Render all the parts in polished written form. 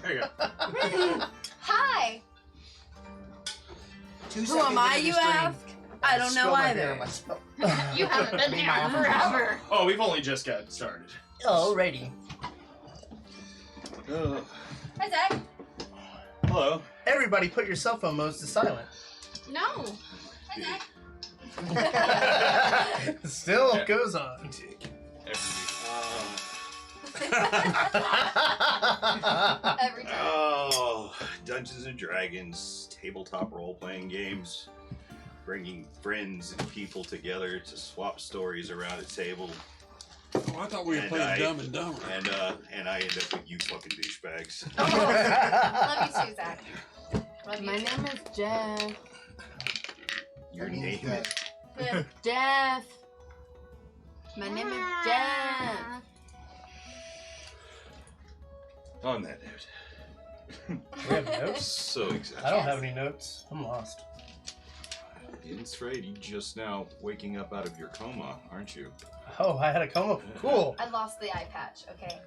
There you go. Hi! Who am I, you ask? I don't know either. You haven't been here forever. Oh, we've only just got started. Alrighty. Hi, Zach. Hello. Everybody put your cell phone modes to silent. No. Hi, Zach. Still goes on. Every time. Oh, Dungeons and Dragons, tabletop role-playing games, bringing friends and people together to swap stories around a table. Oh, I thought we were playing Dumb and Dumber. And I end up with you fucking douchebags. Love you too, Zach. Love you My too. name is Jeff. Your name is... Jeff. My name is Jeff. On that note. We have notes? So excited. I don't have any notes. I'm lost. It's right, you just now waking up out of your coma, aren't you? Oh, I had a coma. Cool. I lost the eye patch, okay?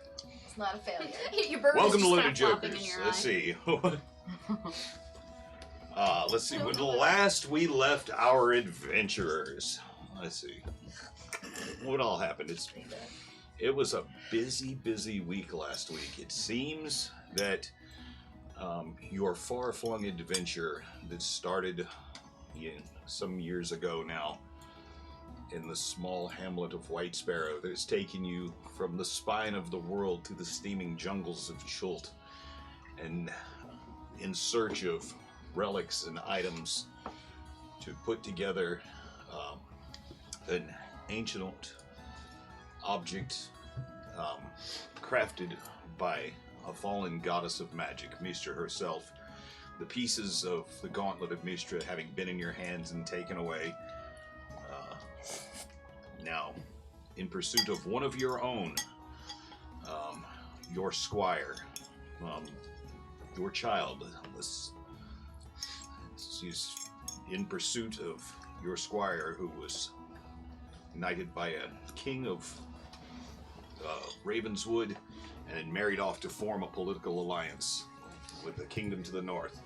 It's not a failure. Your bird Welcome to just Loaded stopped flopping in Jokers. your Let's eye. see. Let's see. When last we left our adventurers. Let's see. What all happened? It was a busy week last week. It seems that your far-flung adventure that started some years ago now in the small hamlet of White Sparrow that has taken you from the spine of the world to the steaming jungles of Chult and in search of relics and items to put together an ancient object crafted by a fallen goddess of magic, Mystra herself. The pieces of the gauntlet of Mystra having been in your hands and taken away. Now, in pursuit of one of your own, your squire, your child, she's in pursuit of your squire who was knighted by a king of Ravenswood and then married off to form a political alliance with the kingdom to the north.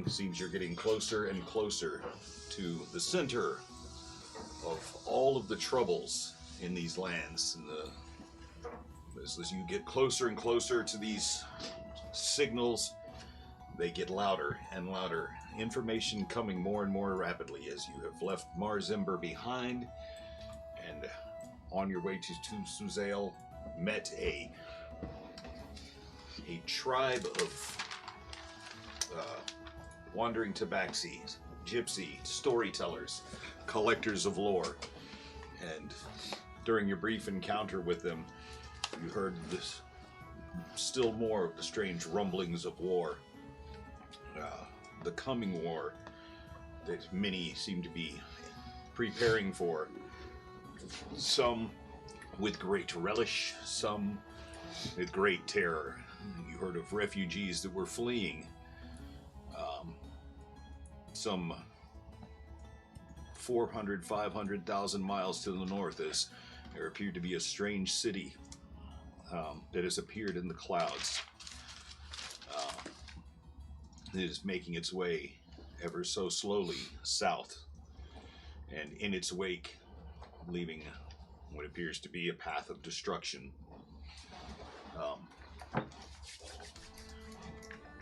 Seems you're getting closer and closer to the center of all of the troubles in these lands. And as you get closer and closer to these signals, they get louder and louder. Information coming more and more rapidly as you have left Mars Ember behind and on your way to Suzail met a tribe of wandering tabaxis, gypsy, storytellers, collectors of lore. And during your brief encounter with them, you heard this still more of the strange rumblings of war. The coming war that many seem to be preparing for. Some with great relish, some with great terror. You heard of refugees that were fleeing. Some 400, 500,000 miles to the north as there appeared to be a strange city that has appeared in the clouds. It is making its way ever so slowly south, and in its wake, leaving what appears to be a path of destruction.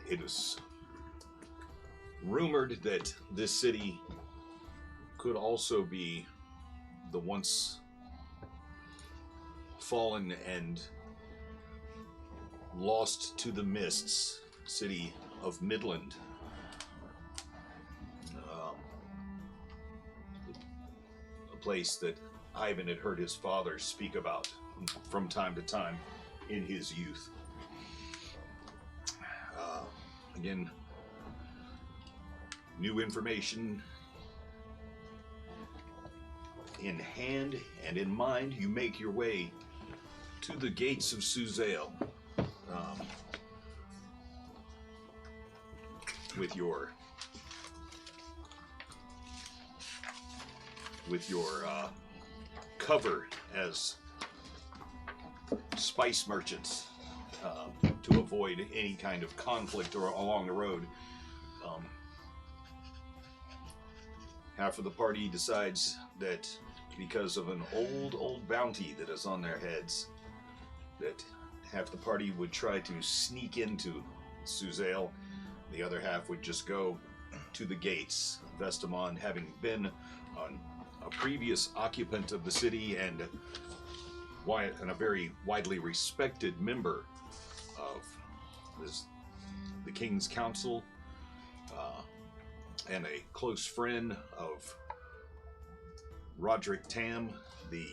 It is rumored that this city could also be the once fallen and lost to the mists city of Midland. A place that Ivan had heard his father speak about from time to time in his youth. Again, new information in hand and in mind, you make your way to the gates of Suzail. With your cover as spice merchants to avoid any kind of conflict or along the road. Half of the party decides that because of an old bounty that is on their heads, that half the party would try to sneak into Suzail. The other half would just go to the gates. Vestamon, having been a previous occupant of the city and a very widely respected member of the King's Council, and a close friend of Roderick Tam, the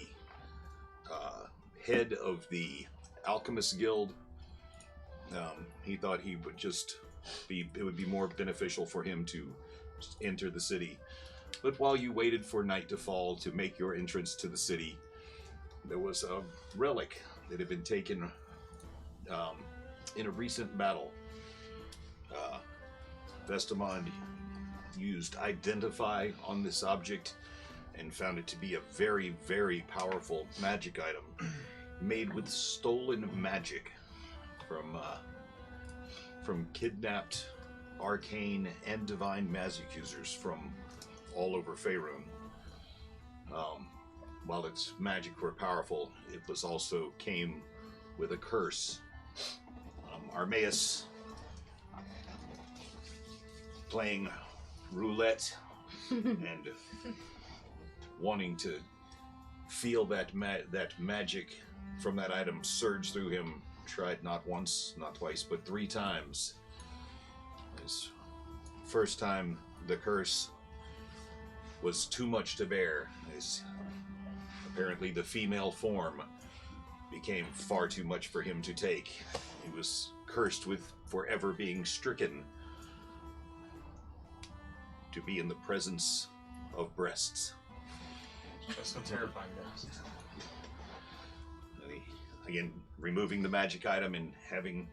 head of the Alchemist Guild. He thought it would be more beneficial for him to just enter the city. But while you waited for night to fall to make your entrance to the city, there was a relic that had been taken in a recent battle. Vestamond used Identify on this object and found it to be a very, very powerful magic item made with stolen magic from kidnapped arcane and divine magic users from all over Faerun. While its magic were powerful, it was also came with a curse. Armaeus, playing roulette and wanting to feel that magic from that item surge through him, tried not once, not twice, but 3 times. His first time, the curse was too much to bear. Apparently the female form became far too much for him to take. He was cursed with forever being stricken to be in the presence of breasts. That's so terrifying, guys. Again, removing the magic item and having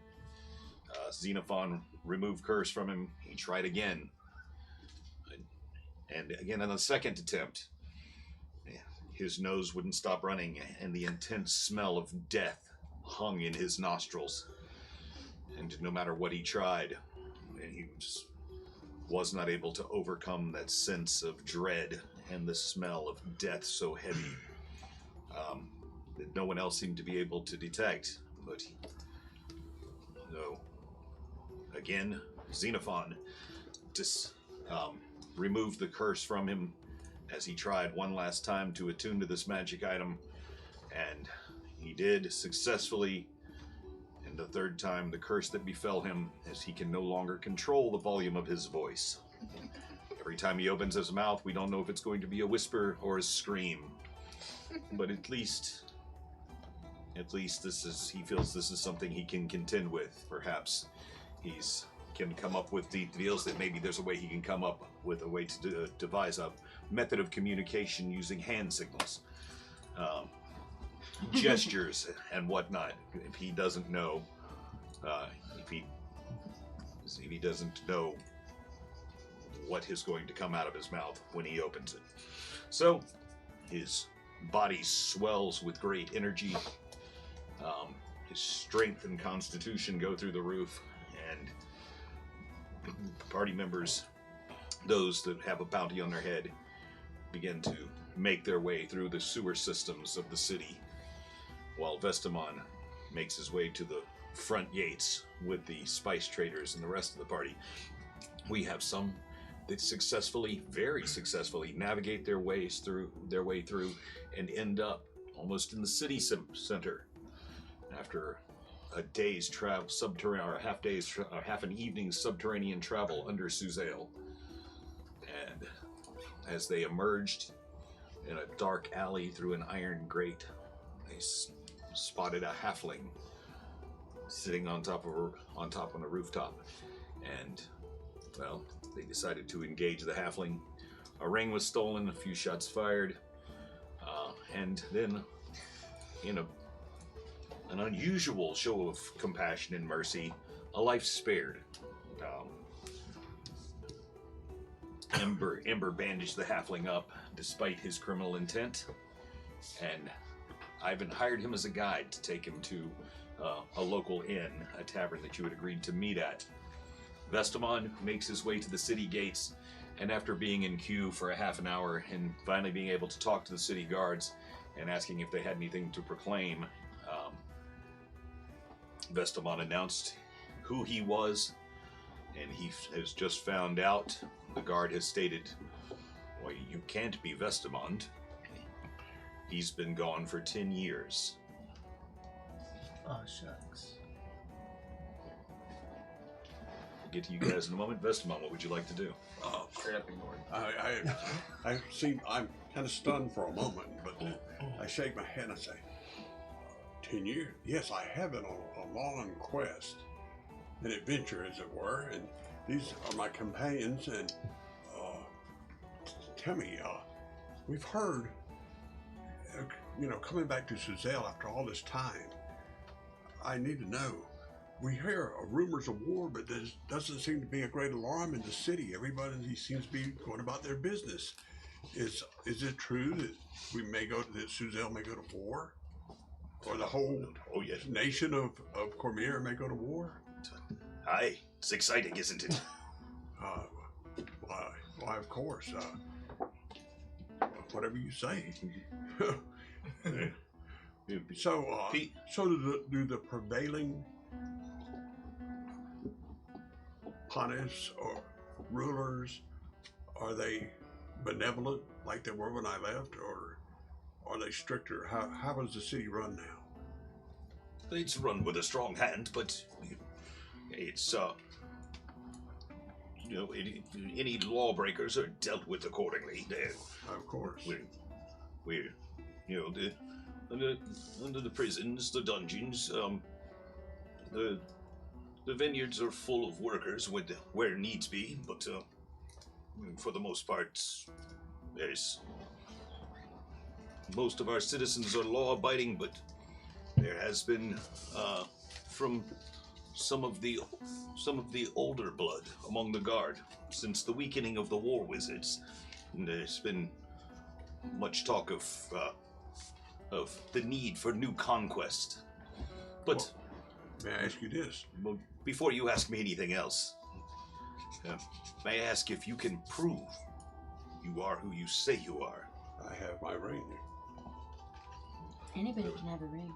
Xenophon remove curse from him, he tried again. And again, on the second attempt, his nose wouldn't stop running, and the intense smell of death hung in his nostrils. And no matter what he tried, he just was not able to overcome that sense of dread and the smell of death so heavy that no one else seemed to be able to detect. But no, again, Xenophon just removed the curse from him as he tried one last time to attune to this magic item, and he did successfully. And the third time, the curse that befell him, as he can no longer control the volume of his voice. Every time he opens his mouth, we don't know if it's going to be a whisper or a scream. But at least he feels this is something he can contend with. Perhaps can come up with feels that maybe there's a way he can come up with a way to devise a method of communication using hand signals. Gestures and whatnot. If he doesn't know, if he doesn't know what is going to come out of his mouth when he opens it. So his body swells with great energy. His strength and constitution go through the roof, and party members, those that have a bounty on their head, begin to make their way through the sewer systems of the city, while Vestamon makes his way to the front gates with the spice traders and the rest of the party. We have some that very successfully navigate their way through and end up almost in the city center after a day's travel, half an evening's subterranean travel under Suzail. And as they emerged in a dark alley through an iron grate, they spotted a halfling sitting on a rooftop, and well, they decided to engage the halfling. A ring was stolen, a few shots fired, and then, in an unusual show of compassion and mercy, a life spared. Ember bandaged the halfling up despite his criminal intent, and Ivan hired him as a guide to take him to a local inn, a tavern that you had agreed to meet at. Vestamon makes his way to the city gates, and after being in queue for a half an hour and finally being able to talk to the city guards and asking if they had anything to proclaim, Vestamon announced who he was, and he has just found out. The guard has stated, "Well, you can't be Vestamon. He's been gone for 10 years." Oh, shucks. We'll get to you guys in a moment. Vestamon, what would you like to do? Straight up ignored. I'm kind of stunned for a moment, but I shake my head and I say, 10 years? Yes, I have been on a long quest, an adventure, as it were, and these are my companions, and tell me, we've heard, coming back to Suzel after all this time, I need to know. We hear rumors of war, but there doesn't seem to be a great alarm in the city. Everybody seems to be going about their business. Is it true that that Suzel may go to war? Or the whole nation of Cormier may go to war? Aye, it's exciting, isn't it? Why, of course. Whatever you say. So do the prevailing Panes or rulers, are they benevolent like they were when I left, or are they stricter? How is the city run now? It's run with a strong hand, but it's any lawbreakers are dealt with accordingly. Of course. We're under the prisons, the dungeons, the vineyards are full of workers where needs be, but for the most part, most of our citizens are law-abiding, but there has been from some of the older blood among the guard since the weakening of the war wizards. And there's been much talk of the need for new conquest. But may I ask you this? Before you ask me anything else, may I ask if you can prove you are who you say you are? I have my ring. Anybody can have a ring.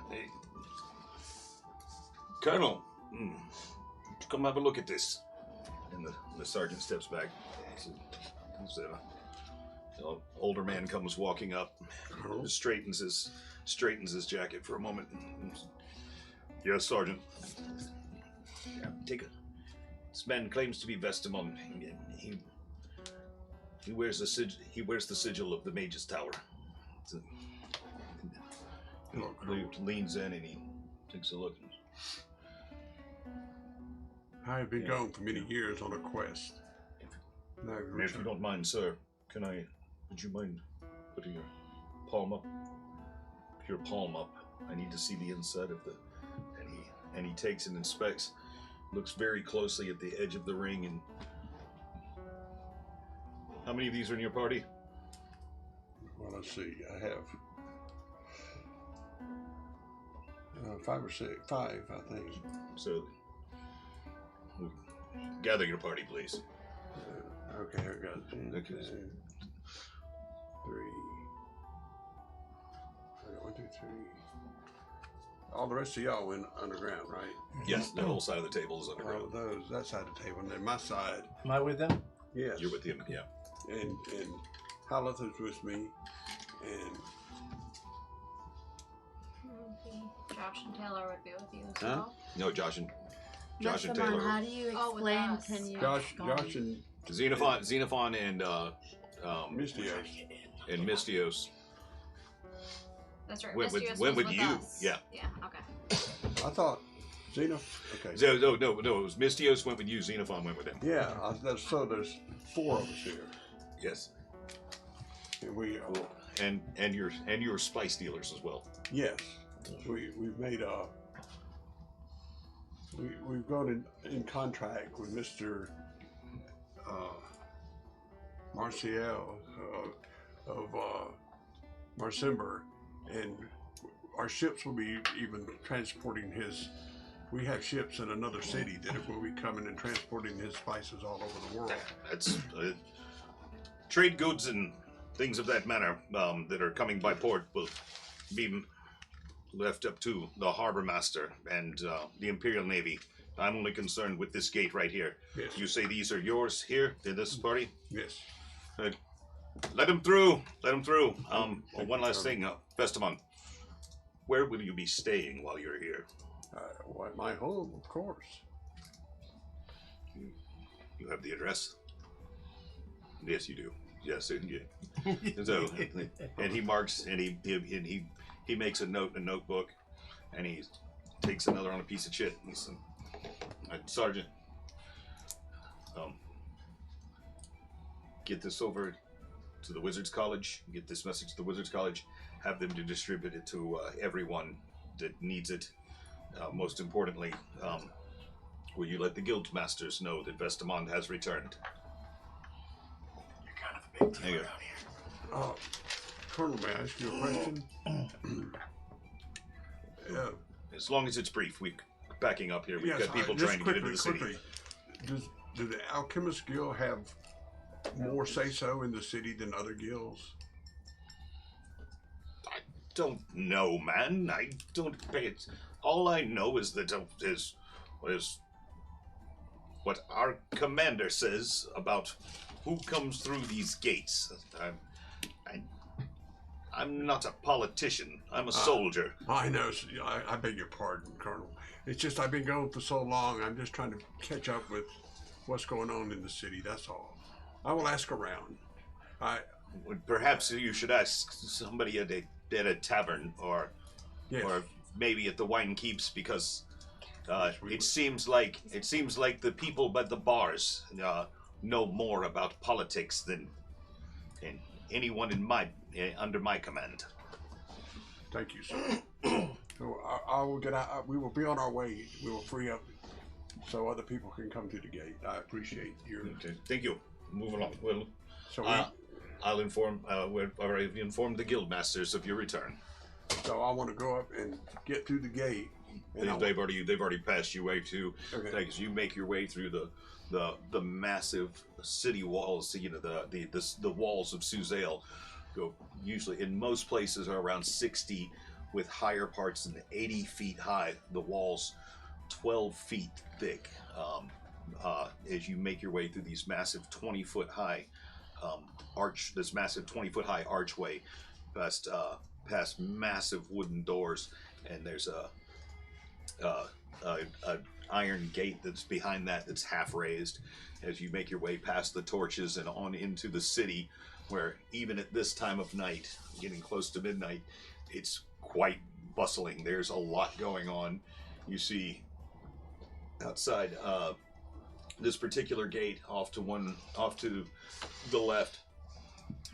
Hey, Colonel, come have a look at this. And the sergeant steps back. The older man comes walking up, straightens his jacket for a moment. Yes, Sergeant. Yeah, this man claims to be Vestamon. He wears the sigil of the Mage's Tower. He leans in and he takes a look. I have been gone for many years on a quest. If you don't mind, sir, would you mind putting your palm up? Your palm up. I need to see the inside of the... And he takes and inspects, looks very closely at the edge of the ring, and... How many of these are in your party? Well, let's see. I have 5 or 6. 5, I think. So, gather your party, please. Okay, I got it. Okay. 3. 1, 2, 3. All the rest of y'all went underground, right? Yes, the whole side of the table is underground. That side of the table, and then my side. Am I with them? Yes. You're with him, yeah. And Haleth is with me, and Josh and Taylor would be with you as Huh? well. No, Josh and Vestamon, Taylor. how do you Oh, with explain us. 10 years Josh gone? and Xenophon and Mistios. and Mistios That's right. went with Mistios was you. us. Yeah. Yeah. Okay. I thought Xeno. Okay. No, it was Mistios went with you. Xenophon went with him. Yeah. So there's 4 of us here, Yes, and we. and your spice dealers as well. Yes. We've made we've gone in contract with Mr. Marcial of Marcember, and our ships will be even transporting his. We have ships in another city that will be coming and transporting his spices all over the world. That's trade goods and things of that manner that are coming by port will be left up to the harbor master and the Imperial Navy. I'm only concerned with this gate right here. Yes. You say these are yours here in this party? Yes. Let him through. Let him through. One you, last thing, Festamon. Where will you be staying while you're here? At my home, of course. You have the address? Yes, you do. Yes, yeah. So, and he marks, and he makes a note in a notebook, and he takes another on a piece of shit. And he says, Sergeant, get this over to the Wizards College. Get this message to the Wizards College. Have them to distribute it to everyone that needs it. Most importantly, will you let the guild masters know that Vestamond has returned? You're kind of a big deal There you around here. Colonel, may I ask you a question? As long as it's brief, we're backing up here. We've got people just trying to get into the city. quickly. Do the Alchemist Guild have more say-so in the city than other guilds? I don't know, man. I don't pay it. All I know is that is what our commander says about who comes through these gates. I'm not a politician. I'm a soldier. I know. I beg your pardon, Colonel. It's just I've been going for so long. I'm just trying to catch up with what's going on in the city. That's all. I will ask around. Perhaps you should ask somebody at a tavern or maybe at the Wine Keeps, because it seems like the people by the bars know more about politics than anyone under my command. Thank you, sir. So I will get out. We will be on our way. We will free up so other people can come through the gate. I appreciate your. Okay, thank you. Move along. Well, So I'll inform. I've informed the guild masters of your return. so I want to go up and get through the gate. And They've already passed you way too. Okay. As you make your way through the massive city walls, you know, the walls of Suzale go usually in most places are around 60, with higher parts than 80 feet high. The walls 12 feet thick. As you make your way through these massive 20-foot high this massive 20-foot high archway, past massive wooden doors, and there's a iron gate that's behind that's half raised. As you make your way past the torches and on into the city, where even at this time of night, getting close to midnight, it's quite bustling. There's a lot going on. You see outside this particular gate, off to the left,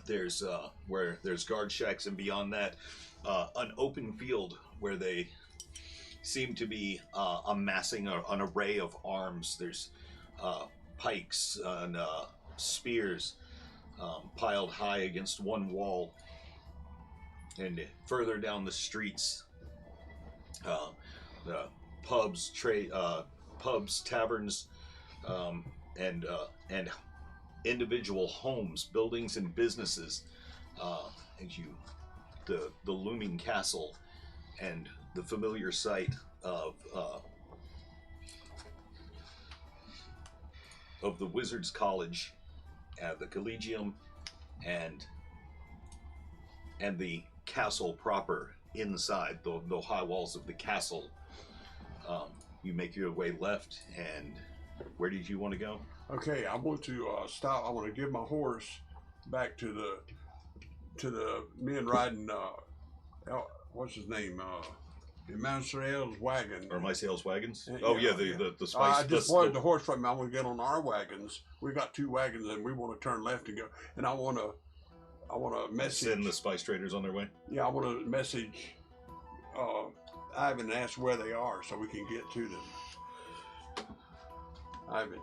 there's where there's guard shacks, and beyond that an open field where they seem to be amassing an array of arms. There's pikes and spears piled high against one wall, and further down the streets, the pubs, taverns, and individual homes, buildings, and businesses. And the looming castle and the familiar sight of the Wizards College, the Collegium, and the castle proper inside the high walls of the castle. You make your way left, and where did you want to go? Okay, I want to stop. I want to give my horse back to the men riding. What's his name? Mansell's wagon. Or my sales wagons? Yeah, Oh yeah, the spice. I just wanted the horse from me. I want to get on our wagons. We got 2 wagons, and we want to turn left and go. And I want to message. Send the spice traders on their way. Yeah, I want to message Ivan and ask where they are so we can get to them. Ivan,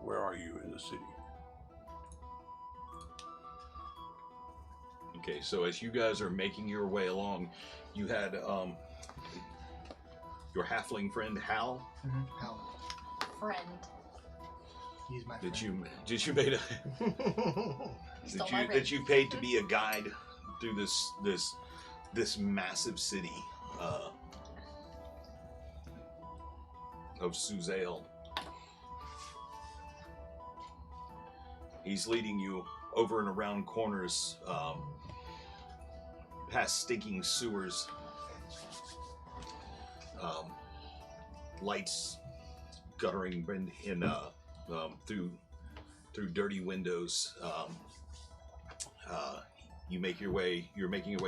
where are you in the city? Okay, so as you guys are making your way along, you had your halfling friend Hal. How? Friend. He's my friend. Did you made a Stole my ring. that you paid to be a guide through this massive city of Suzale. He's leading you over and around corners, past stinking sewers, lights guttering in through dirty windows. You're making your way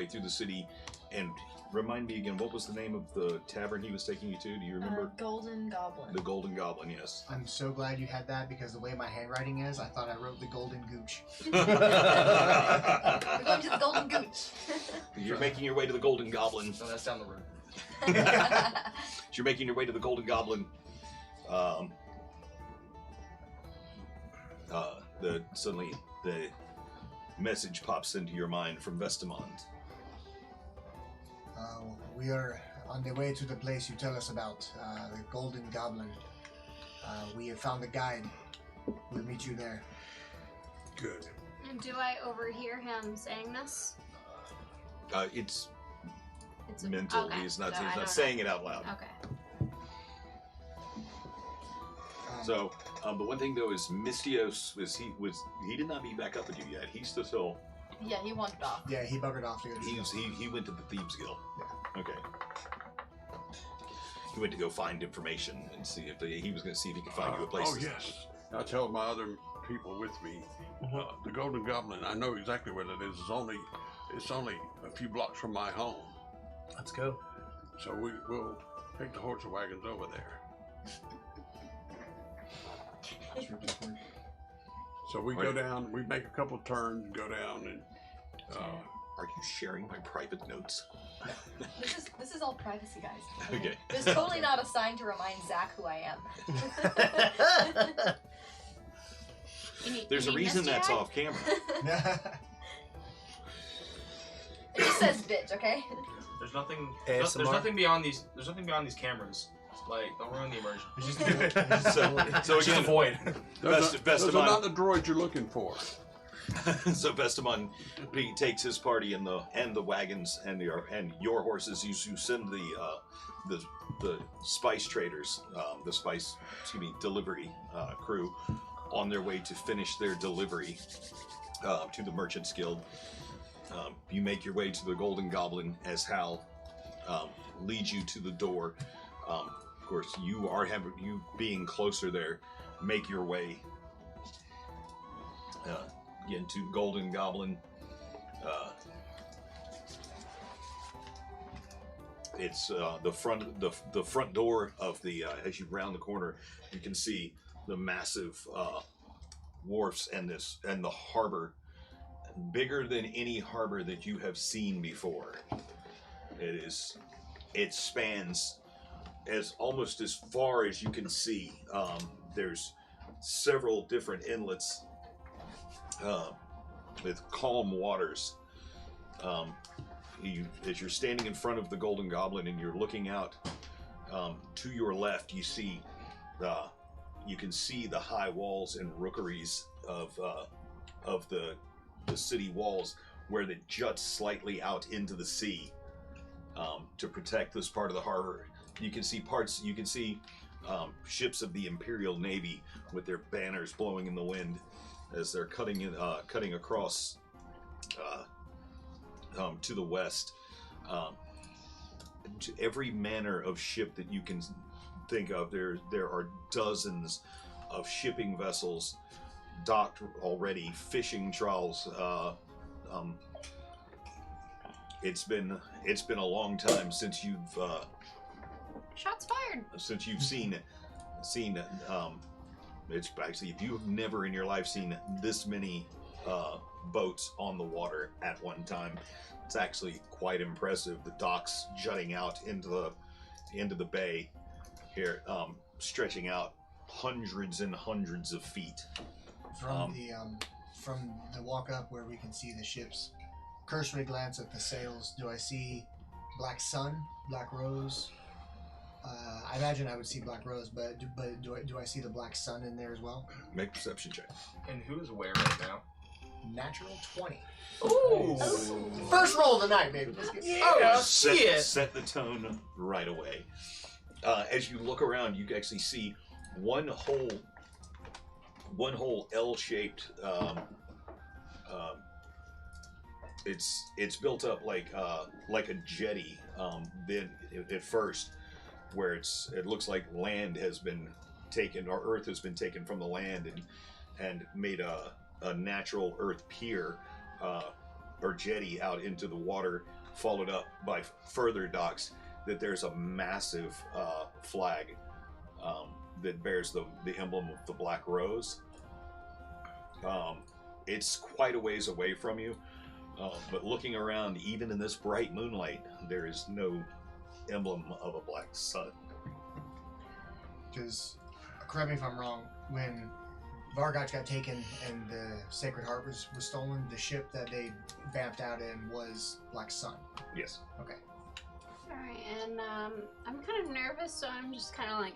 through the city, and remind me again, what was the name of the tavern he was taking you to? Do you remember? Golden Goblin. The Golden Goblin, yes. I'm so glad you had that because the way my handwriting is, I thought I wrote the Golden Gooch. We're going to the Golden Gooch. You're making your way to the Golden Goblin. So that's down the road. You're making your way to the Golden Goblin. Suddenly the message pops into your mind from Vestamond. We are on the way to the place you tell us about, the Golden Goblin. We have found the guide. We'll meet you there. Good. And do I overhear him saying this? It's It's mental. Okay. He's not So I don't saying it out loud. Okay. So, the one thing though is Mystios he did not be back up with you yet. He's still Yeah, he wandered off. Yeah, he buggered off to go to he went to the Thieves Guild. Yeah. Okay. He went to go find information and see if he was going to see if he could find you a place. Oh yes. I tell my other people with me, the Golden Goblin. I know exactly where it is. It's only a few blocks from my home. Let's go. So we'll take the horse and wagons over there. So we go down. We make a couple of turns, go down, and Are you sharing my private notes? This is all privacy, guys. Okay. There's totally not a sign to remind Zach who I am. There's a reason that's off camera. It just says bitch, okay? There's nothing. ASMR? There's nothing beyond these. There's nothing beyond these cameras. Like, don't ruin the immersion. So Just again, avoid. those are not Vestamon. the droids you're looking for. So Vestamon takes his party and the wagons and your horses. You send the spice traders, delivery crew on their way to finish their delivery to the Merchants Guild. You make your way to the Golden Goblin as Hal leads you to the door. Of course, you being closer there, make your way into Golden Goblin. It's the front door of the as you round the corner, you can see the massive wharfs and the harbor, bigger than any harbor that you have seen before. It spans almost as far as you can see. There's several different inlets with calm waters. As you're standing in front of the Golden Goblin and you're looking out to your left, you can see the high walls and rookeries of the city walls, where it juts slightly out into the sea to protect this part of the harbor. You can see ships of the Imperial Navy with their banners blowing in the wind as they're cutting across to the west. To every manner of ship that you can think of, there are dozens of shipping vessels docked already, fishing trawls. It's been a long time since you've Shots fired. seen it's actually, if you've never in your life seen this many boats on the water at one time, it's actually quite impressive. The docks jutting out into the bay here, stretching out hundreds and hundreds of feet. From the walk up where we can see the ships cursory glance at the sails, do I see Black Sun, Black Rose? I imagine I would see Black Rose, but do I see the Black Sun in there as well? Make a perception check. And who is where right now? Natural 20. Ooh. First roll of the night, baby. Let's get Set the tone right away. As you look around, you actually see one whole L-shaped. It's built up like a jetty. Then at first, where it looks like land has been taken, or earth has been taken from the land and made a natural earth pier or jetty out into the water, followed up by further docks. That there's a massive flag that bears the emblem of the Black Rose. It's quite a ways away from you, but looking around, even in this bright moonlight, there is no emblem of a black sun. Because, correct me if I'm wrong, when Vargach got taken and the Sacred Heart was stolen, the ship that they vamped out in was Black Sun. Yes. Okay. Alright, and I'm kind of nervous, so I'm just kind of like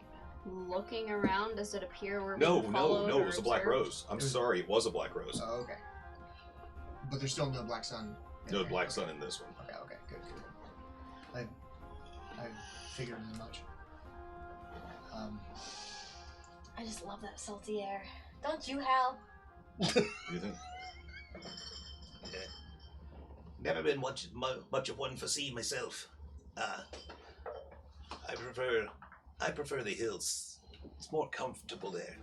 looking around. Does it appear we're No, being followed it or was a Black observed? Rose. I'm sorry, it was a Black Rose. Oh, okay. But there's still no Black Sun. No there. Black Okay. Sun in this one. Okay, good. I figured as much. I just love that salty air. Don't you, Hal? You think? Never been much of one for sea myself. I prefer the hills. It's more comfortable there.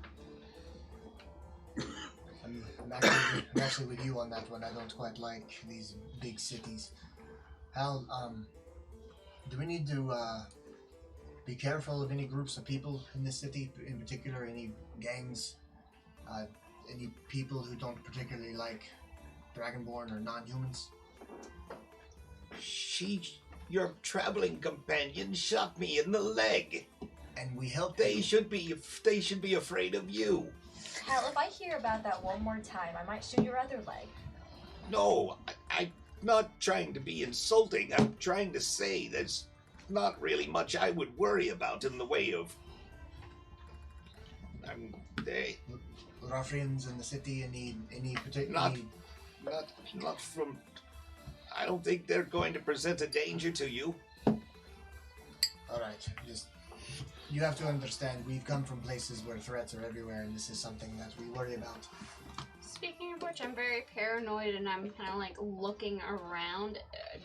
I'm actually with you on that one. I don't quite like these big cities. Hal, do we need to be careful of any groups of people in this city, in particular, any gangs, any people who don't particularly like Dragonborn or non-humans? Your traveling companion shot me in the leg. And we helped They you. should be afraid of you. Hal, if I hear about that one more time, I might shoot your other leg. No, I'm not trying to be insulting. I'm trying to say there's not really much I would worry about in the way of. Ruffians in the city, any particular... Not from. I don't think they're going to present a danger to you. Alright, you have to understand, we've come from places where threats are everywhere, and this is something that we worry about. Speaking of which, I'm very paranoid and I'm kind of like looking around.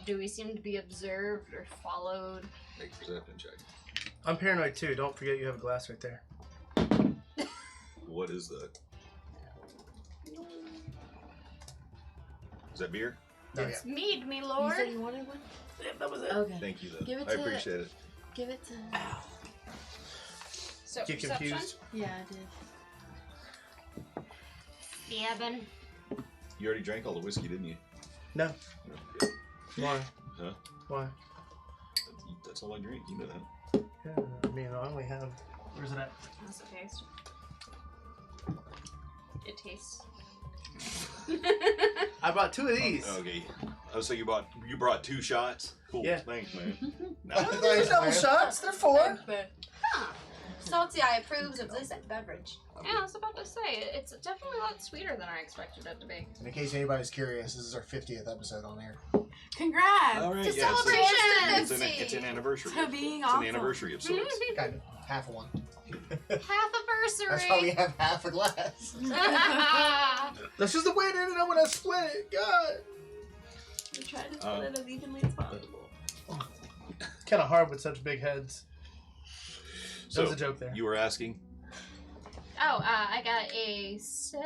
Do we seem to be observed or followed? Make a perception check. I'm paranoid too. Don't forget you have a glass right there. What is that? Is that beer? No, It's mead, me lord. You said you wanted one? Yeah, that was it. Okay. Thank you, though. Give it I to- appreciate it. Give it to. So Get perception? confused. Yeah, I did. Fibbing. You already drank all the whiskey, didn't you? No. Okay. Why? Huh? Why? That's all I drink. You know that. Yeah, I mean, I only have. Where's it at? How's it taste? It tastes. I bought 2 of these. Okay. Oh, so you brought 2 shots? Cool. Yeah. Thanks, man. They're double shots. They're 4. Huh. Salty Eye approves of this beverage. Yeah, I was about to say, it's definitely a lot sweeter than I expected it to be. And in case anybody's curious, this is our 50th episode on air. Congrats! All right. It's a Yeah, celebration! it's an anniversary. To being It's awesome. an anniversary of sorts. Kind of. Half of one. Half anniversary! That's why we have half a glass. That's just the way it ended up when I split it. God. We tried to split it as evenly as possible. Kind of hard with such big heads. So That was a joke there. you were asking? Oh, I got a 7,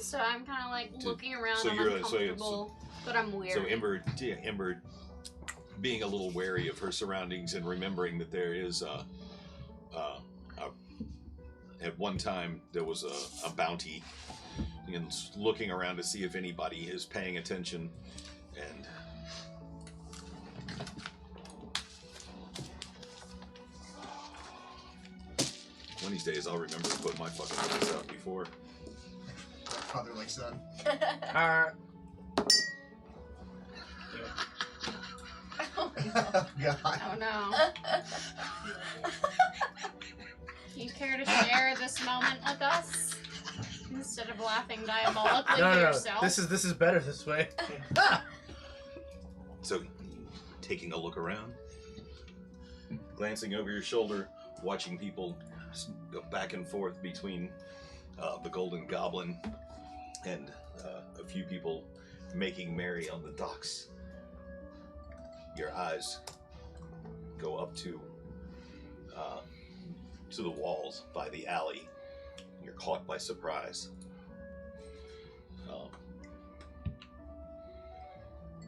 so I'm kind of like looking around. so I'm you're- uncomfortable, but I'm weird. So Ember, being a little wary of her surroundings and remembering that there is at one time there was a bounty, and looking around to see if anybody is paying attention, and one of these days I'll remember to put my fucking lights out before. Father like son. God. Oh no. Do you care to share this moment with us? Instead of laughing diabolically to No. yourself? This is better this way. So, taking a look around, glancing over your shoulder, watching people go back and forth between the Golden Goblin and a few people making merry on the docks. Your eyes go up to the walls by the alley. You're caught by surprise.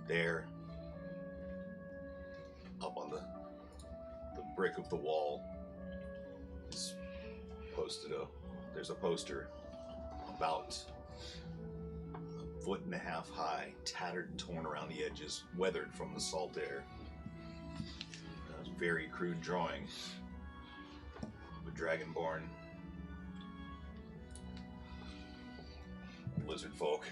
There, up on the brick of the wall, is posted there's a poster about a foot and a half high, tattered and torn around the edges, weathered from the salt air. A very crude drawing of a dragonborn lizard folk.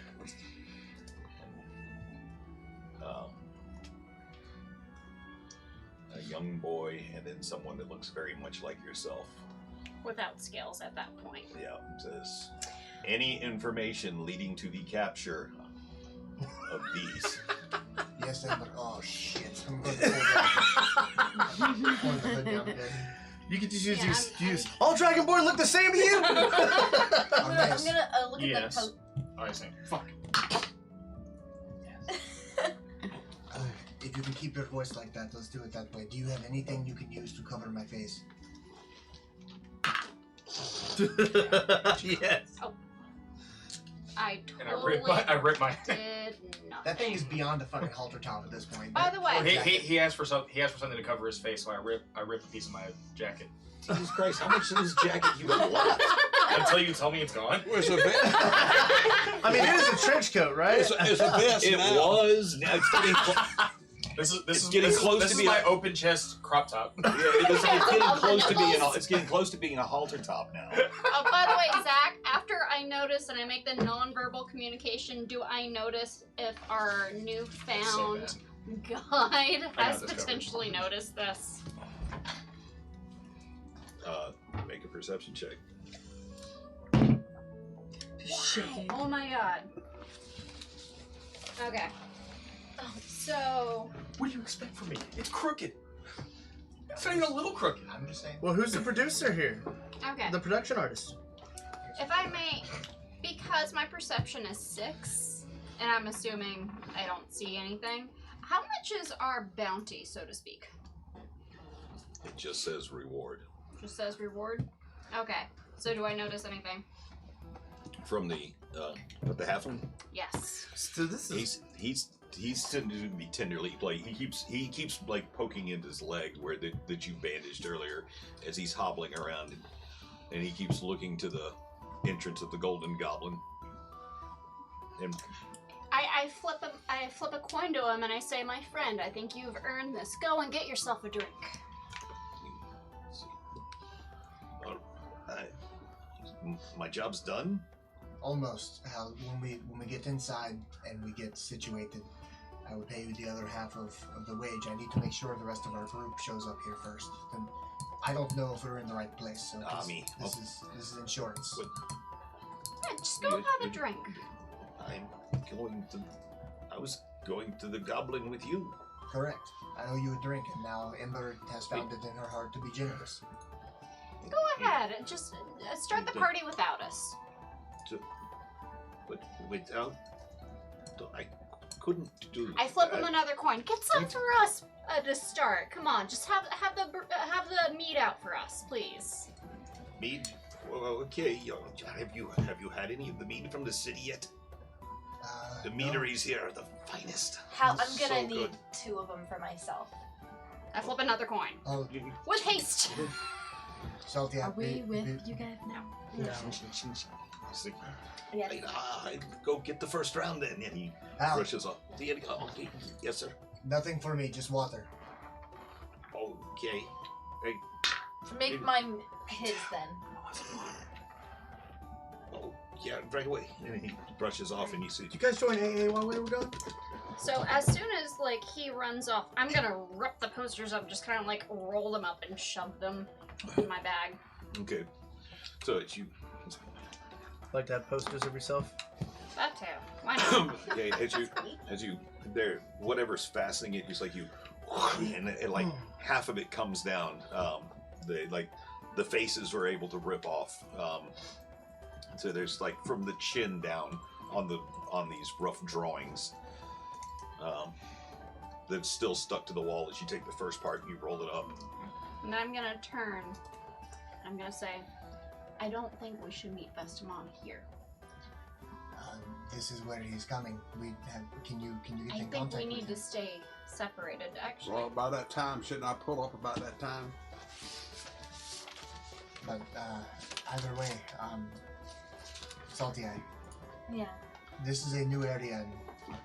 A young boy, and then someone that looks very much like yourself. Without scales at that point. Yeah, it says, any information leading to the capture of these. Yes, but oh shit. I'm going to pull the hood down again. You could just use Yeah, the I'm- excuse. All Dragonborn look the same to you. I'm nice. gonna look at Yes. the post. Oh, I see. Fuck. If you can keep your voice like that, let's do it that way. Do you have anything you can use to cover my face? Yes. I And totally I rip my. did nothing. That thing is beyond a fucking halter top at this point. By the way, He asked for something to cover his face, so I rip a piece of my jacket. Jesus Christ, how much of this jacket you have left? Until you tell me it's gone. It's a bit. I mean, it is a trench coat, right? It's a vest It now. was. Now it's getting This getting is close this to is being my open chest crop top. Yeah, it's getting close to being. It's getting close to being a halter top now. Oh, by the way, Zach, after I notice and I make the nonverbal communication, do I notice if our newfound guide I has know this potentially noticed this? Make a perception check. Oh my god. Okay. So, What do you expect from me? It's crooked. It's not even a little crooked. I'm just saying. Well, who's the producer here? okay. The production artist. If I may, because my perception is 6, and I'm assuming I don't see anything, how much is our bounty, so to speak? It just says reward Just says reward? Okay. So do I notice anything? from the halfling. Yes. So this is. He's tending to be tenderly like he keeps like poking into his leg where that you bandaged earlier as he's hobbling around, and he keeps looking to the entrance of the Golden Goblin. And I flip a coin to him and I say, my friend, I think you've earned this. Go and get yourself a drink. let's see. My job's done. Almost. When we get inside and we get situated, I would pay you the other half of the wage. I need to make sure the rest of our group shows up here first. And I don't know if we're in the right place. So this is insurance. But- Yeah, just go have a drink. I was going to the Goblin with you. Correct. I owe you a drink, and now Ember has found it in her heart to be generous. Go ahead. Just start the party without us. But without, I couldn't do. I flip him that. another coin. Get some for us to start. Come on, just have the meat out for us, please. Mead? Well, okay. Have you had any of the mead from the city yet? The No. meaderies here are the finest. I'm gonna So need good. 2 of them for myself. I flip another coin Oh, with haste. Salty. Are we with you guys? No. He's like, Yeah. I go get the first round then. And he Al, brushes off. Okay. Yes, sir. nothing for me, just water. Okay. Hey. Make mine his then. Oh, yeah, right away. And he brushes off and he says, You guys join AA while we were gone? So as soon as like he runs off, I'm gonna rip the posters up, just kind of like roll them up and shove them in my bag. Okay. So it's you. Like to have posters of yourself? That too. Why not? Okay, as you there, whatever's fastening it, just like you, and it, like half of it comes down. The faces were able to rip off. So there's like from the chin down on these rough drawings. That's still stuck to the wall as you take the first part and you roll it up. And I'm gonna turn. I'm gonna say, I don't think we should meet Vestamon here. This is where he's coming. Can you get in I think contact we with need him? to stay separated, actually. Well, by that time, shouldn't I pull up about that time? But either way, Salty Eye, Yeah. this is a new area and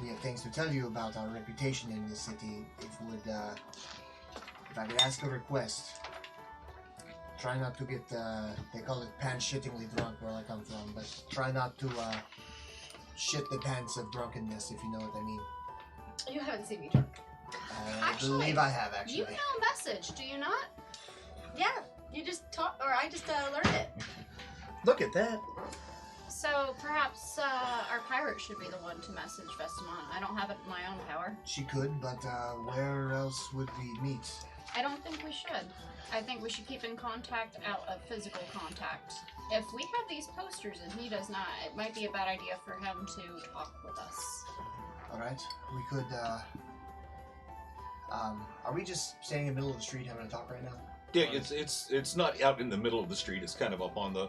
we have things to tell you about our reputation in this city. If I could ask a request, try not to get, they call it pan-shittingly drunk where I come from, but try not to shit the pants of drunkenness, if you know what I mean. You haven't seen me drunk. I Actually, believe I have, actually. You know a message, do you not? Yeah. You just taught, or I just learned it. Look at that. So perhaps our pirate should be the one to message Vestamon. I don't have it in my own power. She could, but where else would we meet? I don't think we should. I think we should keep in contact out of physical contact. If we have these posters and he does not, it might be a bad idea for him to talk with us. Alright, we could, are we just standing in the middle of the street having a talk right now? Yeah, it's not out in the middle of the street. It's kind of up on the.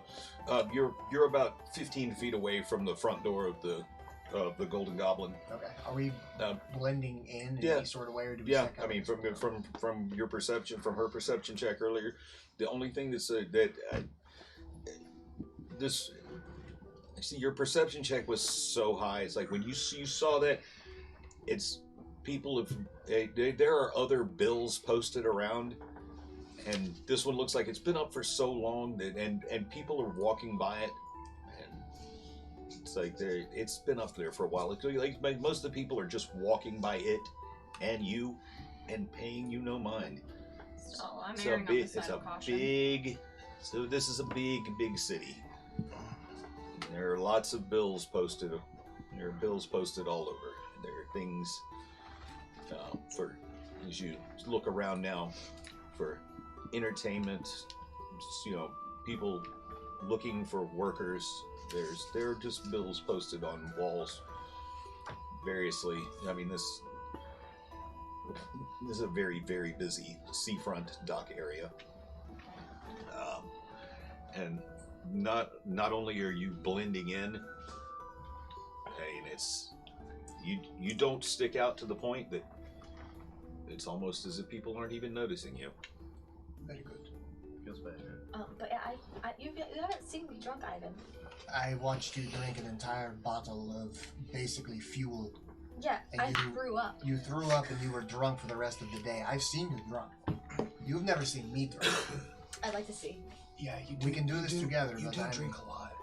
You're about 15 feet away from the front door of the Golden Goblin. Okay. Are we blending in yeah. any sort of way, or do we Yeah, stack I up mean, against from your perception, from her perception check earlier, the only thing that's this. See, your perception check was so high. It's like when you saw that, it's people have. There are other bills posted around. And this one looks like it's been up for so long that, and people are walking by it, and it's like it's been up there for a while. It's like most of the people are just walking by it, and you, and paying you no mind. So I'm erring on the side of caution. So this is a big city. There are lots of bills posted. There are bills posted all over. There are things for as you look around now for entertainment, people looking for workers. There are just bills posted on walls variously. I mean, this is a very busy seafront dock area, and not only are you blending in, and it's you don't stick out to the point that it's almost as if people aren't even noticing you. Very good. Feels bad. But yeah, you haven't seen me drunk, Ivan. I watched you drink an entire bottle of basically fuel. Yeah, And I you- threw up. You threw up and you were drunk for the rest of the day. I've seen you drunk. You've never seen me drunk. I'd like to see. Yeah, you We can do this together, You but do I'm- drink a lot.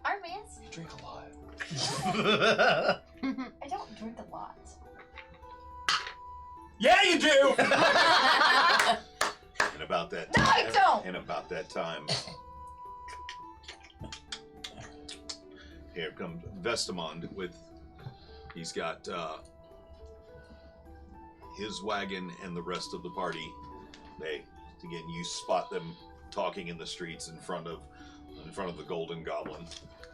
Our mans? You drink a lot. I don't drink a lot. Yeah, you do! And about that No, I don't! And about that time, here comes Vestamond with, he's got his wagon and the rest of the party. Again, you spot them talking in the streets in front of the Golden Goblin.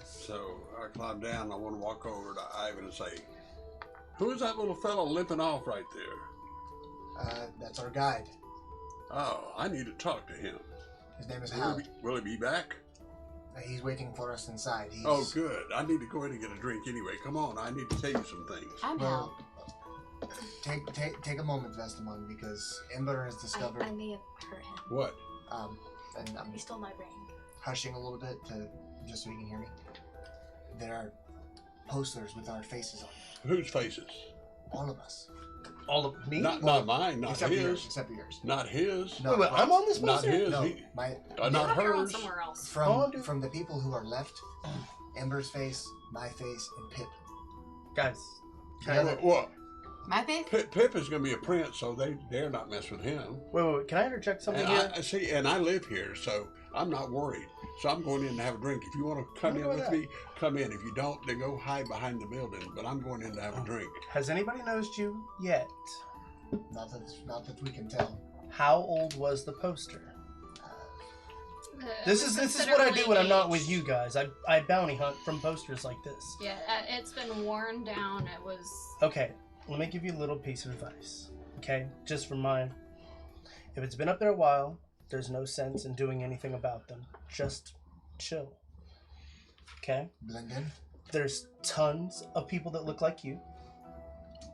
So I climb down. I want to walk over to Ivan and say, "Who's that little fellow limping off right there?" That's our guide. Oh, I need to talk to him. His name is Will Hal. will he be back? He's waiting for us inside. He's, Oh, good. I need to go in and get a drink anyway. Come on, I need to tell you some things. I'm Well, Hal. take a moment, Vestamon, because Ember has discovered. I may have hurt him. What? And I'm He stole my ring. hushing a little bit just so he can hear me. There are posters with our faces on them. Whose faces? All of us. All of me? Not mine. Not Except for yours. his. Except for yours. Not his. No, Wait, I'm on this Not poster? his. No, He- my not You're on hers. somewhere else. from the people who are left, Ember's face, my face, and Pip. Guys, Well, My pick? Pip is going to be a prince, so they dare not mess with him. Wait. Can I interject something And here? I see, and I live here, so I'm not worried. So I'm going in to have a drink. If you want to come in with me, come in. If you don't, then go hide behind the building. But I'm going in to have a drink. Has anybody noticed you yet? Not that we can tell. How old was the poster? It This was is what I do when I'm not with aged. you guys. I bounty hunt from posters like this. Yeah, it's been worn down. It was. Okay, let me give you a little piece of advice. Okay, just from mine. If it's been up there a while, there's no sense in doing anything about them. Just chill. Okay? Blend in. There's tons of people that look like you.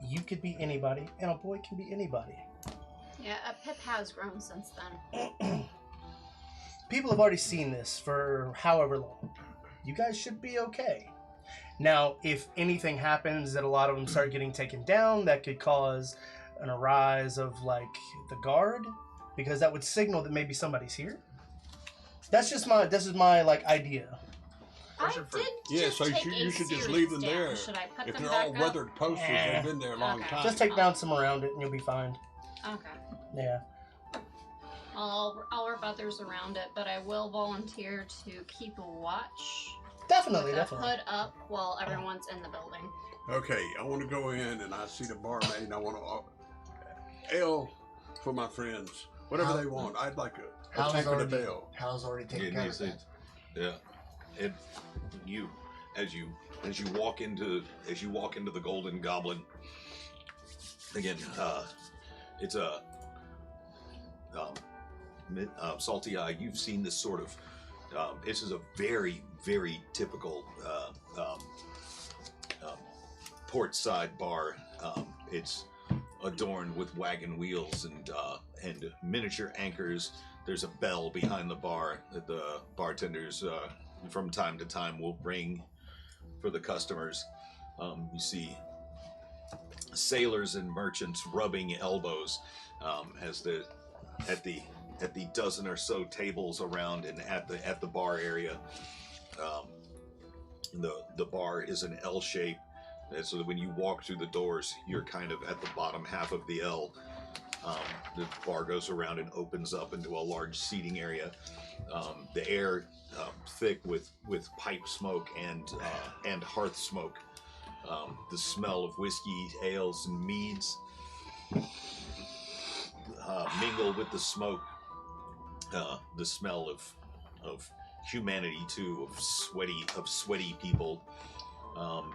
You could be anybody, and a boy can be anybody. Yeah, Pip has grown since then. People have already seen this for however long. You guys should be okay. Now, if anything happens that a lot of them start getting taken down, that could cause an arise of, like, the guard, because that would signal that maybe somebody's here. This is my, like, idea. I did Yeah, just so take you a should just series leave them down. there. Should I put If them they're back all up? weathered posters, they've been there a long Okay. time. Just take down some around it, and you'll be fine. Okay. Yeah. I'll wrap others around it, but I will volunteer to keep a watch. Definitely, with the definitely. hood up while everyone's in the building. Okay, I want to go in and I see the barmaid and I want to ale for my friends. Whatever they want. I'd like a Hal's tank of already, ale. Hal's already taken It care is of it. that. Yeah. It you as you walk into the Golden Goblin. Again, it's a Salty Eye. You've seen this sort of. This is a very, very typical port side bar. It's adorned with wagon wheels and miniature anchors. There's a bell behind the bar that the bartenders from time to time will ring for the customers. You see sailors and merchants rubbing elbows as at the dozen or so tables around and at the bar area. The bar is an L shape, so that when you walk through the doors, you're kind of at the bottom half of the L. The bar goes around and opens up into a large seating area. The air thick with pipe smoke and hearth smoke. The smell of whiskey, ales, and meads mingle with the smoke. The smell of humanity too, of sweaty people,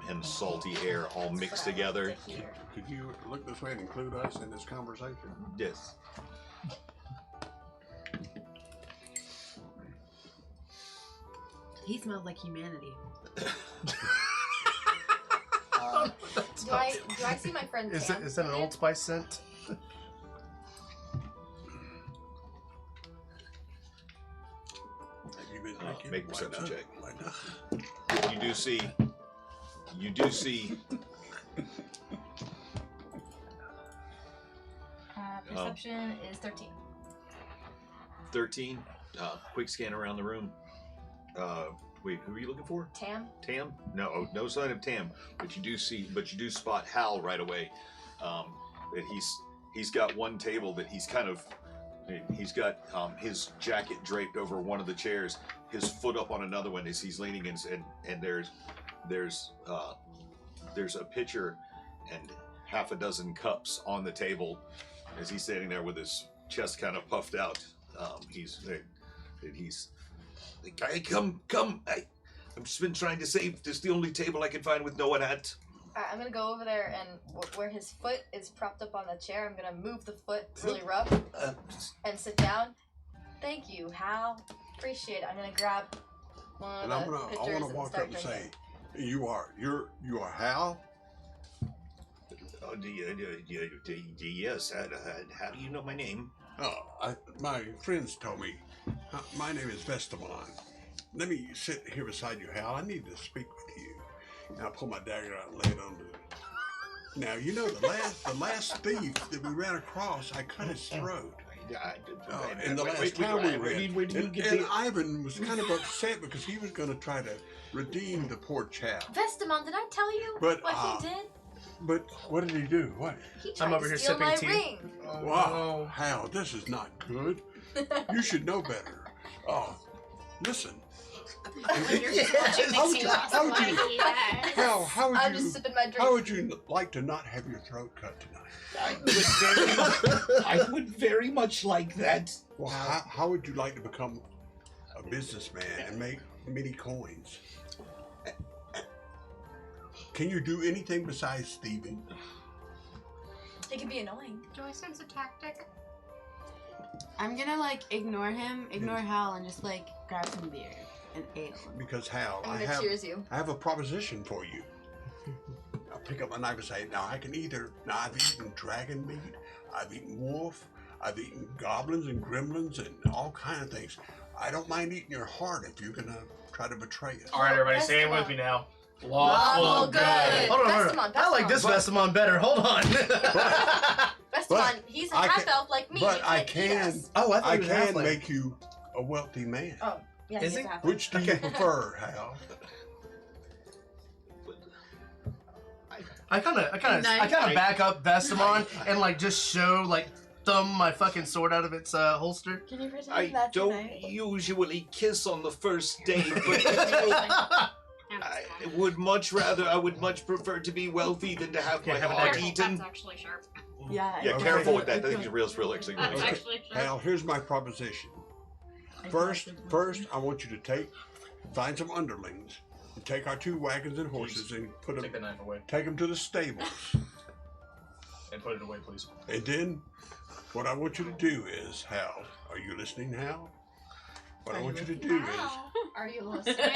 and salty air all mixed together. Could you look this way and include us in this conversation? Yes. He smells like humanity. Do I see my friend Tam? Is that an Old Spice scent? Have you been drinking? Make Why perception not? check. Why not? You do see. Perception is 13. 13. Quick scan around the room. Wait, who are you looking for? Tam? Tam? No sign of Tam. But you do spot Hal right away. That he's got one table that he's got his jacket draped over one of the chairs, his foot up on another one as he's leaning in, and there's a pitcher and half a dozen cups on the table as he's standing there with his chest kind of puffed out. He's like, come. I've just been trying to save. This is the only table I can find with no one at. Alright, I'm gonna go over there and where his foot is propped up on the chair, I'm gonna move the foot really rough and sit down. Thank you, Hal. Appreciate it. I'm gonna grab one And of the I pitchers want to and walk start up and drinking. say, you are Hal? Oh, yes. How do you know my name? Oh, my friends told me. My name is Vestaman. Let me sit here beside you, Hal. I need to speak with you. And I pull my dagger out and lay it on the. Now you know the last thief that we ran across, I cut his throat. And the last time we ran, and Ivan was kind of upset because he was going to try to redeem the poor chap. Vestamon, did I tell you But, what he did? But what did he do? What? He tried I'm over to here steal sipping my tea. ring. Wow, Hal, this is not good. You should know better. Oh, listen. How would you, Hal, I'm just sipping my drink. how would you like to not have your throat cut tonight? I would very much like that. Well, how would you like to become a businessman and make many coins? Can you do anything besides thieving? It can be annoying. Do I sense a tactic? I'm gonna like ignore him, ignore Hal, and just like grab some beer and ale. Because Hal, I'm gonna cheers you. I have a proposition for you. I'll pick up my knife and say, now I've eaten dragon meat, I've eaten wolf, I've eaten goblins and gremlins and all kind of things. I don't mind eating your heart if you're gonna try to betray it. All right, everybody, Best say it of with luck. me now. Lawful good. Hold on. I like this Vestamon better. Hold on. Vestamon, he's a half elf like me. But He I can't eat can. us. Oh, I thought I he was can halfling. make you a wealthy man. Oh, yeah, Is he's he? a half. Which do you prefer, Hal? I kind of back up Vestamon and like just show like thumb my fucking sword out of its holster. Can you pretend I that's don't tonight? usually kiss on the first date, but I would much prefer to be wealthy than to have my have a heart dagger. eaten. That's actually sharp. Yeah. Yeah, Okay. careful with that. I think it's real actually. That's Okay. actually sharp. Hal, here's my proposition. First, I want you to find some underlings, and take our 2 wagons and horses and Take the knife away take them to the stables. and put it away, please. And then, what I want you to do is, Hal, are you listening, Hal? What I want you to do is Hal, are you listening?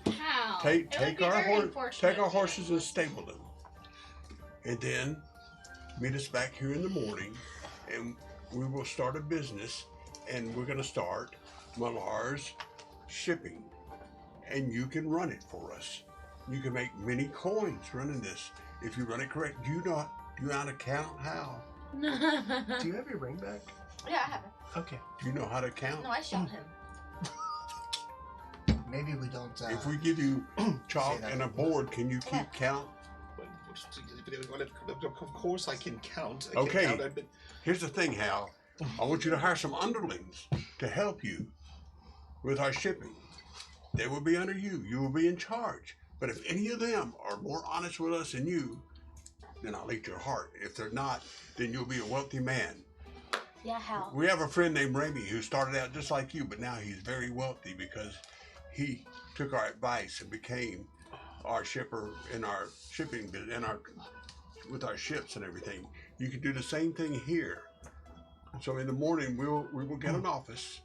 Hal, take our horses and stable them, and then meet us back here in the morning, and we will start a business, and we're going to start Millar's shipping, and you can run it for us. You can make many coins running this if you run it correct. Do you know how to count, Hal? Do you have your ring back? Yeah, I have it. Okay. Do you know how to count? No, I shot him. Maybe we don't. If we give you chalk that. and a board, can you keep count? Of course I can count. Okay. Here's the thing, Hal. I want you to hire some underlings to help you with our shipping. They will be under you. You will be in charge. But if any of them are more honest with us than you, then I'll eat your heart. If they're not, then you'll be a wealthy man. Yeah, Hal. We have a friend named Remy who started out just like you, but now he's very wealthy because he took our advice and became our shipper in our shipping business, with our ships and everything. You can do the same thing here. So in the morning we will get an office,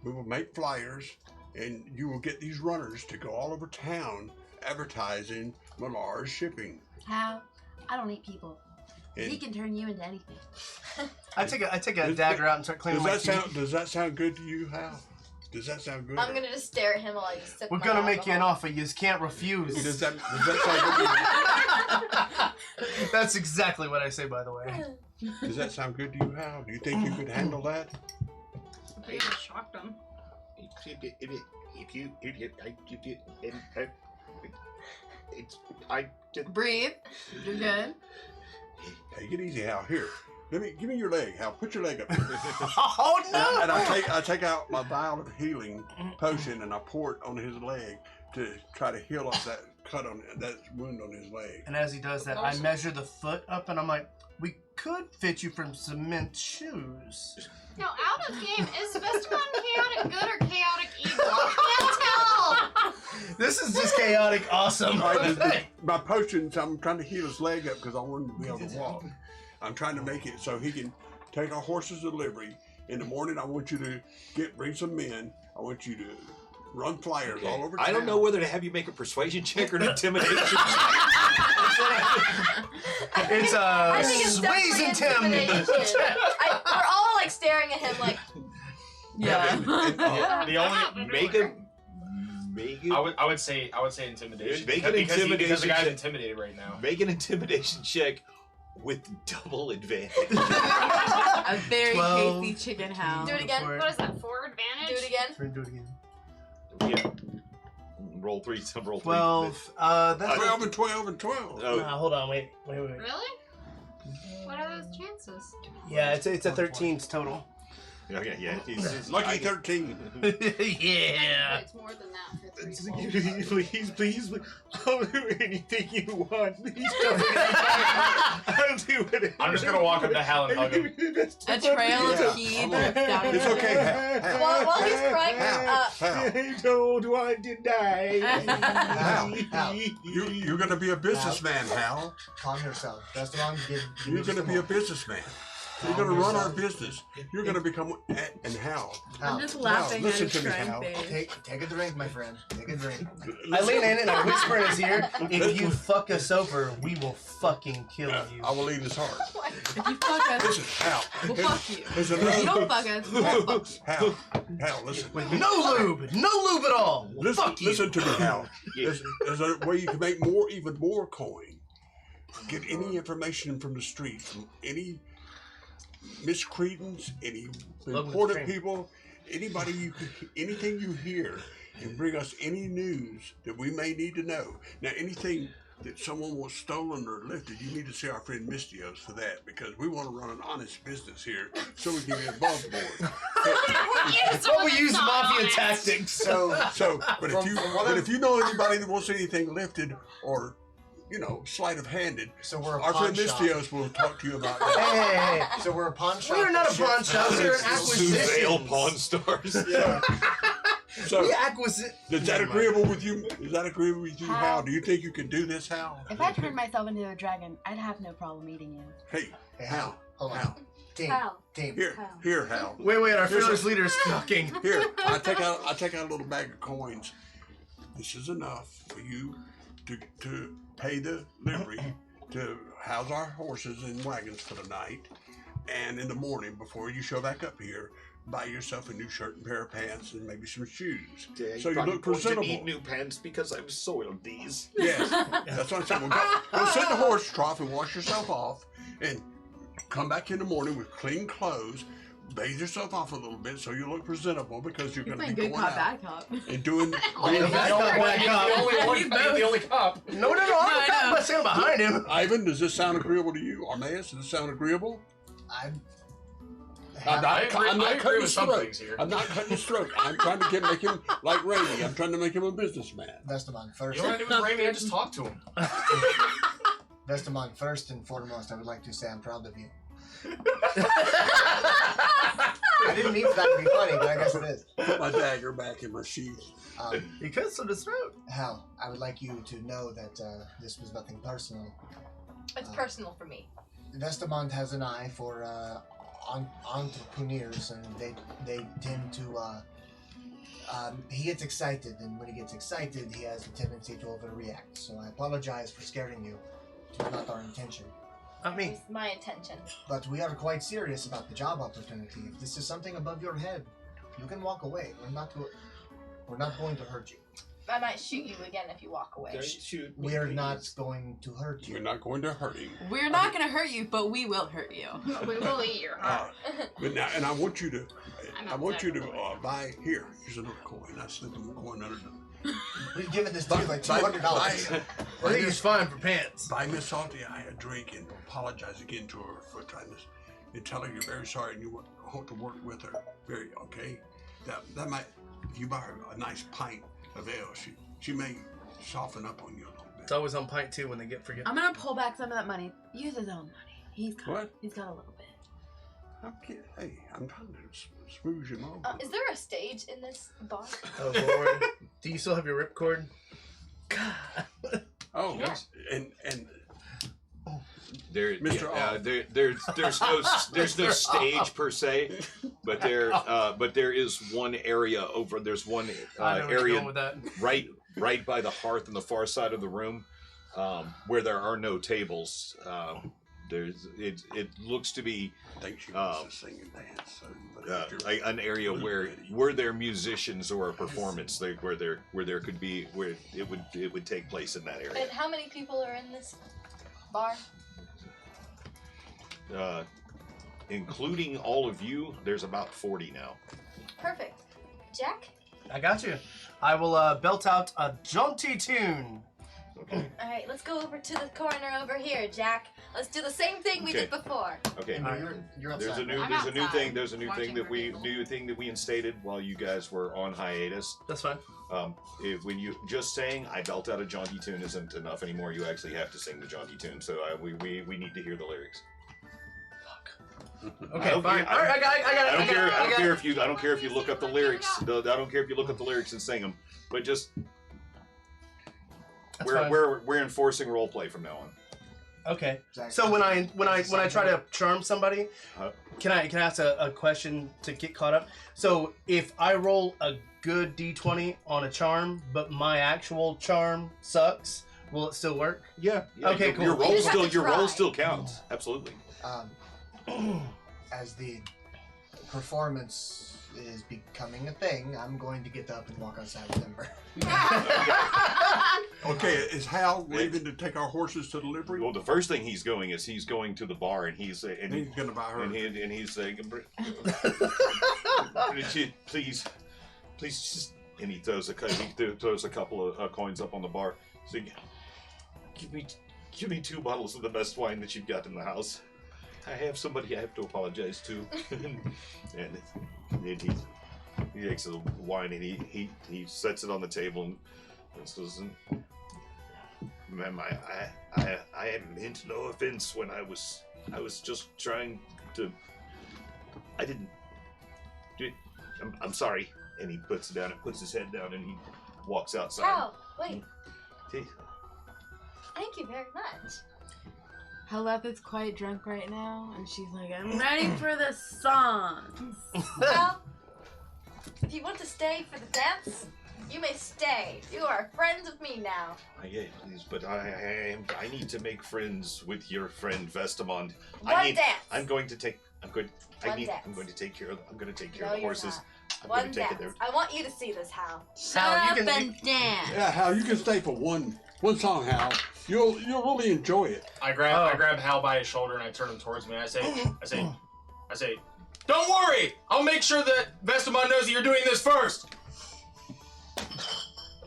we will make flyers, and you will get these runners to go all over town advertising Millar's shipping. Hal, I don't eat people. And He can turn you into anything. I take a dagger out and start cleaning my teeth. does that sound good to you, Hal? Does that sound good? I'm gonna just stare at him while I just sip We're my gonna make you an alcohol. offer you can't refuse. Does that sound good That's exactly what I say, by the way. to you? Does that sound good to you, Hal? Do you think you could handle that? You just shocked him. Breathe. You're good. Take it easy, Hal. Here, give me your leg, Hal. Put your leg up. Oh no! And I take out my vial of healing potion and I pour it on his leg to try to heal up that cut on that wound on his leg. And as he does that, I measure the foot up and I'm like, we could fit you from cement shoes. Now, out of game, is Vestamon chaotic good or chaotic evil? I can't tell. This is just chaotic awesome. All right, my potions, I'm trying to heal his leg up because I want him to be able to walk. I'm trying to make it so he can take our horses to delivery. In the morning, I want you to bring some men. I want you to run flyers all over town. I don't know whether to have you make a persuasion check or an intimidation check. It's I think it's Sway's definitely intimidation. We're all like staring at him like, Yeah. The only Make a I would say intimidation. Make an because the intimidation guy's check. intimidated right now. Make an intimidation check with double advantage. A very 12. tasty chicken house. do it again. For What is that, 4 advantage? Do it again. Do it again. Yeah. roll 3, some roll 3. 12. That's 12 and 12 and 12. Oh. Nah, hold on, wait. Really? What are those chances? Yeah, it's a 13's total. Yeah. He's Lucky 13. Yeah. It's more than that for 3 rolls. Please, I'll do anything you want. Please don't I'll do it. I'm just gonna walk up to Hal and hug him. A trail of pee drips down his It's okay, Hal. While he's crying, Hal. I don't want to die. Hal, you're going to be a businessman, Hal. Calm yourself. That's wrong. You're going to be a businessman. You're going to run our business. You're going to become... And Hal. I'm just laughing at listen his to me, crying Hal. face. Take a drink, my friend. Take a drink. I lean in and I whisper in his ear, if you fuck us over, we will fucking kill you. I will eat his heart. If you fuck us, Listen, Hal. we'll fuck you. There's If you another... don't fuck us, we'll fuck you. Hal, listen. No lube at all. Fuck you. Listen to me, Hal. There's a way you can make even more coin. Get any information from the street, from any miscreants, any important people, anything you hear, and bring us any news that we may need to know. Now, anything that someone was stolen or lifted, you need to see our friend Mistios for that, because we want to run an honest business here, so we can get above board. It's what we use mafia tactics. But if you know anybody that wants anything lifted or sleight of handed, So we're a our pawn friend shop. Mistios will talk to you about that. Hey. So we're a pawn shop. We're not a Shit. pawn shop. We're an Suzale acquisition. Pawn Stars. Yeah. So, We acquisition. is that agreeable with you? Is that agreeable with you, Hal? Do you think you can do this, Hal? If I turned myself into a dragon, I'd have no problem eating you. Hey, Hey, Hal. Hold on. Hal. Team. Hal. Team. Here, Hal. Wait, our Here's fearless leader is talking. Here, I take out a little bag of coins. This is enough for you to pay the livery, to house our horses and wagons for the night, and in the morning before you show back up here, buy yourself a new shirt and pair of pants and maybe some shoes, so you look presentable. Need new pants because I've soiled these. Yes, that's what I'm saying. Go sit in the horse trough and wash yourself off, and come back in the morning with clean clothes. Bathe yourself off a little bit so you look presentable, because you're You're going to playing be good going cop, out bad cop. and doing. Bad cop, bad cop. He's the only cop. No, I'm the cop. I'm standing behind him. Ivan, does this sound agreeable to you? Armaeus, does this sound agreeable? I'm I agree with some things here. I'm not cutting his throat. I'm trying to make him like Randy. I'm trying to make him a businessman. Vestamon first. You know what I do with Raymond? I just talk to him. Vestamon first and foremost, I would like to say I'm proud of you. I didn't mean for that to be funny, but I guess it is. Put my dagger back in my sheath. He cut some his throat. Hal, I would like you to know that this was nothing personal. It's personal for me. Vestamont has an eye for entrepreneurs, and they tend to. He gets excited, and when he gets excited, he has a tendency to overreact. So I apologize for scaring you. It was not our intention. Not me. It's my intention. But we are quite serious about the job opportunity. If this is something above your head, you can walk away. We're not going to hurt you. I might shoot you again if you walk away. We are not going to hurt you. You're not going to hurt him. We're not going to hurt you, but we will hurt you. We will eat your heart. But now, and I want you to buy here. Here's another coin. I slipped him a coin under the. We've given this dude like $200. I think he's fine for pants. Buy Miss Salty a drink and apologize again to her for kindness, and tell her you're very sorry and you hope to work with her. Very okay. That might, if you buy her a nice pint of ale, she may soften up on you a little bit. It's always on pint too when they forget. I'm going to pull back some of that money. Use his own money. He's got a little bit. Hey, I'm trying to smooth him over. Is there a stage in this bar? Oh Lord, do you still have your ripcord? Oh, Yeah. and There, Mr. there's no stage per se, but there is one area over. There's one I know where you're area going with that. right by the hearth on the far side of the room, where there are no tables. It looks to be I think she wants to sing and dance. So, an area where there are musicians or a performance, where there could be where it would take place in that area. And how many people are in this bar? Including all of you, there's about 40 now. Perfect. Jack, I got you. I will belt out a jaunty tune. Okay. All right, let's go over to the corner over here, Jack. Let's do the same thing we did before. Okay. No, you're outside. There's a new thing that we instated while you guys were on hiatus. That's fine. When you just saying I belt out a jaunty tune isn't enough anymore. You actually have to sing the jaunty tune. So we need to hear the lyrics. Okay, fine. All right, I don't care if you look up the lyrics. I don't care if you look up the lyrics and sing them. But just we're enforcing role play from now on. Okay. So when I try to charm somebody, can I ask a question to get caught up? So if I roll a good d20 on a charm, but my actual charm sucks, will it still work? Yeah. Okay, cool. Your roll still counts. Absolutely. As the performance is becoming a thing, I'm going to get up and walk outside with Ember. Okay, is Hal leaving to take our horses to delivery? Well, the first thing he's going to the bar, and he's going to buy her. And he's saying, please, just, and he throws a couple of coins up on the bar. So, give me 2 bottles of the best wine that you've got in the house. I have somebody I have to apologize to. and he takes the wine and he sets it on the table and says, "Ma'am, I meant no offense when I was just trying to. I didn't. I'm sorry." And he puts his head down and he walks outside. Hal, wait. Thank you very much. Haleth is quite drunk right now, and she's like, I'm ready for the song. Well, if you want to stay for the dance, you may stay. You are friends with me now. Yeah, please, but I need to make friends with your friend Vestamond. Dance. I'm going to take care of the horses. One dance. I want you to see this, Hal. Shut up and dance. Yeah, Hal, you can stay for one song, Hal. You'll really enjoy it. I grab Hal by his shoulder and I turn him towards me. And I say, don't worry. I'll make sure that Vestamon knows that you're doing this first.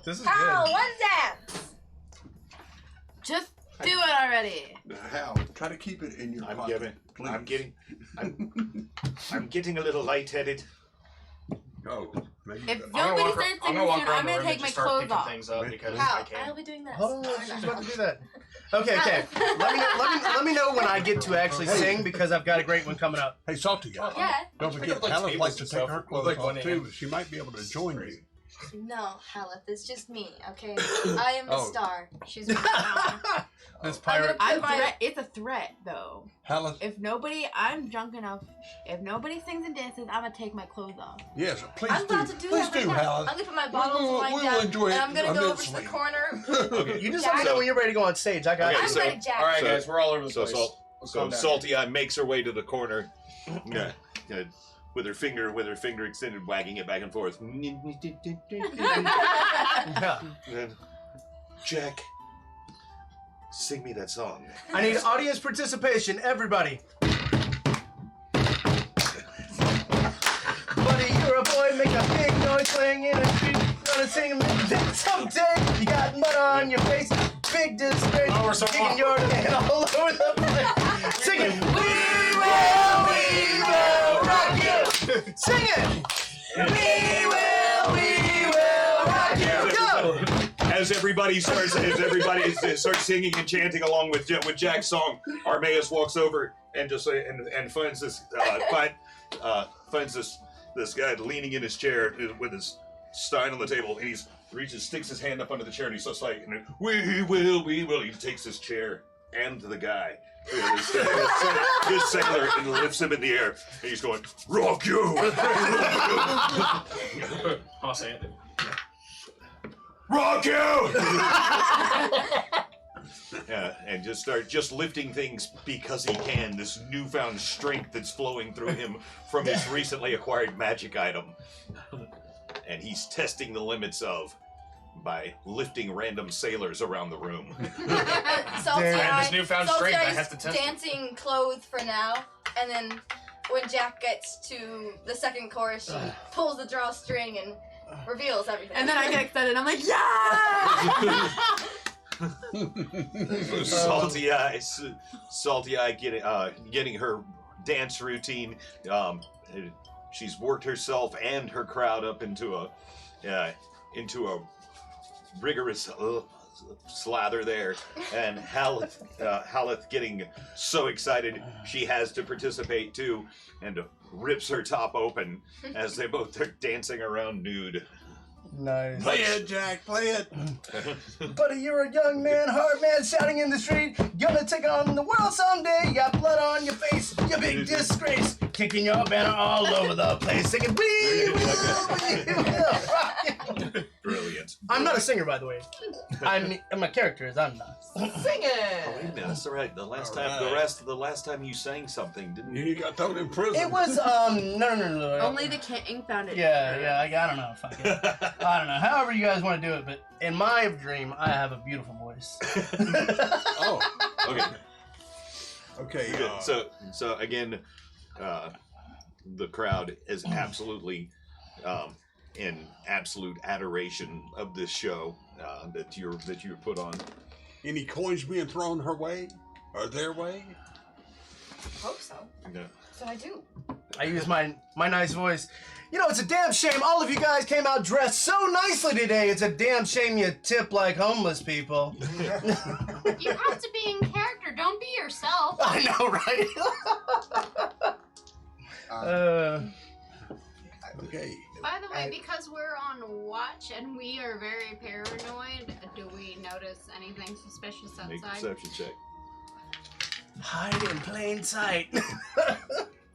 This is Hal, good. one dance. Just do it already. Hal, try to keep it in your pocket. I'm getting a little lightheaded. Oh, maybe. If nobody starts singing soon, I'm going to take my clothes off. Things up because Hal, I can. I'll be doing this. Hold on, she's about to do that. Okay. Let me know when I get to actually sing because I've got a great one coming up. Hey, Salty guy. Yeah. Don't forget, Hal likes to take her clothes off too, but she might be able to join you. No, Haleth, it's just me, okay? I am the star. She's my This pirate. It's a threat, though. Haleth. I'm drunk enough. If nobody sings and dances, I'm gonna take my clothes off. Yes, please I'm about to do that right now. Haleth. I'm gonna put my bottles of wine down, enjoy it and I'm gonna go over to the corner. Okay. You just let me know when you're ready to go on stage. I got Okay, you. I'm ready, Jack. All right, guys, we're all over the place. So Salty Eye makes her way to the corner, with her finger extended, wagging it back and forth. Yeah. Then, Jack, sing me that song. I need audience participation, everybody. Buddy, you're a boy, make a big noise playing in the street. Gonna sing a little bit someday. You got mud on your face, big disgrace. Oh, we're so kicking your head all over the place. Singing, we will rock you. Sing it. We will rock you. Go. As everybody starts singing and chanting along with Jack's song, Armaeus walks over and finds this guy leaning in his chair with his stein on the table, and sticks his hand up under the chair, and he's just like, we will. He takes his chair and the guy, his sailor, and lifts him in the air, and he's going, rock you. I'll say it. Rock you! Yeah, and just lifting things because he can. This newfound strength that's flowing through him from his recently acquired magic item, and he's testing the limits of by lifting random sailors around the room. Salty this newfound strength, I have to Eye's test it. dancing clothes for now, and then when Jack gets to the second chorus, she pulls the drawstring and reveals everything. And then I get excited. I'm like, yeah! Salty Eye getting her dance routine. She's worked herself and her crowd up into a rigorous slather there, and Haleth getting so excited she has to participate too, and rips her top open as they both are dancing around nude. Nice. Play it, Jack. Play it. Buddy, you're a young man, hard man, shouting in the street. Gonna take on the world someday. You got blood on your face, you big disgrace. Kicking your banner all over the place, singing, we will. Brilliant. I'm not a singer, by the way. My character is. I'm not. Sing it. Oh, wait a minute, that's all right. The last time you sang something, didn't you? You got thrown in prison. It was no. Only the king found it. Yeah. I don't know. Fuck it. I don't know. However you guys want to do it, but in my dream, I have a beautiful voice. Oh, Okay. okay. So again, the crowd is absolutely in absolute adoration of this show that you put on. Any coins being thrown her way or their way? Hope so. Yeah. So I do. I use my nice voice. You know, it's a damn shame all of you guys came out dressed so nicely today. It's a damn shame you tip like homeless people. You have to be in character. Don't be yourself. I know, right? Okay. By the way, because we're on watch and we are very paranoid, do we notice anything suspicious Make a outside? perception check. Hide in plain sight.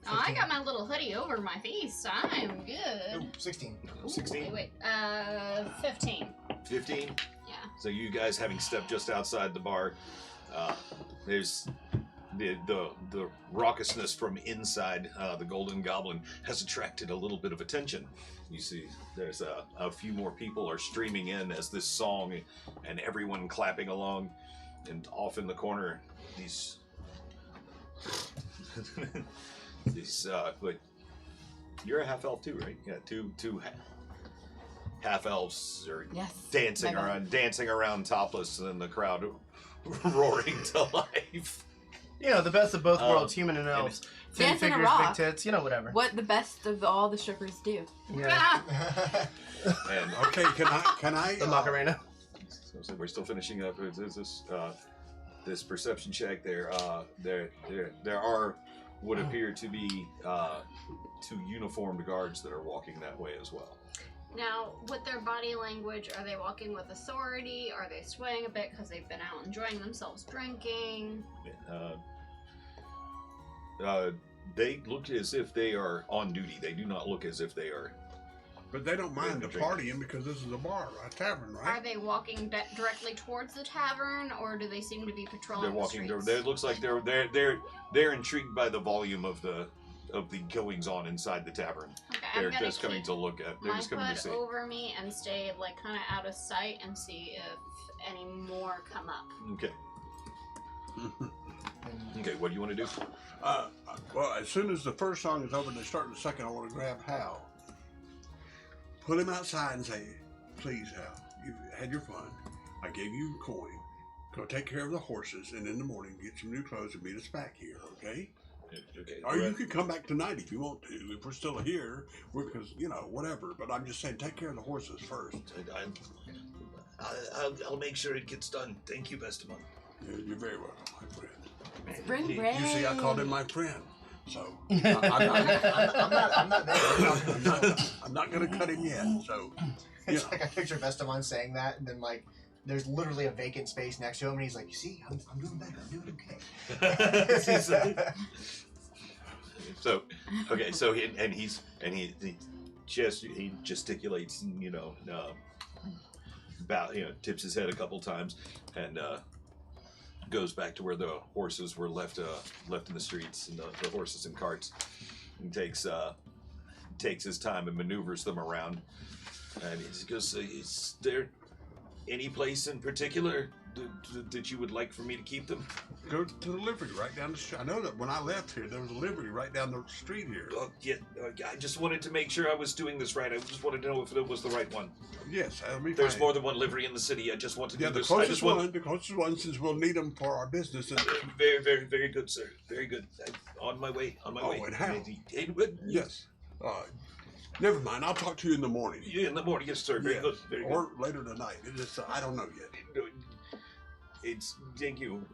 Oh, I got my little hoodie over my face. I'm good. Ooh, 16. 16? Wait, 15. 15? Yeah. So you guys having stepped just outside the bar, there's the raucousness from inside the Golden Goblin has attracted a little bit of attention. You see, there's a few more people are streaming in as this song and everyone clapping along, and off in the corner, these but you're a half elf too, right? Yeah, two half elves are Yes. dancing around topless, and then the crowd roaring to life. You know, the best of both worlds, human and elves. Ten Dance in a figures, rock. big tits, you know, whatever. What the best of all the strippers do. Yeah. And Okay, can I? The Macarena. so we're still finishing up this perception check. There are what appear to be two uniformed guards that are walking that way as well. Now, with their body language, are they walking with authority? Are they swaying a bit because they've been out enjoying themselves drinking? They look as if they are on duty. They do not look as if they are. But they don't mind the Drinking. partying because this is a bar, a tavern, right? Are they walking directly towards the tavern, or do they seem to be patrolling They're walking. the streets? It looks like they're intrigued by the volume of the goings on inside the tavern. Okay, They're I'm gonna just coming keep to look at. They're my just coming to hood see. over me and stay like kind of out of sight and see if any more come up. Okay. Okay. What do you want to do? Well, as soon as the first song is over and they start the second, I want to grab Hal, put him outside and say, "Please, Hal, you had your fun. I gave you a coin. Go take care of the horses, and in the morning get some new clothes and meet us back here, okay? Okay. Or you could come back tonight if you want to. If we're still here, because whatever. But I'm just saying, take care of the horses first. I'll make sure it gets done. Thank you, Vestamon. You're very welcome, my friend. Spring You break. see, I called him my friend, so I'm not there. I'm not going to cut him yet. So It's like I picture Vestamon saying that, and then like there's literally a vacant space next to him, and he's like, "You see, I'm doing better. I'm doing okay." So he gesticulates, tips his head a couple times, and goes back to where the horses were left in the streets, and the horses and carts, and takes his time and maneuvers them around, and he goes, "Is there any place in particular that you would like for me to keep them? Go to the livery right down the street. I know that when I left here, there was a livery right down the street here. Yeah, I just wanted to make sure I was doing this right. I just wanted to know if it was the right one. Yes, that'll be There's fine. more than one livery in the city. I just want to do the this. closest one, since we'll need them for our business. And very, very, very good, sir. Very good. On my way. On my way. and how? Yes. Never mind. I'll talk to you in the morning. Yeah, in the morning. Yes, sir. Very good. Very good. Or later tonight. It is. I don't know yet. It's thank you.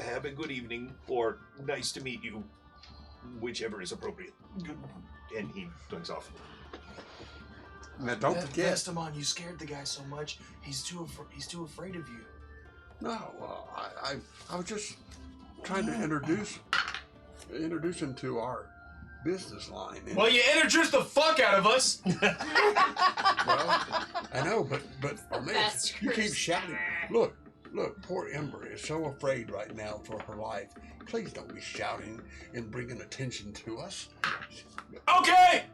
Have a good evening, or nice to meet you, whichever is appropriate. And he turns off. Now don't forget, Vestamon, you scared the guy so much. He's too afraid of you. No, I was just trying to introduce him to our business line. And, Well, you introduced the fuck out of us. well, I know, but That's you keep Chris. shouting. Look, poor Ember is so afraid right now for her life. Please don't be shouting and bringing attention to us. Okay.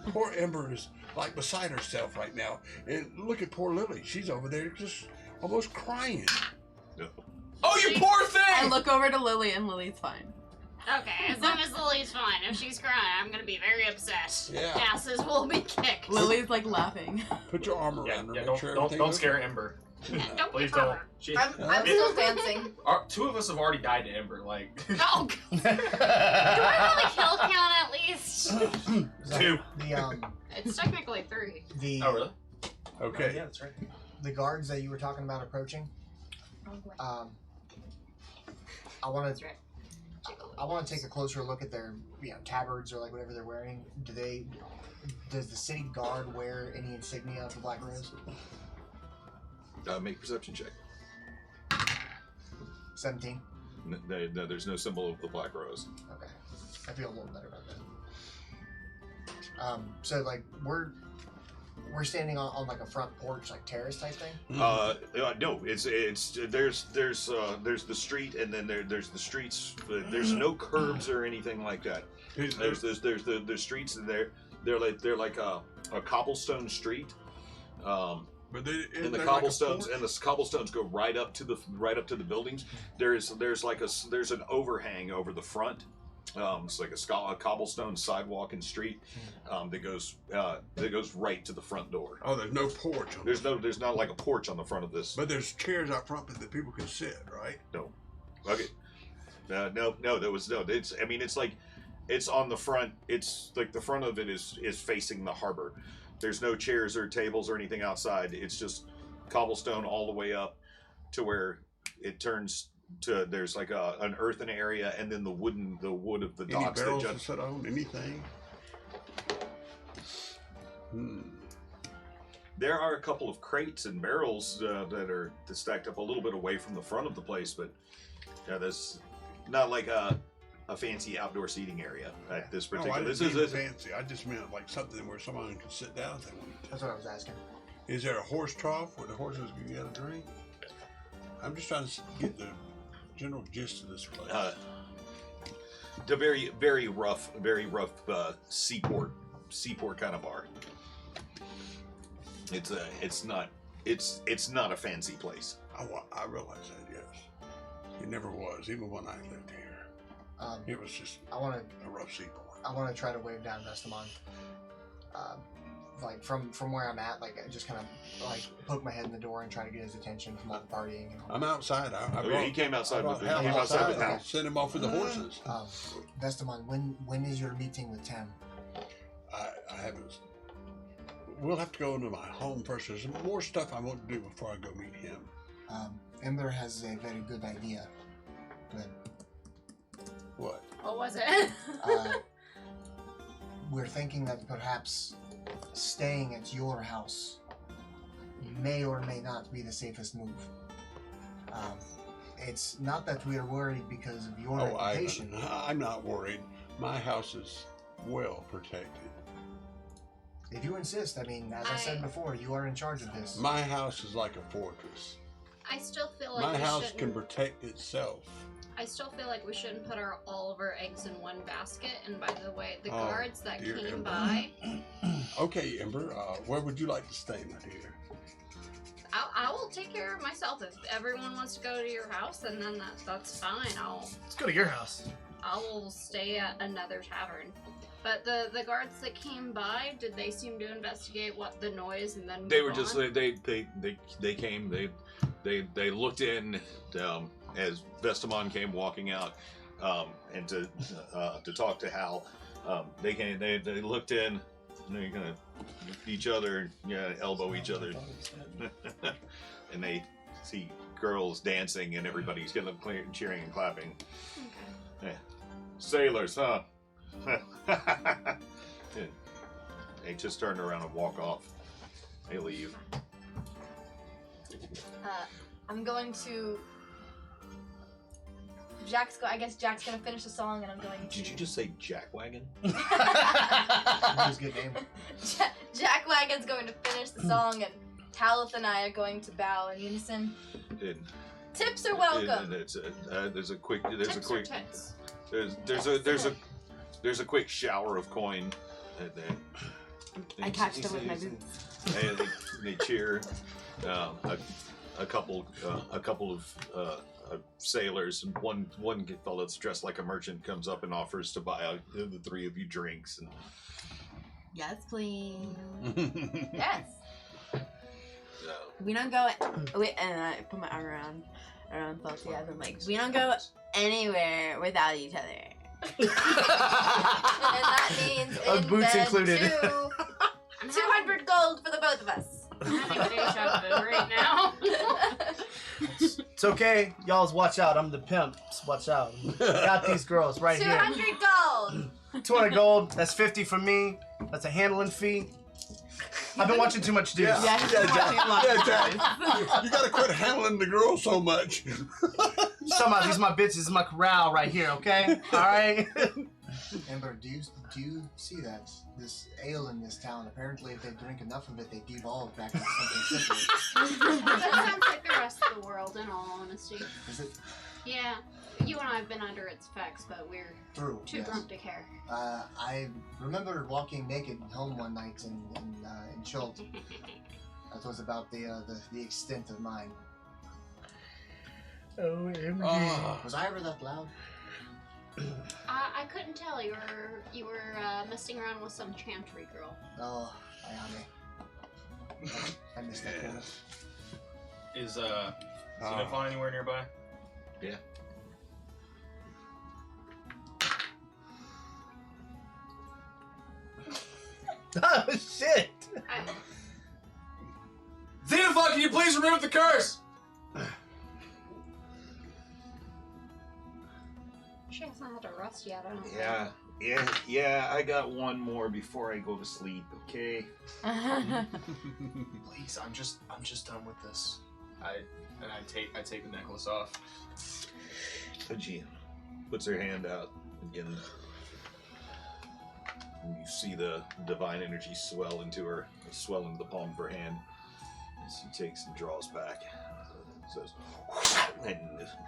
Poor Ember is like beside herself right now. And look at poor Lily. She's over there just almost crying. Oh, you poor thing. I look over to Lily and Lily's fine. Okay, as long as Lily's fine. If she's crying, I'm gonna be very upset. Yeah. Asses will be kicked. Lily's like laughing. Put your arm around her. Yeah, make sure don't everything's okay. scare Ember. Don't Please give her don't. her. She, I'm still dancing. Two of us have already died to Ember. Like Oh, do I have a kill count at least? two. The It's technically 3. Oh really? Okay. Yeah, that's right. the guards that you were talking about approaching. I want to. right. I want to take a closer look at their, tabards or like whatever they're wearing. Does the city guard wear any insignia of the Black Rose? Make perception check. 17. No, there's no symbol of the Black Rose. Okay, I feel a little better about that. So like we're standing on like a front porch, like terrace type thing. No, it's there's the street, and then there's the streets. But there's no curbs or anything like that. There's the streets, and they're like a cobblestone street. But and the cobblestones go right up to the buildings. There's an overhang over the front. It's like a cobblestone sidewalk and street that goes right to the front door. Oh, there's no porch. There's not like a porch on the front of this. But there's chairs out front that people can sit, right? No. Okay. No. It's on the front. It's like the front of it is facing the harbor. There's no chairs or tables or anything outside. It's just cobblestone all the way up to where it turns to. There's like an earthen area, and then the wood of the docks. Any barrels to sit on? Anything? There are a couple of crates and barrels that are stacked up a little bit away from the front of the place, but there's not like a fancy outdoor seating area at this particular. I This didn't is mean fancy. I just meant like something where someone can sit down if they want to. That's what I was asking. Is there a horse trough where the horses can get a drink? I'm just trying to get the general gist of this place. The very rough seaport kind of bar. It's not a fancy place. I realize that, yes. It never was, even when I lived here. It was just a rough seaport. I want to try to wave down Vestamon. Like from where I'm at, like I just kind of like poke my head in the door and try to get his attention from all the partying. And all I'm outside. He came outside with Hal Hal. Send him off with the horses. Vestamon, when is your meeting with Tim? I haven't. We'll have to go into my home first. There's more stuff I want to do before I go meet him. Ember has a very good idea. But What? What was it? we're thinking that perhaps staying at your house may or may not be the safest move. It's not that we are worried because of your reputation. I'm not worried. My house is well protected. If you insist, I mean, as I said before, you are in charge of this. My house is like a fortress. I still feel like My we house shouldn't- can protect itself. I still feel like we shouldn't put all of our eggs in one basket. And by the way, the Oh, guards that dear came Ember. by, Okay, Ember, where would you like to stay, my dear? I will take care of myself. If everyone wants to go to your house, then that's fine. Let's go to your house. I will stay at another tavern. But the guards that came by, did they seem to investigate what the noise and then They move were just on? they came. They looked in as Vestamon came walking out, and to talk to Hal. They came. They looked in. And they kind of look at each other, elbow each other, and they see girls dancing, and everybody's getting up cheering and clapping. Okay. Yeah. Sailors, huh? They just turn around and walk off. They leave. I'm going to. I guess Jack's gonna finish the song, and I'm going to. Did you just say jackwagon? That's a good name. Jackwagon's going to finish the song, and Talith and I are going to bow in unison. Tips are welcome. There's a quick quick shower of coin. I catch them with my boots. And they cheer. A couple of sailors, and one fellow that's dressed like a merchant comes up and offers to buy the three of you drinks. And Yes, please. Yes. We don't go. Wait, and I put my arm around Salty as I'm like, we don't go anywhere without each other. And that means in Boots bed included. 200 gold for the both of us. I'm having deja vu right now. It's okay. Y'all's watch out. I'm the pimp. Just watch out. Got these girls right 200 gold. here. 200 gold. That's 50 for me. That's a handling fee. I've been watching too much Deuce. Yeah, Jack. You gotta quit handling the girl so much. Somehow these my bitches, this is my corral right here, okay? Alright? Amber, do you see that? This ale in this town, apparently if they drink enough of it, they devolve back into something simpler. That sounds like the rest of the world, in all honesty. Is it? Yeah, you and I have been under its effects, but we're True. too Yes. drunk to care. I remember walking naked home one night in Schultz. That was about the extent of mine. Was I ever that loud? I couldn't tell. You were messing around with some chantry girl. Oh, Ayane. I missed that one. Is Xenophon anywhere nearby? yeah. Oh, shit! Xenophon, can you please remove the curse? She hasn't had a rust yet, I don't think. Yeah, I got one more before I go to sleep, okay? Please, I'm just done with this. I take the necklace off. Haji puts her hand out again. And you see the divine energy swell into the palm of her hand. As she takes and draws back. Says, and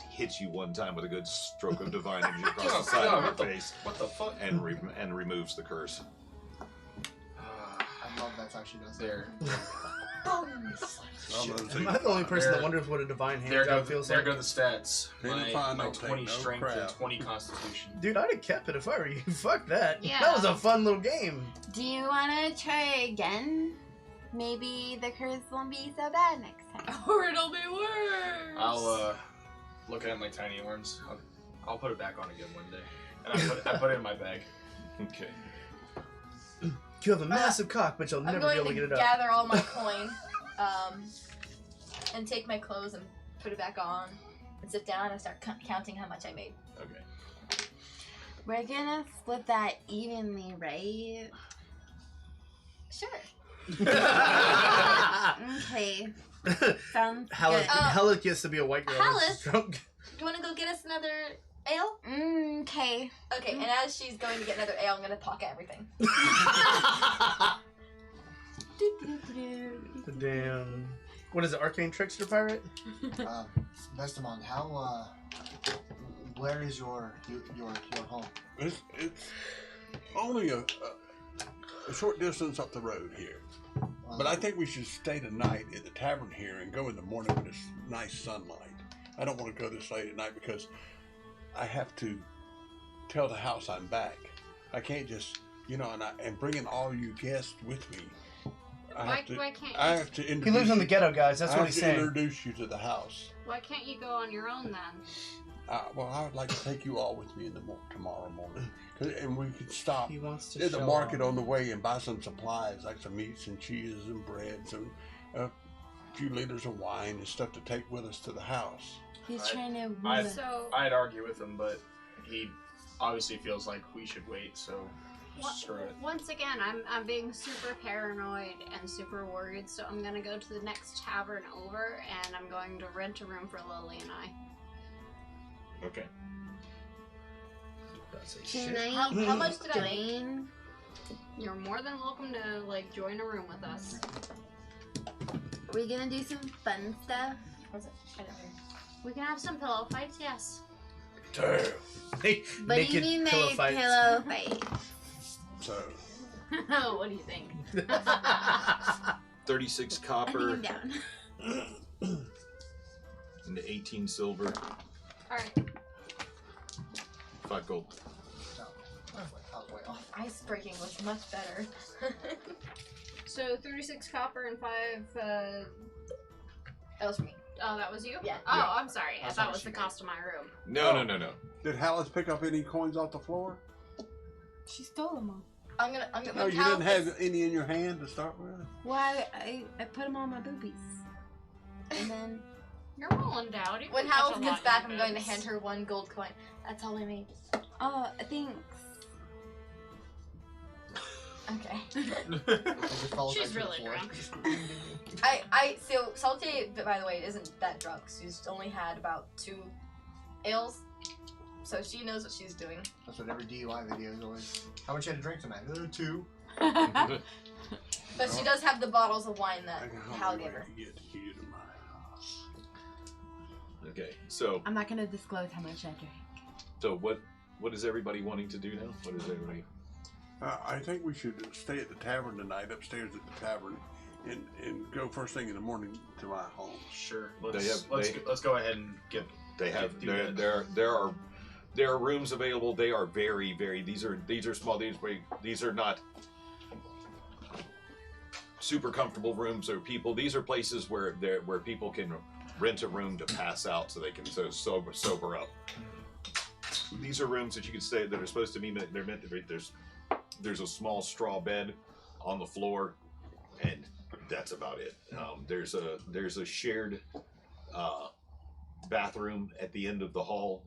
hits you one time with a good stroke of divine energy across the side of her face. What the fuck? And removes the curse. I love that's how she does There. Am I the only person that wonders what a divine hand job feels There like? go the stats. Xenophon My don't 20 take no strength crap. and 20 constitution. Dude, I'd have kept it if I were you. Fuck that. Yeah. Oh, That was a fun little game. Do you want to try again? Maybe the curse won't be so bad next time. Or it'll be worse. I'll look at my tiny arms. I'll put it back on again one day. And I put it in my bag. Okay. You have a massive cock, but you'll I'm never be going able to to get it up. gather all my coin, and take my clothes and put it back on, and sit down and start counting how much I made. Okay. We're gonna split that evenly, right? Sure. Okay. Sounds Hella, good. Hella gets to be a white girl. Hallis? Drunk. Do you want to go get us another ale? Okay. Okay, and as she's going to get another ale, I'm going to pocket everything. Damn. What is it, Arcane Trickster Pirate? Vestamon, how where is your home? It's only a short distance up the road here. But I think we should stay tonight at the tavern here and go in the morning when it's nice sunlight. I don't want to go this late at night because I have to tell the house I'm back. I can't just, and bringing all you guests with me. Why can't I you? have to He introduce lives in the you- ghetto, guys. That's I what have he's to saying. introduce you to the house. Why can't you go on your own then? Well, I would like to take you all with me in the tomorrow morning, and we could stop He wants to at the show market off. on the way and buy some supplies like some meats and cheeses and breads and a few liters of wine and stuff to take with us to the house. He's trying to woo I- us. So I'd argue with him, but he obviously feels like we should wait, so screw it. once again, I'm being super paranoid and super worried. So I'm gonna go to the next tavern over, and I'm going to rent a room for Lily and I. Okay. Can I How much did I make? join? You're more than welcome to join a room with us. We're gonna do some fun stuff. What's it? I don't know. We can have some pillow fights, yes. Damn. Hey, What do you naked mean pillow make fights. pillow fight? So, What do you think? 36 I think copper I'm down. and 18 silver, All right. 5 gold. I was way off. Ice breaking was much better. So 36 copper and 5. That was for me. Oh, that was you? Yeah. Oh, Yeah. I'm sorry. I That's thought how it was she the made. cost of my room. No. did Hallis pick up any coins off the floor? She stole them all. I'm gonna No, you count didn't have this- any in your hand to start with? Why? I put them on my boobies. And then You're well endowed. You When can touch Howells a gets lot back, in I'm going to books. hand her 1 gold coin. That's all I made. thanks. Okay. It just falls She's right to the really floor. drunk. So Salty, by the way, isn't that drunk. She's only had about 2 ales, so she knows what she's doing. That's what every DUI video is always. How much you had to drink tonight? 2. But she does have the bottles of wine I that can Hal hardly gave wait her. to get you to my house. Okay, so I'm not gonna disclose how much I drink. what is everybody wanting to do now? What is everybody? I think we should stay at the tavern tonight, upstairs at the tavern, and go first thing in the morning to my home. Sure. They Let's go ahead and get. They have do that. there are rooms available. They are very these are small. These are not super comfortable rooms or people. These are places where people can rent a room to pass out so they can sober up. These are rooms that you can stay that are supposed to be they're meant to be. There's a small straw bed on the floor, and that's about it. There's a shared bathroom at the end of the hall.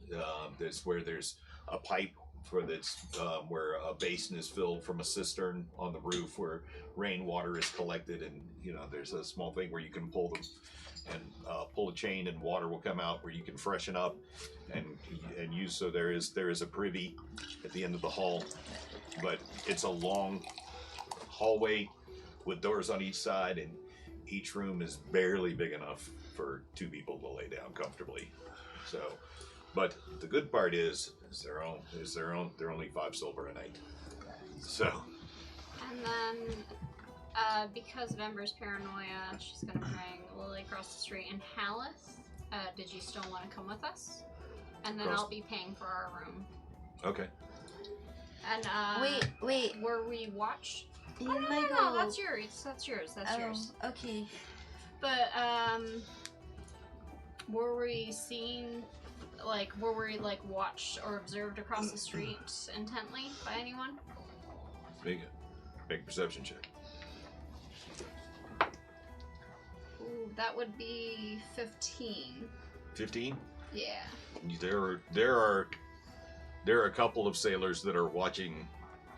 That's where there's a pipe where a basin is filled from a cistern on the roof where rainwater is collected, and there's a small thing where you can pull a chain and water will come out where you can freshen up and use. So there is a privy at the end of the hall, but it's a long hallway with doors on each side, and each room is barely big enough for 2 people to lay down comfortably. So, but the good part is they're only 5 silver a night. So, And then, because of Ember's paranoia, she's gonna bring Lily across the street. And Hallis, did you still want to come with us? And then Cross- I'll be paying for our room. okay. And Wait. were we watched? You Oh, no, might no, go- that's yours. That's yours. That's yours. Oh, okay. But were we seen? Were we watched or observed across the street intently by anyone? Make perception check. Ooh, that would be 15. 15. Yeah. There are a couple of sailors that are watching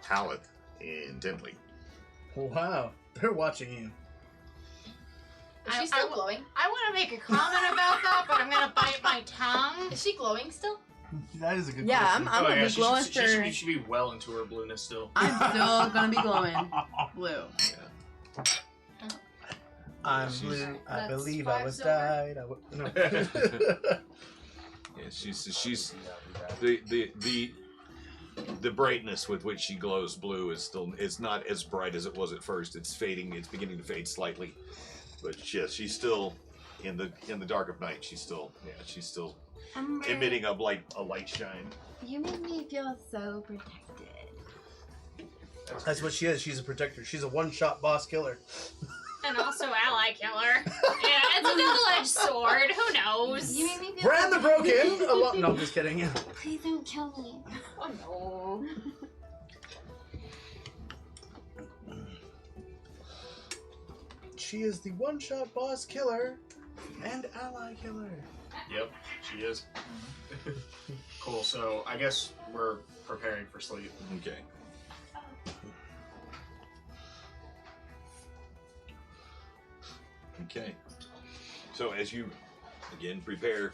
Haleth intently. Wow, they're watching you. Is she still glowing? I want to make a comment about that, but I'm gonna bite my tongue. Is she glowing still? That is a good Yeah, question. I'm gonna be glowing she for. should be well into her blueness still. I'm still gonna be glowing blue. I'm she's- blue. I That's believe I 5 was silver. died. Yeah, she's the the brightness with which she glows blue is not as bright as it was at first. It's fading. It's beginning to fade slightly, but yes, she's still in the dark of night. She's still emitting a light shine. You make me feel so protected. That's what she is. She's a protector. She's a one-shot boss killer. And also ally killer. Yeah, it's a double-edged sword. Who knows? You make me feel Brand the broken. No, I'm just kidding. Please don't kill me. Oh no. She is the one-shot boss killer and ally killer. Yep, she is. Cool. So I guess we're preparing for sleep. Okay. Okay. So as you again prepare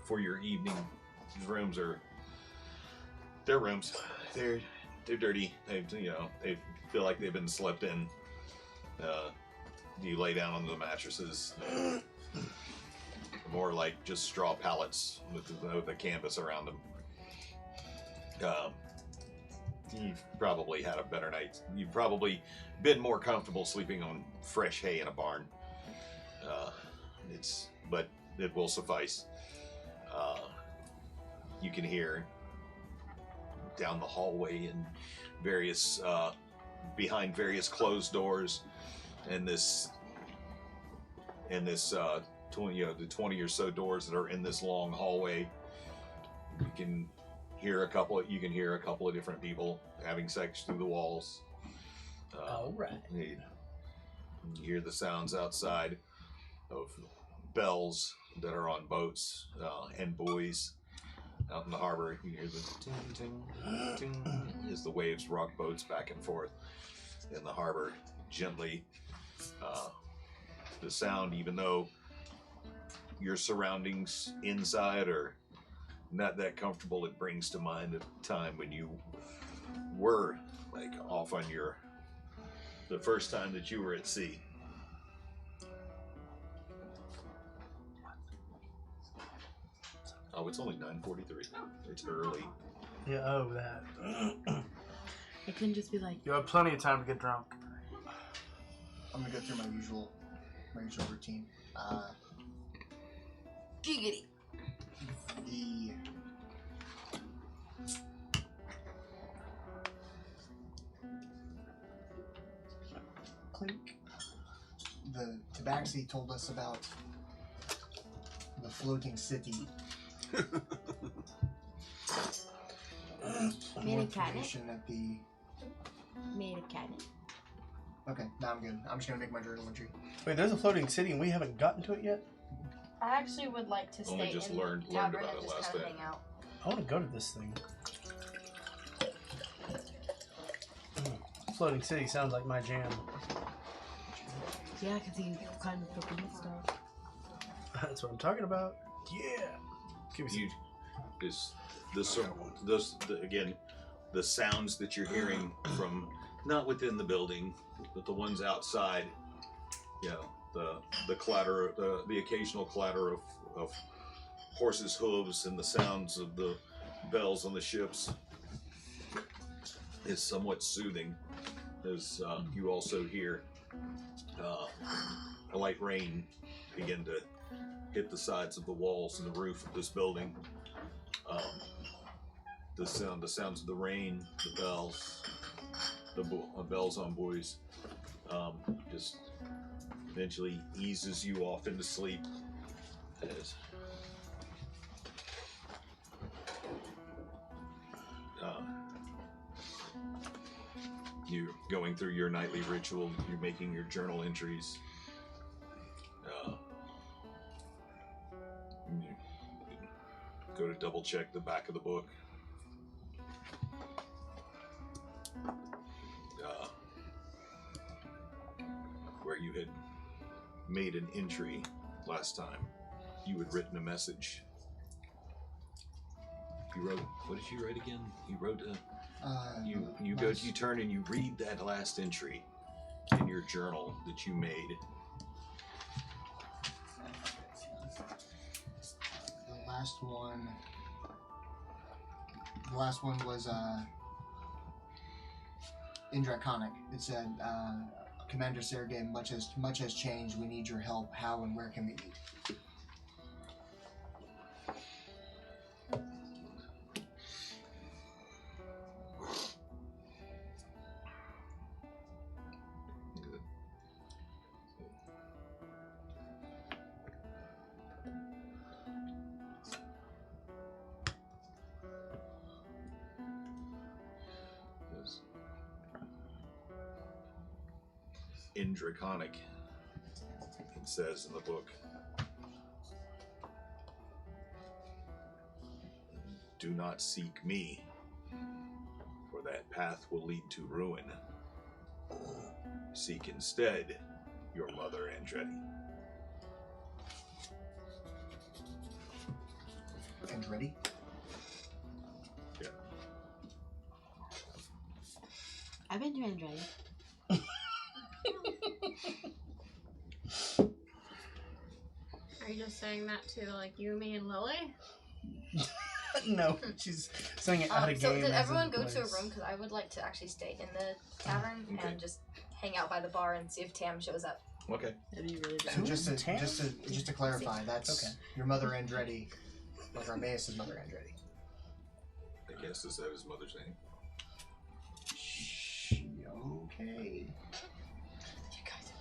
for your evening, these rooms are their rooms. They're dirty. They feel like they've been slept in. You lay down on the mattresses. More like just straw pallets with the canvas around them. You've probably had a better night. You've probably been more comfortable sleeping on fresh hay in a barn. But it will suffice. You can hear down the hallway and various behind various closed doors, and the 20 or so doors that are in this long hallway. You can hear a couple of different people having sex through the walls. All right. You hear the sounds outside of bells that are on boats and buoys out in the harbor. You hear the ting ting ting as the waves rock boats back and forth in the harbor gently. The sound, even though your surroundings inside are not that comfortable, it brings to mind a time when you were like off on the first time that you were at sea. Oh, it's only 9:43. It's early. Yeah, that. It couldn't just be like. You have plenty of time to get drunk. I'm gonna go through my usual routine. Giggity. Clink. The Tabaxi told us about the floating city. Made More a cabinet. information at the. Made a cabinet. Okay, now I'm good. I'm just gonna make my journal entry. Wait, there's a floating city and we haven't gotten to it yet? I actually would like to Only stay just in learned the tavern about and it just last kind of day. hang out. I want to go to this thing. Floating city sounds like my jam. Yeah, because you climb the fucking stuff. That's what I'm talking about. Yeah. Give me Again, the sounds that you're hearing from not within the building, but the ones outside. The clatter, the occasional clatter of horses' hooves and the sounds of the bells on the ships is somewhat soothing. As you also hear a light rain begin to hit the sides of the walls and the roof of this building. The sounds of the rain, the bells, bells on buoys, just eventually eases you off into sleep. As you're going through your nightly ritual, you're making your journal entries. You go to double check the back of the book. Where you had made an entry last time, you had written a message. You wrote, what did you write again? You wrote you turn and you read that last entry in your journal that you made. The last one The last one was in Draconic. It said, Commander Sergei, much has changed. We need your help. How and where can we meet? In Draconic, it says in the book, do not seek me, for that path will lead to ruin. Seek instead your mother Andretti. Andretti? Yeah. I've been to Andretti. Are you just saying that to like you, me, and Lily? No, she's saying it out of So game. did as everyone in go to a place. room? Because I would like to actually stay in the tavern Okay. and just hang out by the bar and see if Tam shows up. Okay. That'd be really So bad. just to clarify, that's Okay. your mother Andretti, like Armaeus' mother Andretti. I guess is that his mother's name? Okay. You guys.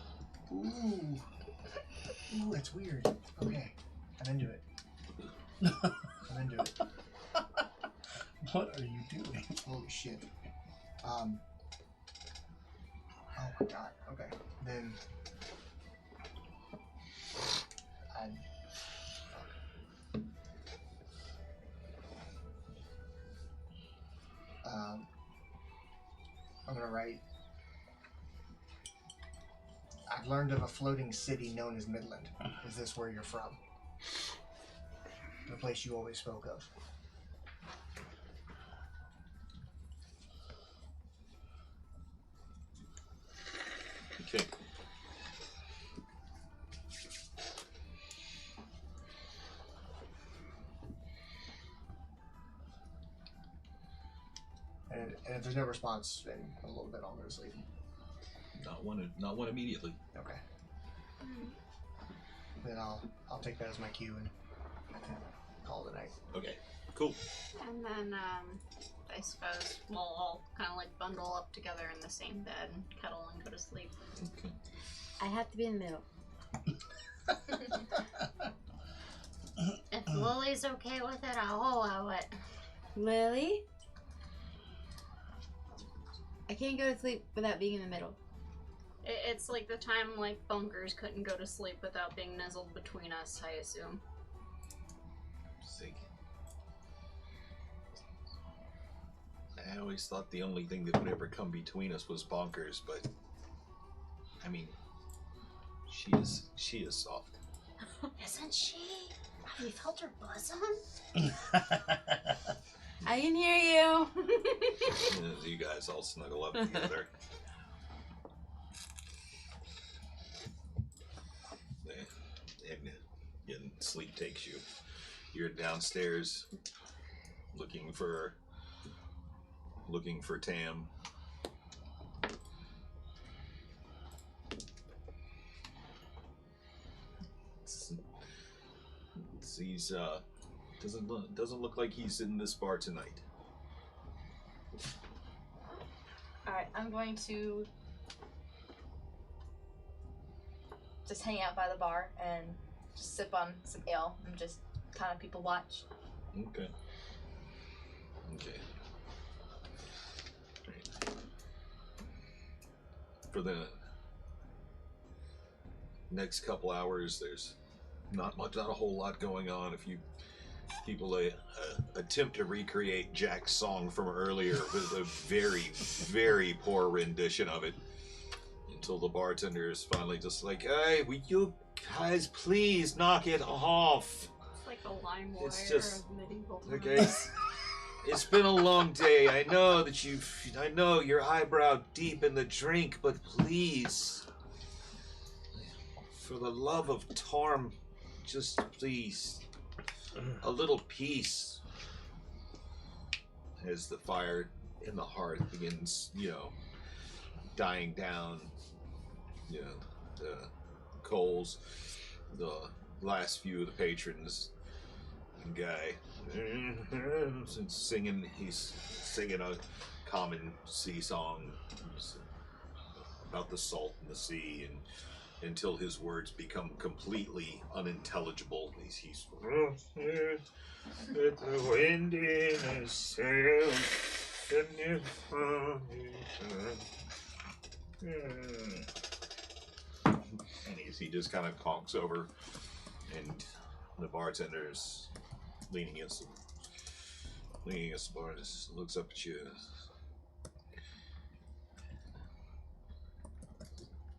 Ooh. Ooh, that's weird. Okay. I'm into it. I'm into it. What are you doing? Holy shit. Oh my god. Okay. Then I'm gonna write. I've learned of a floating city known as Midland. Is this where you're from? The place you always spoke of. Okay. And if there's no response in a little bit, I'll go to sleep. Not one immediately. Okay. Then I'll take that as my cue and call it a night. Okay. Cool. And then, I suppose we'll all kind of like bundle up together in the same bed and cuddle and go to sleep. Okay. I have to be in the middle. If Lily's okay with it, I'll allow it. Lily? I can't go to sleep without being in the middle. It's like the time like Bunkers couldn't go to sleep without being nuzzled between us, I assume. Sick. I always thought the only thing that would ever come between us was Bonkers, but I mean, she is soft. Isn't she? Have you felt her bosom? I can hear you. As you guys all snuggle up together. And sleep takes you. You're downstairs looking for Tam. He's doesn't look like he's in this bar tonight. Alright, I'm going to just hang out by the bar and just sip on some ale and just kind of people watch. Okay. Okay. Right. For the next couple hours, there's not a whole lot going on. If you people attempt to recreate Jack's song from earlier with a very, very poor rendition of it, until the bartender is finally just like, "Hey, will you guys please knock it off?" It's like a lime wire It's just- of medieval times. Okay. It's been a long day. I know your eyebrow deep in the drink, but please, for the love of Torm, just please, a little peace. as the fire in the hearth begins, dying down, the coals, the last few of the patrons, the guy singing, he's singing a common sea song about the salt in the sea, and until his words become completely unintelligible. He's with the wind in his sail, and he just kind of conks over, and the bartender's leaning against the bar, and just looks up at you.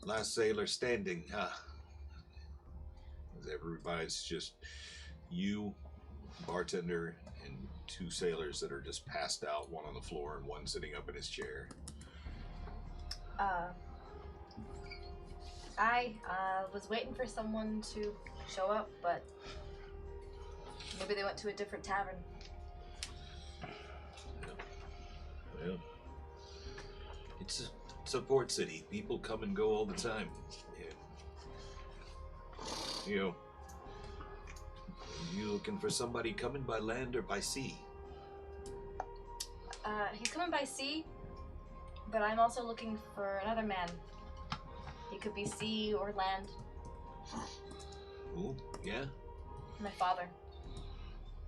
Last sailor standing, huh? Everybody's just you, bartender, and two sailors that are just passed out, one on the floor and one sitting up in his chair. I was waiting for someone to show up, but maybe they went to a different tavern. Well, it's a port city. People come and go all the time. Yeah. You looking for somebody coming by land or by sea? He's coming by sea, but I'm also looking for another man. He could be sea or land. Ooh, yeah? My father.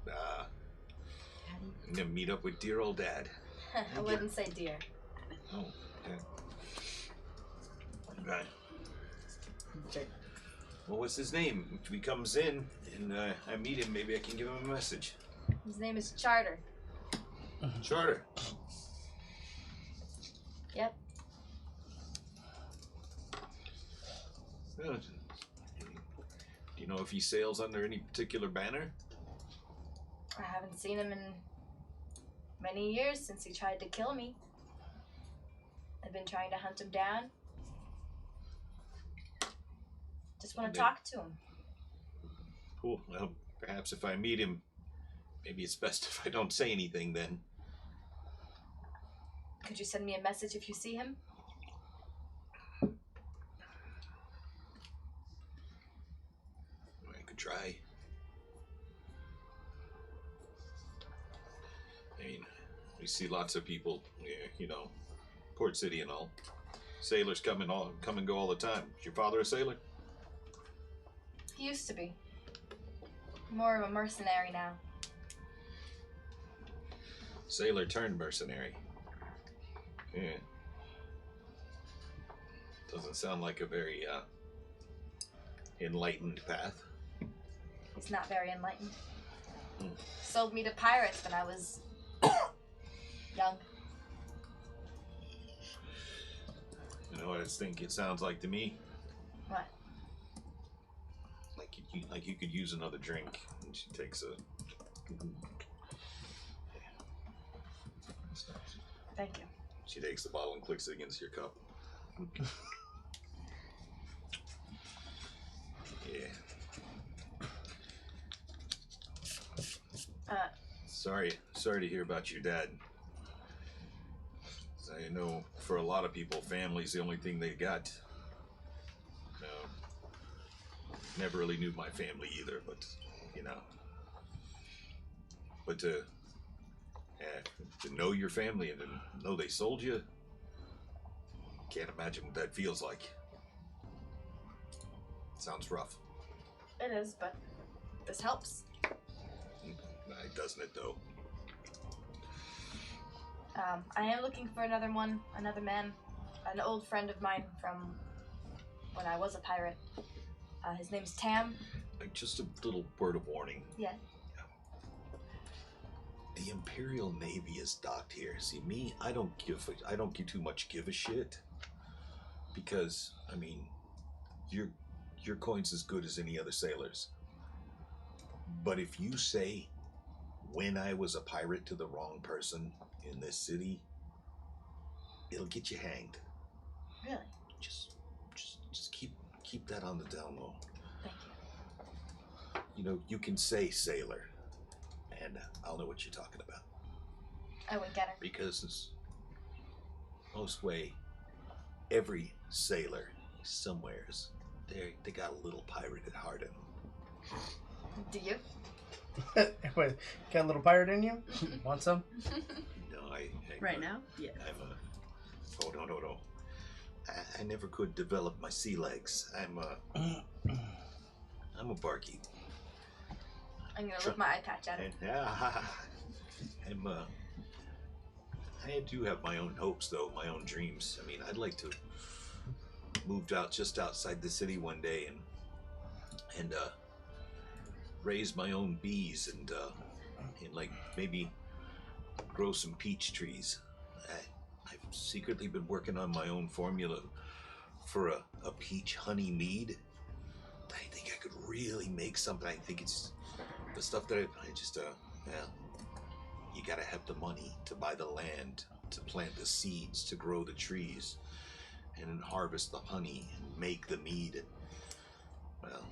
I'm gonna meet up with dear old dad. I wouldn't say dear. Oh, okay. Right. Okay. Well, what's his name? If he comes in and I meet him, maybe I can give him a message. His name is Charter. Charter. Yep. Do you know if he sails under any particular banner? I haven't seen him in many years since he tried to kill me. I've been trying to hunt him down. Just want to talk to him. Cool. Well, perhaps if I meet him, maybe it's best if I don't say anything then. Could you send me a message if you see him? I could try. I mean, we see lots of people, Port City and all. Sailors come and go all the time. Is your father a sailor? He used to be. More of a mercenary now. Sailor turned mercenary. Yeah. Doesn't sound like a very enlightened path. He's not very enlightened. Hmm. Sold me to pirates when I was young. You know what I think it sounds like to me? What? Like you could use another drink. And she takes a. Thank you. She takes the bottle and clicks it against your cup. Yeah. Sorry to hear about your dad. I know for a lot of people, family's the only thing they got. Never really knew my family either, but But to know your family and to know they sold you, can't imagine what that feels like. Sounds rough. It is, but this helps. Doesn't it though? I am looking for another man, an old friend of mine from when I was a pirate. His name's Tam. Just a little word of warning. Yeah. The Imperial Navy is docked here. See, me, I don't give too much give a shit, because your coin's as good as any other sailor's. But if you say when I was a pirate to the wrong person in this city, it'll get you hanged. Really? Just keep that on the down low. Thank you. You can say sailor, and I'll know what you're talking about. I wink at her. Because it's most way every sailor somewheres they got a little pirate at heart in them. Do you? Wait, got a little pirate in you? Want some? No, I Right now? Yeah. I'm a no. I never could develop my sea legs. I'm a barkeep. I'm gonna lift my eye patch at it. And, I do have my own hopes, though, my own dreams. I mean, I'd like to move out just outside the city one day and raise my own bees and like maybe grow some peach trees. I've secretly been working on my own formula for a peach honey mead. I think I could really make something. I think it's the stuff that I just you gotta have the money to buy the land, to plant the seeds, to grow the trees, and then harvest the honey and make the mead. And, well,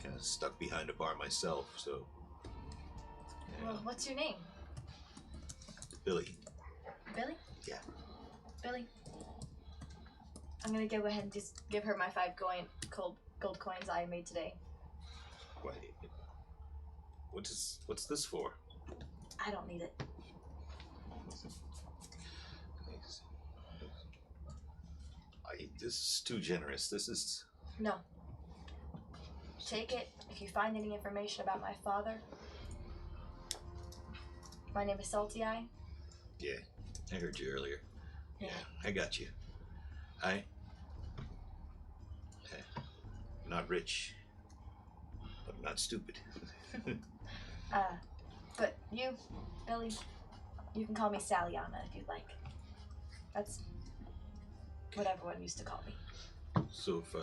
kind of stuck behind a bar myself, so. Yeah. Well, what's your name? Billy. Billy? Yeah. Billy. I'm gonna go ahead and just give her my 5 gold coins I made today. Wait. What's this for? I don't need it. This is too generous. This is. No. Take it. If you find any information about my father. My name is Salty Eye. Yeah, I heard you earlier. Yeah. I got you. I'm not rich, but I'm not stupid. But you, Billy, you can call me Saliana if you'd like. That's what everyone used to call me. So if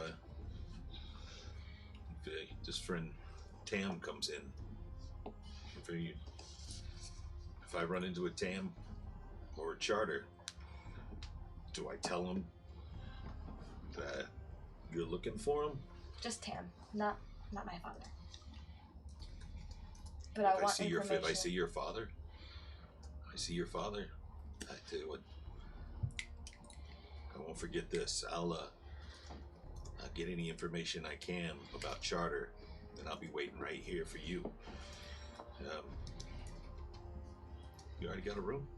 this friend Tam comes in, if I run into a Tam or a Charter, do I tell him that you're looking for him? Just Tam, not my father. But I want information. If I see your father, I tell you what, I won't forget this. I'll get any information I can about Charter, and I'll be waiting right here for you. You already got a room?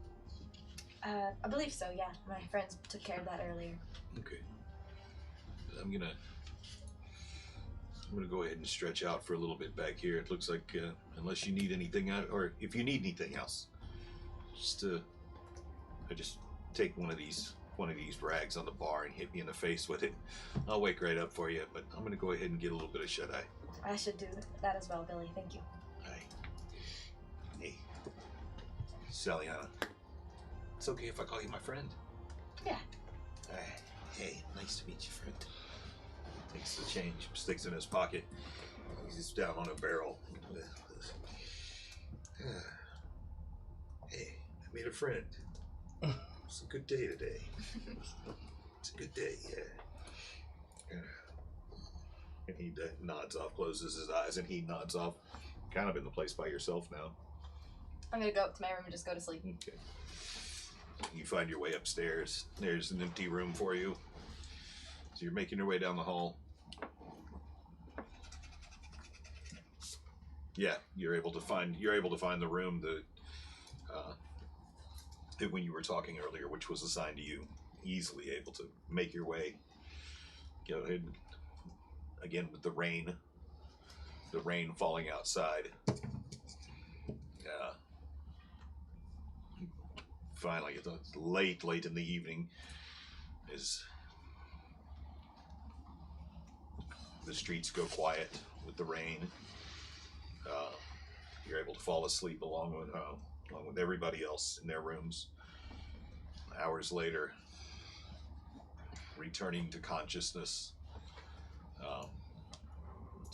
I believe so, yeah. My friends took care of that earlier. Okay. I'm gonna go ahead and stretch out for a little bit back here. It looks like unless you need anything out, or if you need anything else, I just take one of these rags on the bar and hit me in the face with it. I'll wake right up for you, but I'm gonna go ahead and get a little bit of shut eye. I should do that as well, Billy. Thank you. Hi. Hey, Saliana. It's okay if I call you my friend. Yeah. Hey, nice to meet you, friend. Takes the change, sticks it in his pocket. He's down on a barrel. Hey, I made a friend. It's a good day today. It's a good day, yeah. And he nods off, closes his eyes, and he nods off. Kind of in the place by yourself now. I'm gonna go up to my room and just go to sleep. Okay. You find your way upstairs. There's an empty room for you. So you're making your way down the hall. Yeah, you're able to find the room that when you were talking earlier, which was assigned to you. Easily able to make your way. Go ahead again with the rain falling outside. Finally, it's late in the evening, as the streets go quiet with the rain. You're able to fall asleep along with everybody else in their rooms. Hours later, returning to consciousness,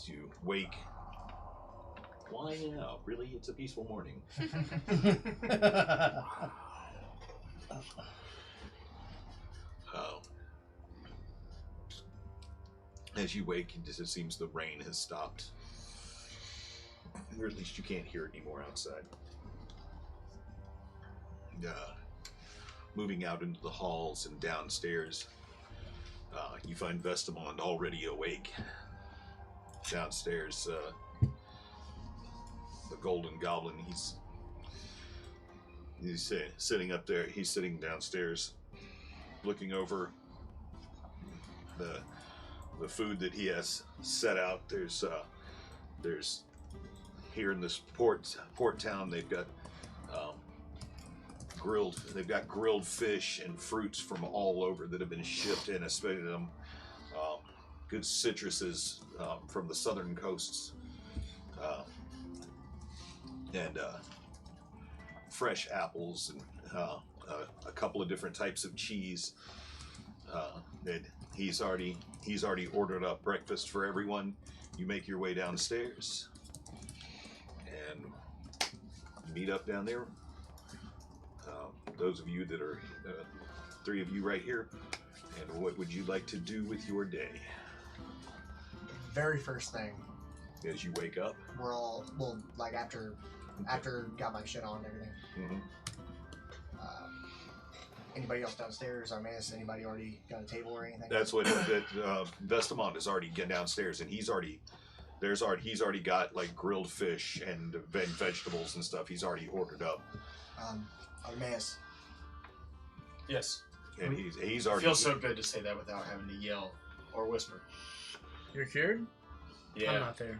you wake. Why now? Really, it's a peaceful morning. As you wake, it seems the rain has stopped. Or at least you can't hear it anymore outside. moving out into the halls and downstairs, you find Vestamond already awake. Downstairs, the Golden Goblin, he's sitting up there. He's sitting downstairs, looking over the food that he has set out. There's here in this port town, they've got grilled fish and fruits from all over that have been shipped in, especially good citruses from the southern coasts, and fresh apples and a couple of different types of cheese. That he's already ordered up breakfast for everyone. You make your way downstairs and meet up down there. Those of you that are three of you right here. And what would you like to do with your day? Very first thing, As you wake up, we're all like after got my shit on and everything. mm-hmm. Anybody else downstairs? Armaeus, anybody already got a table or anything? That's what Vestamond is already getting downstairs, and he's already got like grilled fish and vegetables and stuff. He's already ordered up. Armaeus. Yes. And he's already. Feels so good to say that without having to yell or whisper. You're cured? Yeah. I'm not there.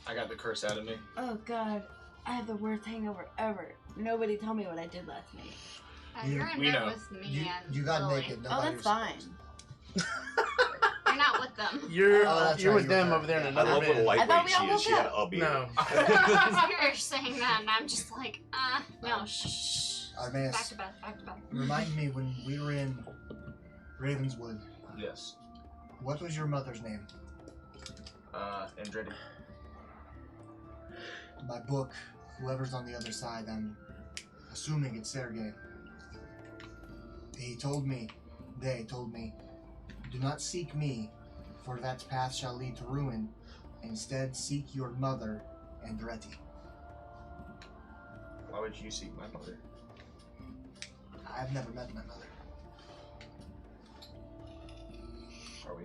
I got the curse out of me. Oh God, I have the worst hangover ever. Nobody told me what I did last night. You're in We bed know. with me and You got Lily. naked. Oh, Nobody that's was fine. You're not with them. You're that's you're right, with you them were over there in there. I another love what a bed. I thought lightweight we she all is. She had woke a beer. No. You're saying that, and I'm just like, no, shh. Armaeus, Back to bed, back to bed. remind me when we were in Ravenswood, Yes. what was your mother's name? Andretti. My book, whoever's on the other side, I'm assuming it's Sergei. They told me, do not seek me, for that path shall lead to ruin. Instead, seek your mother, Andretti. Why would you seek my mother? I've never met my mother. Are we?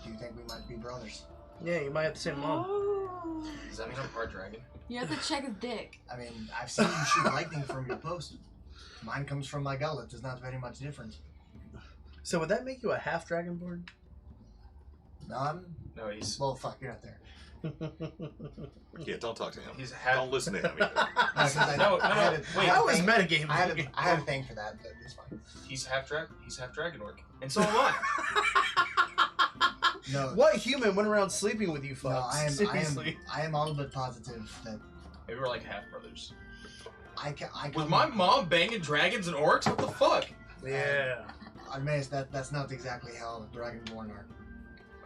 Do you think we might be brothers? Yeah, you might have the same mom. Oh. Does that mean I'm part dragon? You have to check his dick. I mean, I've seen you shoot lightning from your post. Mine comes from my gullet. There's not very much difference. So would that make you a half dragonborn? No, I'm... No, he's Well, fuck, you're not there. Yeah, don't talk to him. he's half. Don't listen to him either. No, 'cause I No, had a- wait. I had I a was thing- metagaming. I had a thing for that, but it's fine. He's half dragon. He's half dragon orc, and so am I. No, What human went around sleeping with you, no, fucks? Seriously. I am all but positive that Maybe we're like half brothers. I Was come... my mom banging dragons and orcs? What the fuck? Yeah. Armaeus, that's not exactly how Dragonborn are.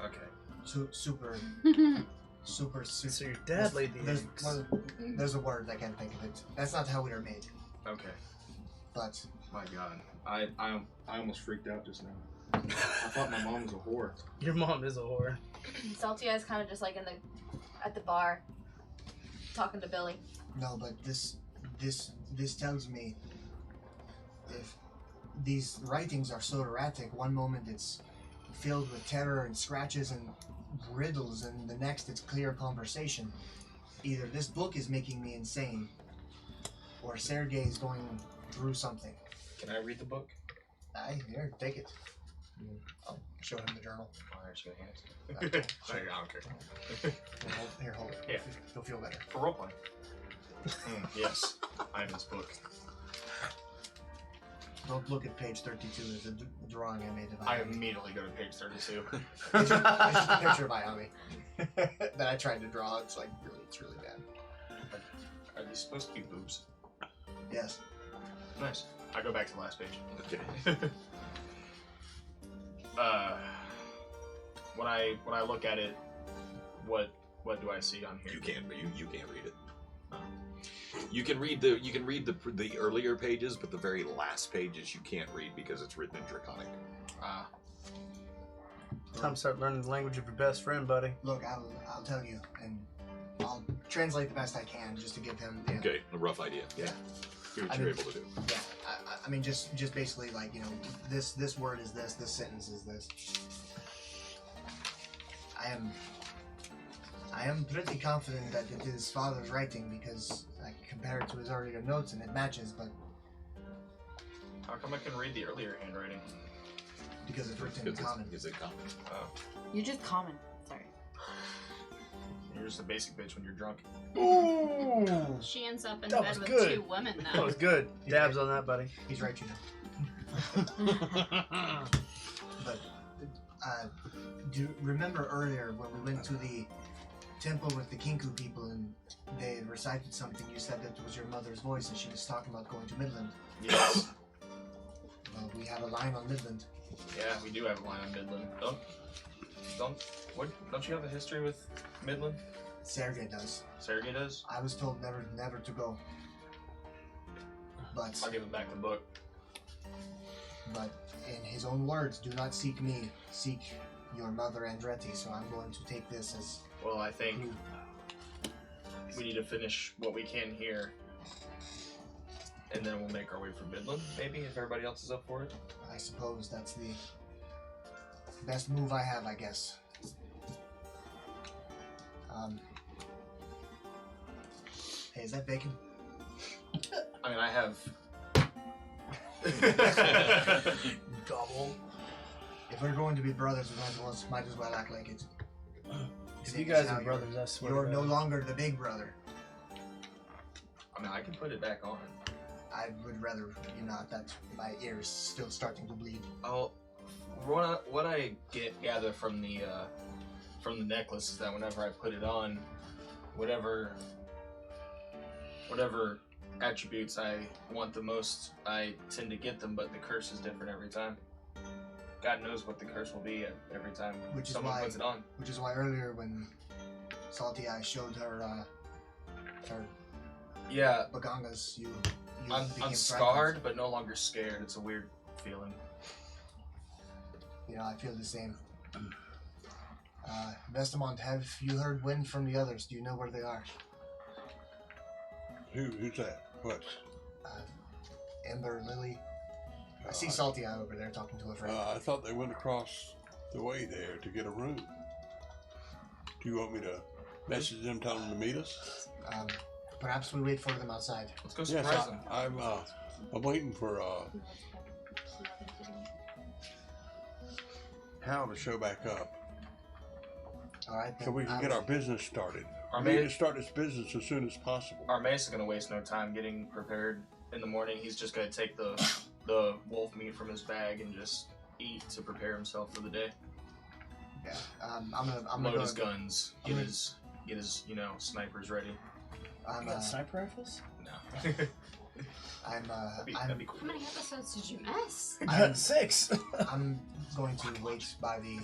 Okay. Super. So your dad laid the there's, eggs. well, there's a word, I can't think of it. That's not how we are made. Okay. But My God, I almost freaked out just now. I thought my mom was a whore. Your mom is a whore. Salty Eyes kind of just like at the bar, talking to Billy. no, but this tells me if these writings are so erratic, one moment it's filled with terror and scratches and riddles, and the next it's clear conversation. Either this book is making me insane, or Sergei is going through something. Can I read the book? Here, take it. I'll show him the journal. Oh, I actually hand it. Okay. Sorry, I don't care. Here, hold it. Yeah. You'll feel better. For roleplay. Yes, I have this book. Don't look at page 32. There's a drawing I made of I Ayami. immediately go to page 32. It's just a picture of Ayami that I tried to draw. It's really bad. Are these supposed to be boobs? Yes. Nice. I go back to the last page. Okay. When I look at it, what do I see on here? You can't read it. You can read the earlier pages, but the very last pages you can't read because it's written in Draconic. Time to start learning the language of your best friend, buddy. Look, I'll tell you, and I'll translate the best I can just to give him. Okay, a rough idea. Yeah. See what I you're mean- able to do. Yeah, I mean, just basically like, you know, this word is this sentence is this. I am pretty confident that it is father's writing because I compare it to his earlier notes and it matches, but How come I can read the earlier handwriting? because it's written in common. Is it common? Oh, You're just common. Sorry. you're just a basic bitch when you're drunk. Ooh, She ends up in That bed was with good. 2 women, that though. was good. Dabs on that, buddy. He's right, you know. But do you remember earlier when we went to the temple with the Kinku people and they recited something? You said that it was your mother's voice and she was talking about going to Midland. Yes. Well, we have a line on Midland. Yeah, we do have a line on Midland. Don't you have a history with Midland? Sergei does. Sergey does? I was told never to go. But I'll give him back the book. in his own words, do not seek me, seek your mother Andretti. So I'm going to take this as Well, I think clue. we need to finish what we can here. And then we'll make our way for Midland, maybe, if everybody else is up for it. I suppose that's the best move I have, I guess. Hey, is that bacon? I mean, I have. Gobble. If we're going to be brothers, we might as well act like it. If you guys are brothers, I swear. You're to no God. longer the big brother. I mean, I can put it back on. I would rather you not. That's my ears still starting to bleed. Oh, what I gather from the necklace is that whenever I put it on, whatever attributes I want the most, I tend to get them, but the curse is different every time. God knows what the curse will be every time Which is someone why- puts it on. Which is why earlier when Salty Eye showed her her Yeah, bagangas, you I'm became scarred, frightened. but no longer scared. It's a weird feeling. You know, I feel the same. Vestamont, have you heard wind from the others? Do you know where they are? Who's that? What? Ember, Lily. I see Salty Eye over there talking to a friend. I thought they went across the way there to get a room. Do you want me to message them, tell them to meet us? Perhaps we wait for them outside. Let's go Yes, surprise them. I'm waiting for Hal to show back up All right, so we can get our business started. Our We need man- to start this business as soon as possible. Our Mace is gonna waste no time getting prepared in the morning. He's just gonna take the wolf meat from his bag and just eat to prepare himself for the day. Yeah. I'm gonna Load go. his guns. I'm gonna- Get his snipers ready. I'm You got sniper rifles? No. That'd be cool. How many episodes did you miss? I'm- 6. I'm going to wait by the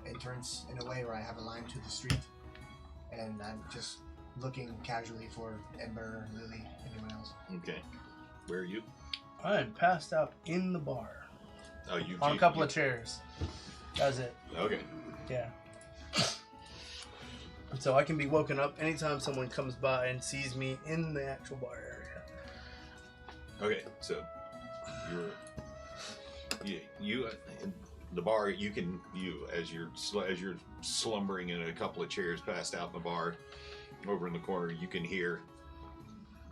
entrance in a way where I have a line to the street, and I'm just looking casually for Ember, Lily, anyone else. Okay. Where are you? I am passed out in the bar Oh, you. on a couple of chairs. That's it. Okay. Yeah. So I can be woken up anytime someone comes by and sees me in the actual bar area. Okay. So you in the bar. As you're slumbering in a couple of chairs, passed out in the bar, over in the corner, you can hear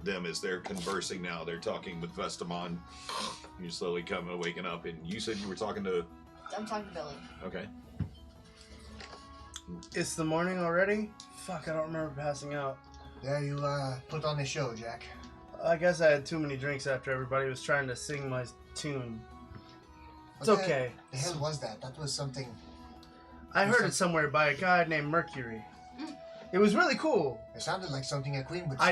them as they're conversing now. They're talking with Vestamon. You're slowly waking up, and you said you were talking to. I'm talking to Billy. Okay. It's the morning already? Fuck, I don't remember passing out. Yeah, you put on the show, Jack. I guess I had too many drinks after everybody was trying to sing my tune. It's What okay. The hell was that? That was something. I heard it somewhere by a guy named Mercury. It was really cool. It sounded like something a queen would say. I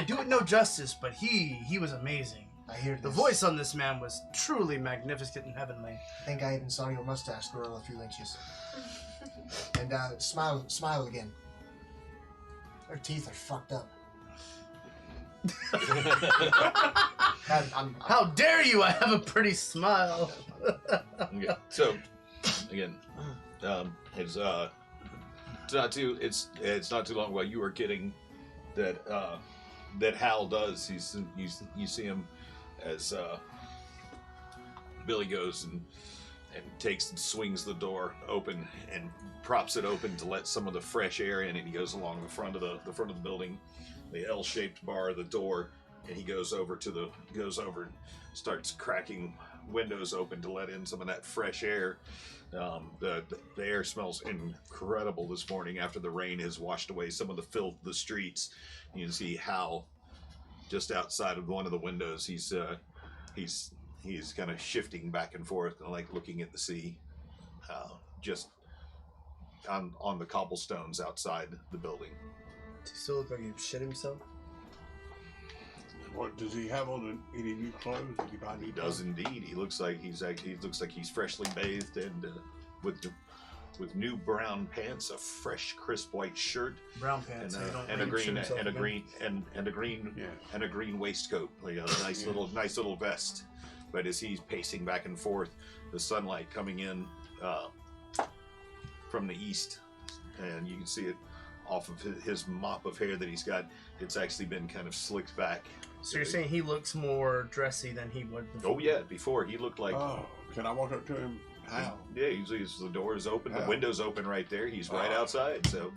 do it no justice, but he was amazing. I hear The this. voice on this man was truly magnificent and heavenly. I think I even saw your mustache grow a few inches. And smile again. Her teeth are fucked up. How dare you? I have a pretty smile. Okay. So again, it's not too long while you were getting that that Hal does. You see him as Billy goes and takes and swings the door open and props it open to let some of the fresh air in, and he goes along the front of the building, the L-shaped bar of the door, and he goes over and starts cracking windows open to let in some of that fresh air. The air smells incredible this morning after the rain has washed away some of the filth of the streets. You can see Hal just outside of one of the windows. He's kind of shifting back and forth, like looking at the sea, just on the cobblestones outside the building. Does he still look like he shit himself? What does he have on? Any new clothes? Did he buy new He clothes? does indeed. He looks like he's freshly bathed and with new brown pants, a fresh crisp white shirt, Brown pants. and a green waistcoat, like a nice little vest. But as he's pacing back and forth, the sunlight coming in from the east, and you can see it off of his mop of hair that he's got. It's actually been kind of slicked back. So you're saying he looks more dressy than he would before? Oh yeah, before he looked like. Oh, can I walk up to him? How? Yeah, the door is open, How? the window's open right there. He's right outside. So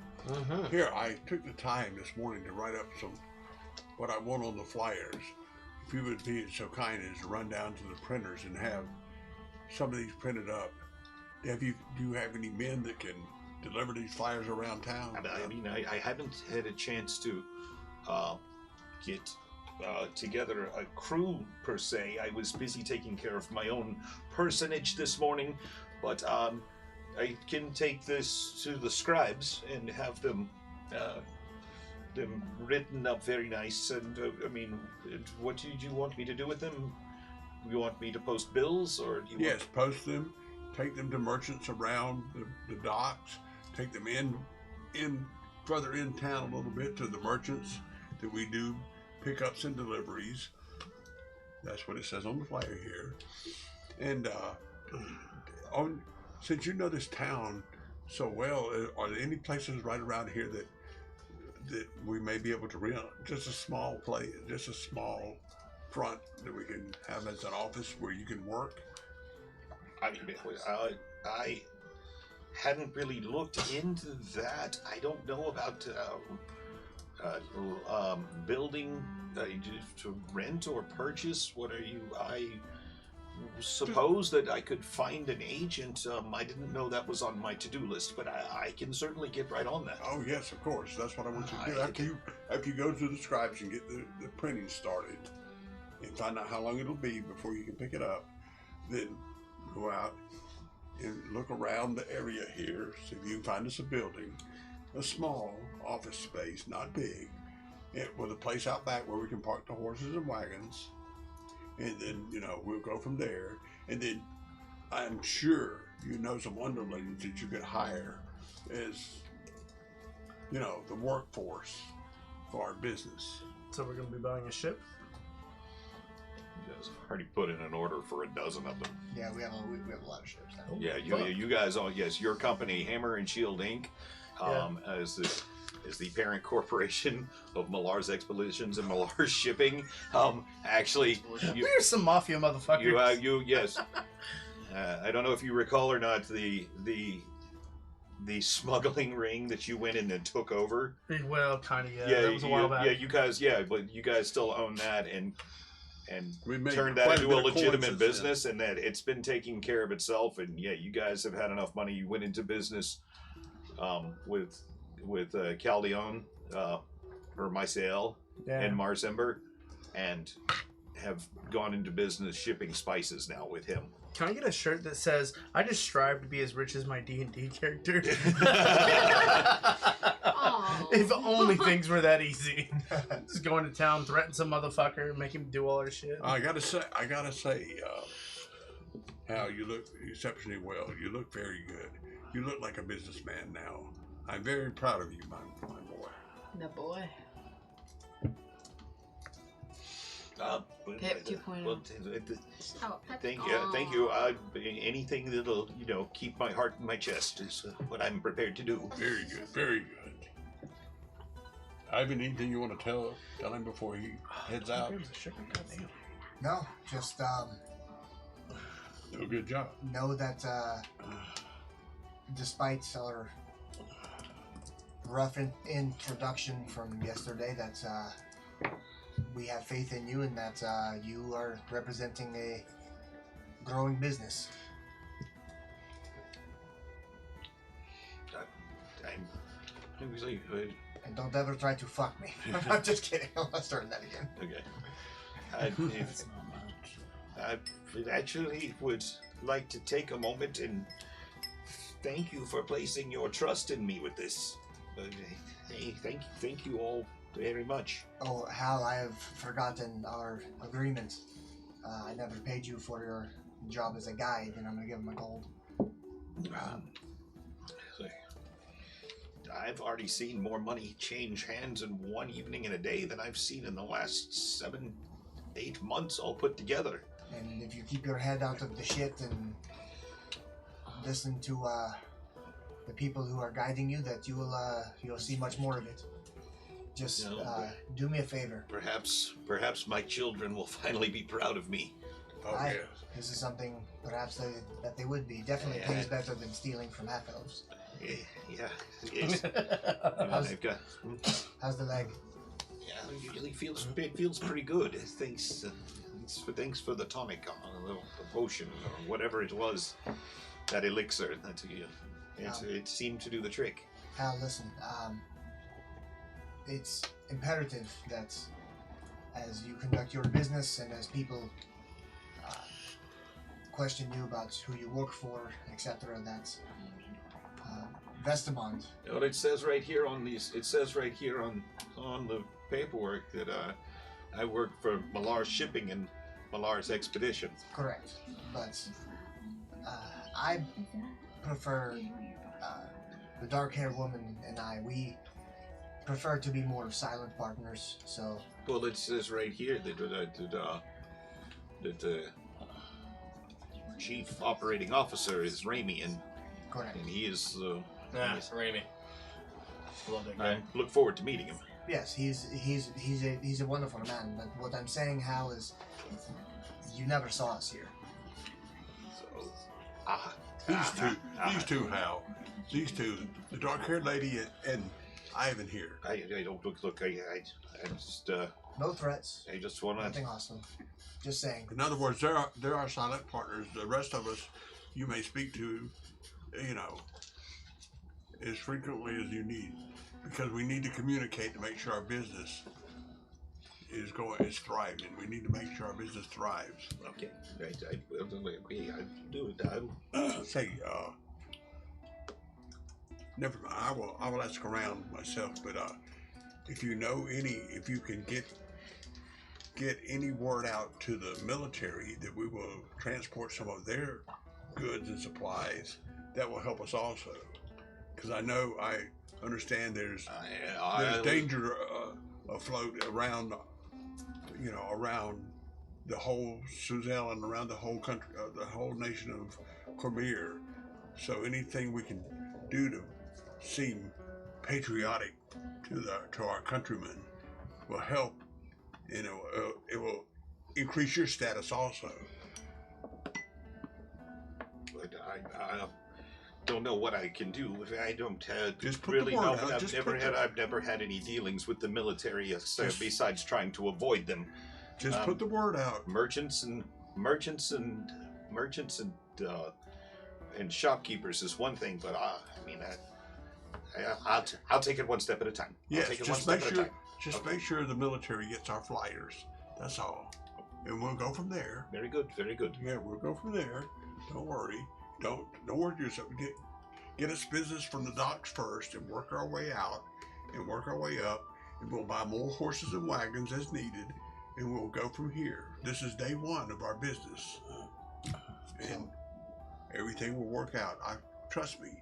Here, I took the time this morning to write up what I want on the flyers. If you would be so kind as to run down to the printers and have some of these printed up. Do you have any men that can deliver these flyers around town? I haven't had a chance to get together a crew per se. I was busy taking care of my own personage this morning, but I can take this to the scribes and have them written up very nice. And what did you want me to do with them? You want me to post bills, or do you Yes, post them, take them to merchants around the docks, take them in further in town a little bit to the merchants that we do pickups and deliveries. That's what it says on the flyer here. And since you know this town so well, are there any places right around here that we may be able to rent? Just a small place, just a small front that we can have as an office where you can work? I hadn't really looked into that. I don't know about building to rent or purchase. What are you? I suppose that I could find an agent. I didn't know that was on my to-do list, but I can certainly get right on that. Oh yes, of course. That's what I want you to do. After you go to the scribes and get the printing started and find out how long it'll be before you can pick it up, then go out and look around the area here, see if you can find us a building, a small office space, not big, with a place out back where we can park the horses and wagons, and then we'll go from there. And then I'm sure you know some underlings that you could hire as the workforce for our business. So we're going to be buying a ship? You guys already put in an order for a dozen of them. Yeah, we have a lot of ships now. Yeah, you guys all, yes, your company, Hammer and Shield Inc., as the parent corporation of Millar's Expeditions and Millar's Shipping. Actually, We're some mafia motherfuckers. Yes. I don't know if you recall or not the smuggling ring that you went in and took over. Well, kind of, yeah. That was a while back. But you guys still own that and We made turned that quite a into a bit of coins legitimate since business, and that it's been taking care of itself. And yeah, you guys have had enough money. You went into business with Caldeon, or Mysael, and Marsember, and have gone into business shipping spices now with him. Can I get a shirt that says, "I just strive to be as rich as my D&D character"? If only things were that easy. Just go into town, threaten some motherfucker, make him do all our shit. I gotta say, Hal, you look exceptionally well. You look very good. You look like a businessman now. I'm very proud of you, my boy. The boy. Pip 2.0. Well, Pip. thank you. Anything that'll keep my heart in my chest is what I'm prepared to do. Very good, very good. Ivan, anything you want to tell him before he heads out? No, just Do a good job. know that despite our rough introduction from yesterday, that we have faith in you and that you are representing a growing business. I'm usually, And don't ever try to fuck me. I'm just kidding. I'm not starting that again. okay. I actually would like to take a moment and thank you for placing your trust in me with this. Hey, thank you all very much. Oh, Hal, I have forgotten our agreement. I never paid you for your job as a guide, and I'm gonna give him a gold. I've already seen more money change hands in one evening and a day than I've seen in the last 7-8 months all put together. And if you keep your head out of the shit and listen to the people who are guiding you, that you'll see much more of it. Just do me a favor. Perhaps my children will finally be proud of me. Oh, Aye. yes. This is something perhaps that they would be. Definitely pays better than stealing from half elves. Yeah, it is. How's the leg? Yeah, it really feels pretty good. Thanks for the tonic, the potion, or whatever it was, that elixir. It seemed to do the trick. Hal, listen. It's imperative that as you conduct your business and as people question you about who you work for, etc., that Vestamond. Well, it says right here on these. It says right here on the paperwork that I work for Malar's Shipping and Malar's Expedition. Correct, but I prefer the dark-haired woman and I. We prefer to be more silent partners. So. Well, it says right here that the chief operating officer is Raimi, and Correct. And he is. Raimi. Love that guy. I look forward to meeting him. Yes, he's a wonderful man. But what I'm saying, Hal, is you never saw us here. So, These two, Hal. These two, the dark-haired lady and Ivan here. I don't look. I just. No threats. I just want Nothing hostile. Just saying. In other words, there are silent partners. The rest of us, you may speak to, as frequently as you need, because we need to communicate to make sure our business is thriving. We need to make sure our business thrives. Okay. I will do it. Say, never mind. I will ask around myself, but if you can get any word out to the military that we will transport some of their goods and supplies, that will help us also. Because I understand there's danger afloat around, around the whole Suzelle and around the whole country, the whole nation of Cormier. So anything we can do to seem patriotic to our countrymen will help, and it will increase your status also. But I don't know what I can do. I don't Just put really the word know. out. I've never had any dealings with the military besides trying to avoid them. Just put the word out. Merchants and shopkeepers is one thing, but I'll take it one step at a time. Yes, make sure the military gets our flyers. That's all, and we'll go from there. Very good, very good. Yeah, we'll go from there. Don't worry. Don't worry yourself. Get us business from the docks first, and work our way out, and work our way up, and we'll buy more horses and wagons as needed, and we'll go from here. This is day one of our business, and everything will work out. Trust me.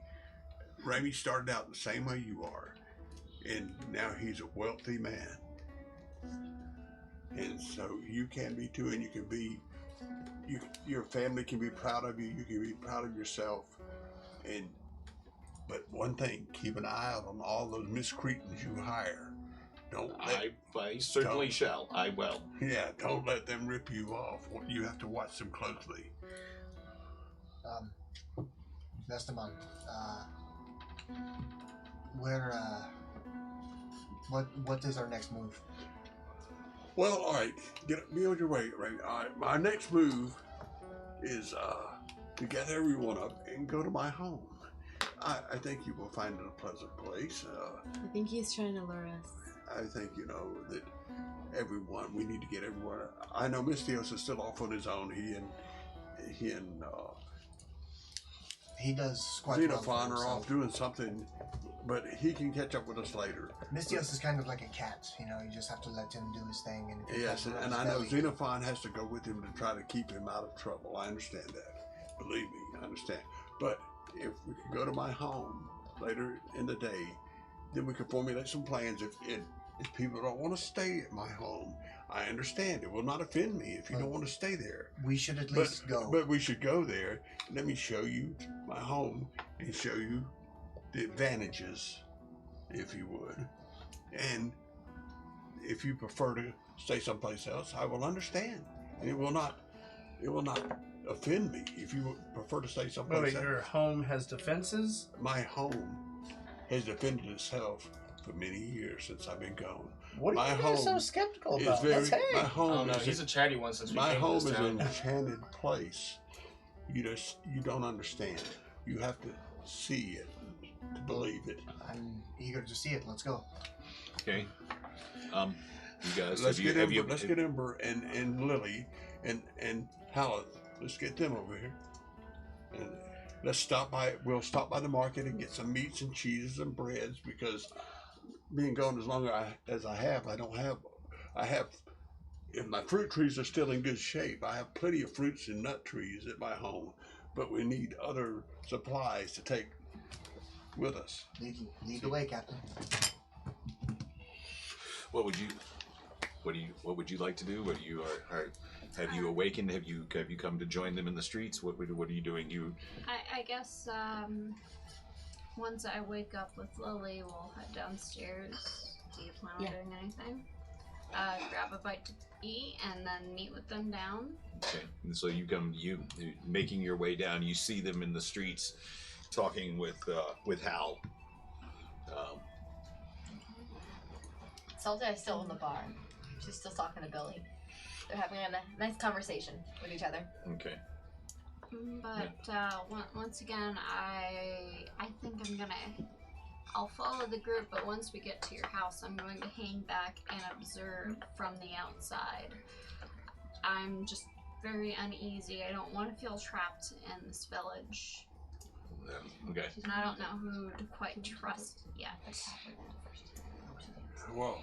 Raimi started out the same way you are, and now he's a wealthy man, and so you can be too, and you can be. Your family can be proud of you. You can be proud of yourself, but one thing: keep an eye out on all those miscreants you hire, I certainly shall. I will. Yeah, don't let them rip you off. You have to watch them closely. Vestaman, what is our next move? Well, all right, be on your way. Right, all right. My next move is to gather everyone up and go to my home. I think you will find it a pleasant place. I think he's trying to lure us. I think that we need to get everyone. I know Mystios is still off on his own. He does quite well for Xenophon are himself. off doing something, but he can catch up with us later. Mystios is kind of like a cat, you just have to let him do his thing. And if he Yes, comes around and his I know belly- Xenophon has to go with him to try to keep him out of trouble. I understand that. Believe me, I understand. But if we could go to my home later in the day, then we could formulate some plans. If people don't want to stay at my home, I understand. It will not offend me if you don't want to stay there. We should at least go. But we should go there. Let me show you my home and show you the advantages, if you would. And if you prefer to stay someplace else, I will understand. And it will not offend me if you would prefer to stay someplace Wait, else. your home has defenses? My home has defended itself for many years since I've been gone. What My are you home so skeptical is about? very. Let's hang. My home Oh no, is he's a chatty one since we my came home to is this an town. enchanted place. You don't understand. You have to see it to believe it. I'm eager to see it. Let's go. Okay. You guys, Let's get have you, Ember. Let's get Ember and Lily and Hallett. Let's get them over here. And let's stop by. We'll stop by the market and get some meats and cheeses and breads because being gone as long as I have, I have. If my fruit trees are still in good shape, I have plenty of fruits and nut trees at my home, but we need other supplies to take with us. Lead the way, Captain. what would you like to do? What do you have you awakened? Have you come to join them in the streets? What are you doing? I guess once I wake up with Lily, we'll head downstairs. Do you plan on doing anything? Grab a bite to eat and then meet with them down. Okay, and so you making your way down. You see them in the streets, talking with Hal. Salty is still in the bar. She's still talking to Billy. They're having a nice conversation with each other. Okay. But once again, I think I'll follow the group, but once we get to your house, I'm going to hang back and observe from the outside. I'm just very uneasy. I don't want to feel trapped in this village. Okay. And I don't know who to quite trust yet. Well,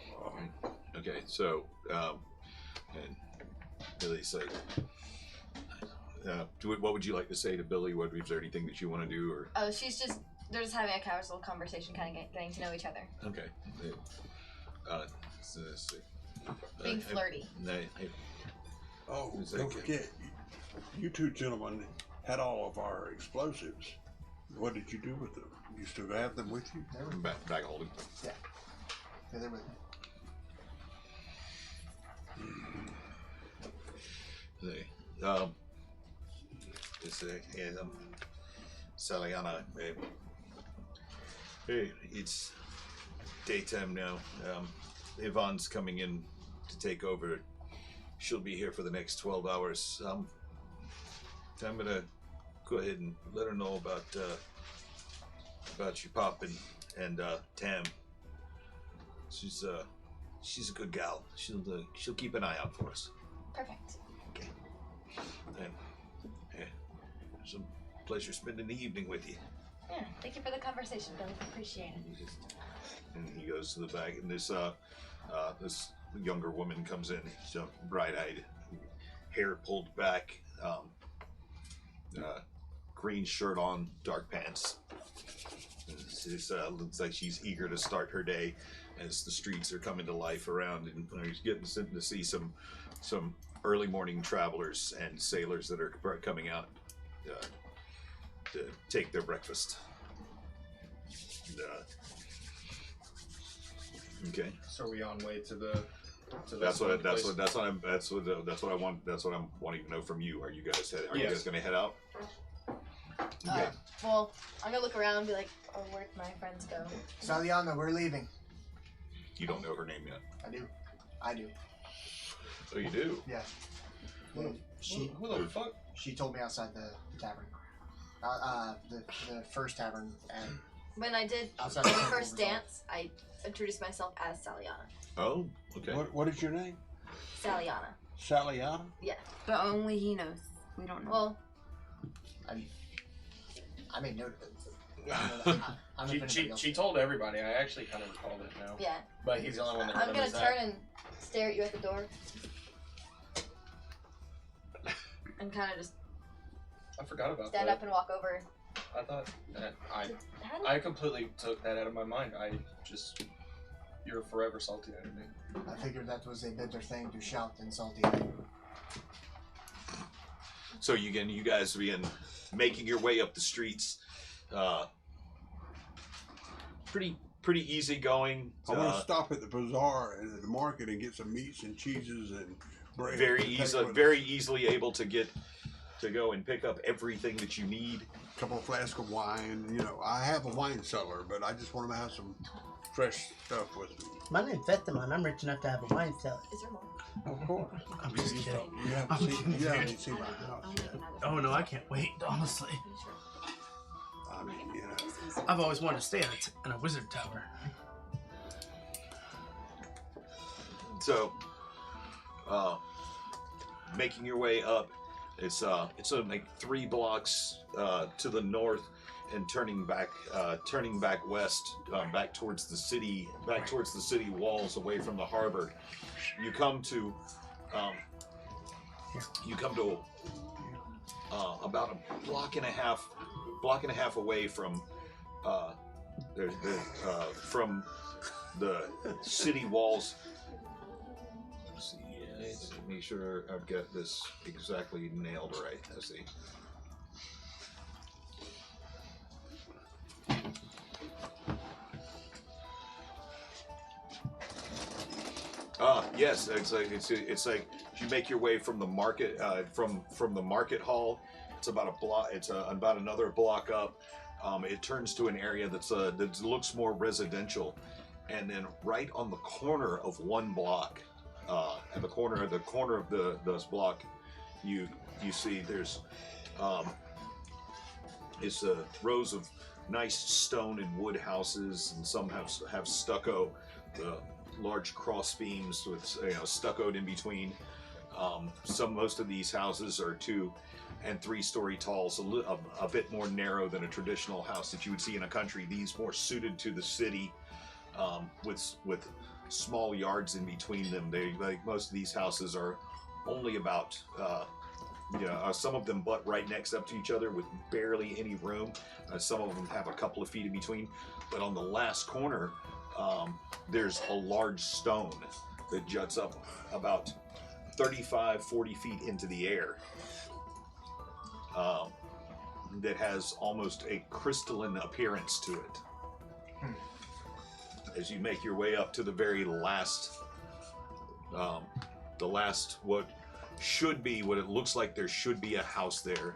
Okay. So, and Billy's like, what would you like to say to Billy? Is there anything that you want to do, or? Oh, they're just having a casual conversation, kind of getting to know each other. Okay. So let's see. Being flirty. don't forget, you two gentlemen had all of our explosives. What did you do with them? You still have them with you? Bag holding. Yeah, they're with me. Saliana, hey, it's daytime now. Yvonne's coming in to take over. She'll be here for the next 12 hours. I'm gonna go ahead and let her know about your pop and Tam. She's a good gal. She'll keep an eye out for us. Perfect. Okay. And it's a pleasure spending the evening with you. Yeah, thank you for the conversation, Billy. Appreciate it. And he goes to the back, and this younger woman comes in. She's bright-eyed, hair pulled back, green shirt on, dark pants. Looks like she's eager to start her day as the streets are coming to life around, and he's getting to see some early morning travelers and sailors that are coming out to take their breakfast. Okay. So are we on way to the? That's what I'm wanting to know from you. Are you guys you guys gonna head out? Okay. Well, I'm gonna look around and be like, oh, where'd my friends go? Saliana, we're leaving. You don't know her name yet. I do. Oh, you do? Yeah. Who the fuck? She told me outside the tavern. The first tavern. And When I did the outside the first temple dance, I introduced myself as Saliana. Oh, okay. What is your name? Saliana. Saliana? Yeah. But only he knows. We don't know. Well, I made note of it. I'm if anybody else- She told everybody. I actually kind of recalled it now. yeah. But he's the only one that I'm gonna remembers turn that. and stare at you at the door. And kind of just I forgot about stand that. up and walk over. I thought that How did- I completely took that out of my mind. You're forever salty at me. I figured that was a better thing to shout than salty at you. So you guys begin making your way up the streets. Pretty easy going. I want to stop at the bazaar and at the market and get some meats and cheeses and bread. Very easily able to go and pick up everything that you need. A couple of flasks of wine. You know, I have a wine cellar, but I just want to have some fresh stuff with me. My name's Vestaman. I'm rich enough to have a wine cellar. Is there more? Of course. I'm just kidding. You haven't seen my house yet. Oh no, I can't wait. Honestly, I mean, you know. I've always wanted to stay in a wizard tower. So, making your way up, it's like 3 blocks to the north, and turning back west, back towards the city walls, away from the harbor. You come to about a block and a half away from the city walls. Let's see, let's make sure I've got this exactly nailed right. Let's see. Yes, it's like you make your way from the market from the market hall. It's about a block. It's about another block up. It turns to an area that looks more residential, and then right on the corner of one block, at the corner of this block, you see there's it's rows of nice stone and wood houses, and some have stucco. The large cross beams with stuccoed in between. Most of these houses are 2- and 3-story tall, so a bit more narrow than a traditional house that you would see in a country. These more suited to the city, with small yards in between them. Most of these houses are only about some of them butt right next up to each other with barely any room. Some of them have a couple of feet in between, but on the last corner, there's a large stone that juts up about 35-40 feet into the air, that has almost a crystalline appearance to it. As you make your way up to the very last, what it looks like there should be a house there.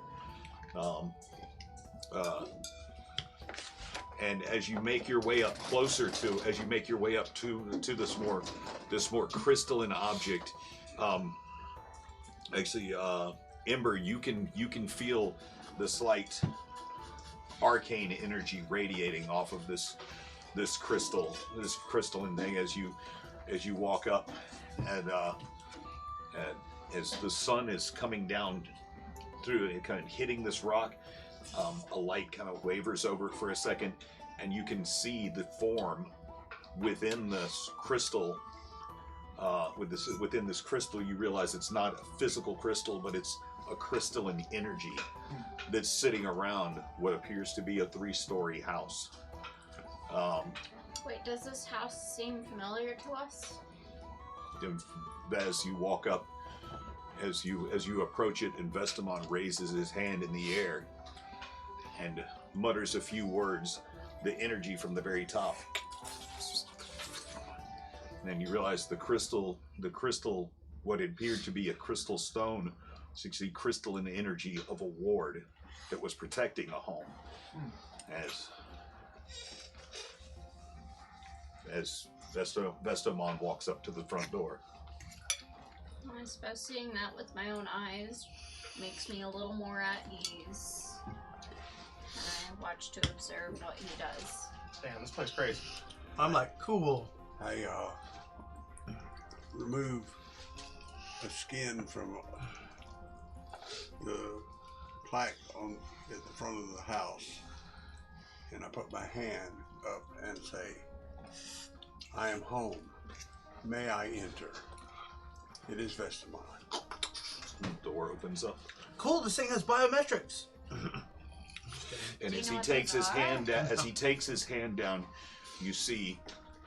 And as you make your way up to this more crystalline object, Ember, you can feel the slight arcane energy radiating off of this crystalline thing as you walk up, and as the sun is coming down through it, kind of hitting this rock. A light kind of wavers over it for a second, and you can see the form within this crystal. Within this crystal, you realize it's not a physical crystal, but it's a crystalline energy that's sitting around what appears to be a 3-story house. Wait, does this house seem familiar to us? As you walk up, as you approach it, and Vestamon raises his hand in the air and mutters a few words. The energy from the very top and you realize the crystal, what appeared to be a crystal stone, is actually crystalline energy of a ward that was protecting a home. As Vestamon walks up to the front door. I suppose seeing that with my own eyes makes me a little more at ease. I watch to observe what he does. Damn, this place crazy. I'm like, cool. I remove a skin from the plaque at the front of the house, and I put my hand up and say, I am home. May I enter? It is Vestamon. The door opens up. Cool, this thing has biometrics. And Do you as know he what takes those his are? hand down, as he takes his hand down, you see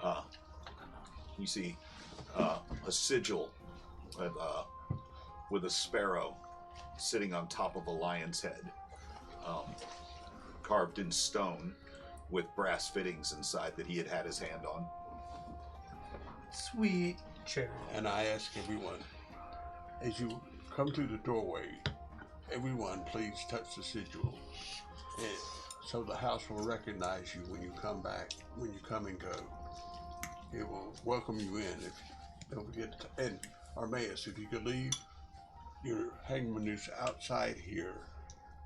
a sigil with a sparrow sitting on top of a lion's head, carved in stone with brass fittings inside that he had his hand on. Sweet cherry. And I ask everyone, as you come through the doorway, everyone please touch the sigil. And so the house will recognize you when you come back, when you come and go. It will welcome you in. Don't forget to, and Armaeus, if you could leave your hangman noose outside here,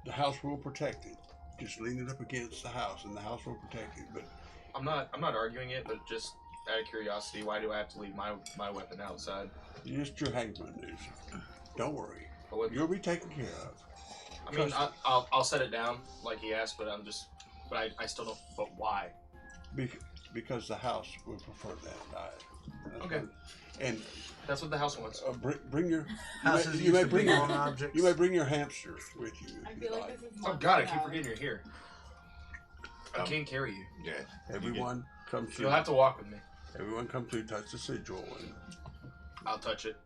the house will protect it. Just lean it up against the house and the house will protect it. But I'm not arguing it, but just out of curiosity, why do I have to leave my weapon outside? just your hangman noose. Don't worry. But what, You'll be taken care of. I mean, I'll set it down like he asked, but I still don't. But why? Because the house would prefer that. Okay. And That's what the house wants. bring your. Houses You may used to bring be your. long objects. You may bring your hamster with you. I if feel you like this is Oh more God, I than keep that. forgetting you're here. I can't carry you. Yeah. Everyone come through. You'll have to walk with me. Everyone come through. Touch the sigil. And I'll touch it.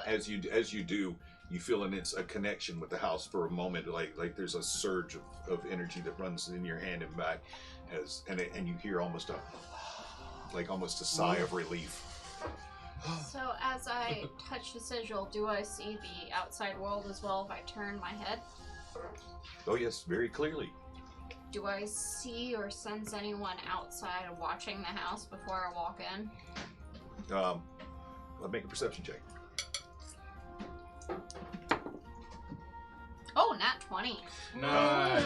As you do, you feel a connection with the house for a moment, like there's a surge of energy that runs in your hand and back, and you hear almost a sigh of relief. So as I touch the sigil, do I see the outside world as well if I turn my head? Oh yes, very clearly. Do I see or sense anyone outside watching the house before I walk in? Make a perception check. Oh, nat 20. Nice.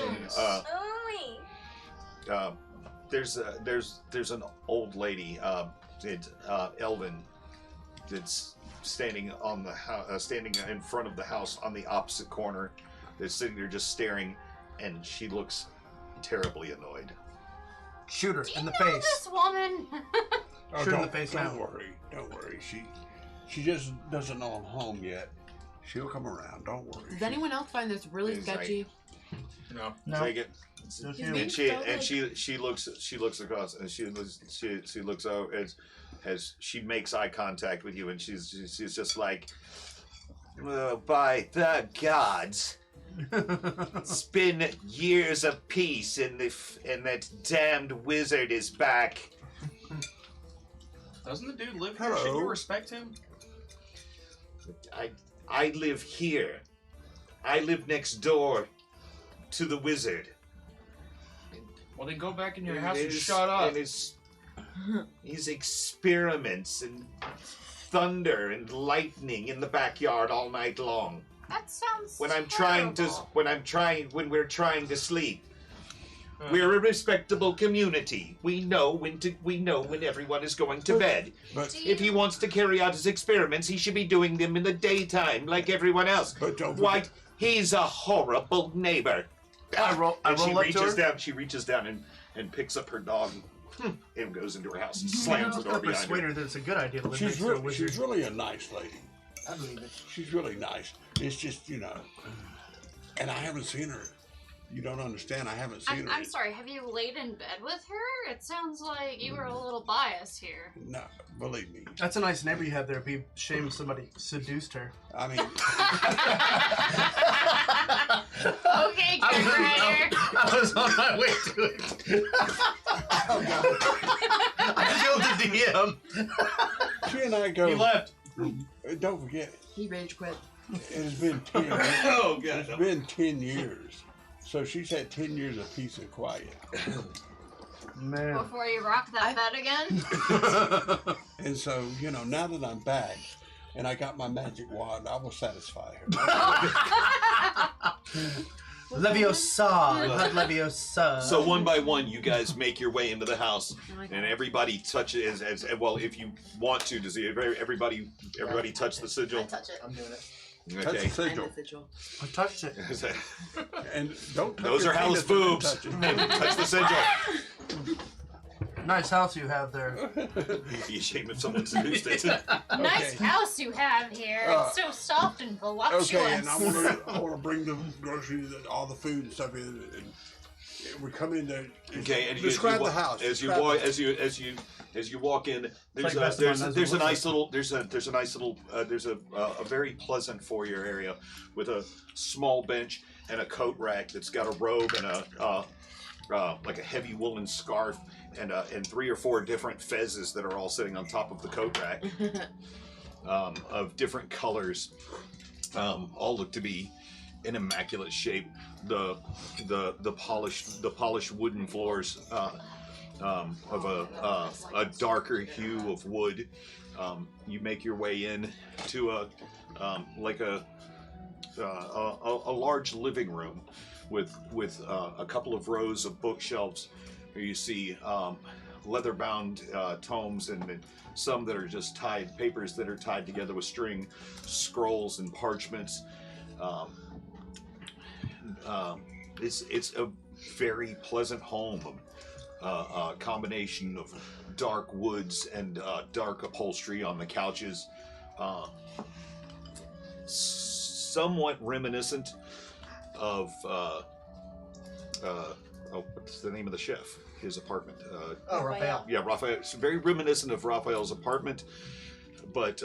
There's an old lady, Elvin, that's standing standing in front of the house on the opposite corner. That's sitting there just staring, and she looks terribly annoyed. Shoot her Do you in the know face. this woman? Shoot her in the face don't now. worry. Don't worry. She just doesn't know I'm home yet. She'll come around. Don't worry. Does anyone else find this really It's like- sketchy? No. No. Take it. Okay. And she looks across, and she looks over as she makes eye contact with you, and she's just like, by the gods, it's been years of peace, and that damned wizard is back. Doesn't the dude live here? Hello. Shouldn't you respect him? I live here. I live next door to the wizard. Well, then go back in your And house and his- shut up. And his experiments and thunder and lightning in the backyard all night long. That sounds When terrible. when we're trying to sleep. We're a respectable community. We know when everyone is going to bed. But Do you- If he wants to carry out his experiments, he should be doing them in the daytime, like everyone else. but don't Why? forget- He's a horrible neighbor. I roll And she up to reaches her. down. She reaches down and picks up her dog and goes into her house and I'm slams the just door gonna behind persuade her. her that it's a good idea to live next She's to a wizard. really a nice lady. I believe it. She's really nice. It's just, and I haven't seen her. You don't understand. I haven't seen her. I'm sorry, have you laid in bed with her? It sounds like you were a little biased here. No, believe me. That's a nice neighbor you have there. It'd be a shame if somebody seduced her. I mean, Okay, Grim Rider. I was on my way to it. Oh, God. I Killed the DM. She and I go. He left. Don't forget, He rage quit. it has been 10 years. Oh God. It's been 10 years. So she's had 10 years of peace and quiet. Man. Before you rock that bed again. And so, now that I'm back and I got my magic wand, I will satisfy her. Leviosa, not Leviosa. So one by one, you guys make your way into the house, Oh my God. and everybody touches as well. If you want to, does everybody touch the I sigil? touch it. I'm doing it. Touch Okay. the sigil. And the sigil. I touched it. And don't touch Those your are Hal's penis when you boobs. touch it. Touch the sigil. Nice house you have there. Be ashamed if someone seduced it. Nice Okay. house you have here. It's so soft and voluptuous. Okay, and I want to bring the groceries and all the food and stuff in, and we come in there. Okay, and describe you the house. as you Describe walk the- as you walk in. There's like best of there's mine, there's a that's nice little there's a very pleasant foyer area with a small bench and a coat rack that's got a robe and a like a heavy woolen scarf and 3 or 4 different fezzes that are all sitting on top of the coat rack of different colors. All look to be in immaculate shape. The polished wooden floors of a darker hue of wood. You make your way in to a large living room with a couple of rows of bookshelves. Where you see leather-bound tomes and some that are just papers that are tied together with string, scrolls and parchments. It's a very pleasant home. A combination of dark woods and dark upholstery on the couches. Somewhat reminiscent of what's the name of the chef? His apartment. Raphael. Yeah, Raphael. It's very reminiscent of Raphael's apartment, but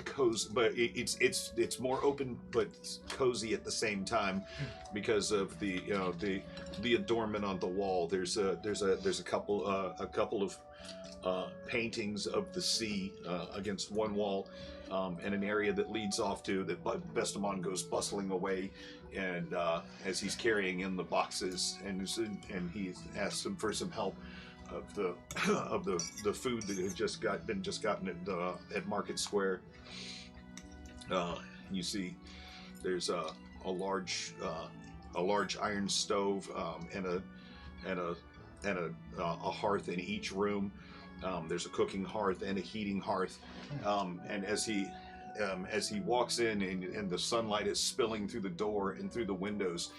cozy. But it's more open, but cozy at the same time, because of the adornment on the wall. There's a couple of paintings of the sea against one wall, and an area that leads off to that. Bestamon goes bustling away, and as he's carrying in the boxes, and he asks him for some help of the food that had just gotten at Market Square. You see, there's a large iron stove and a hearth in each room. There's a cooking hearth and a heating hearth, and as he walks in and the sunlight is spilling through the door and through the windows,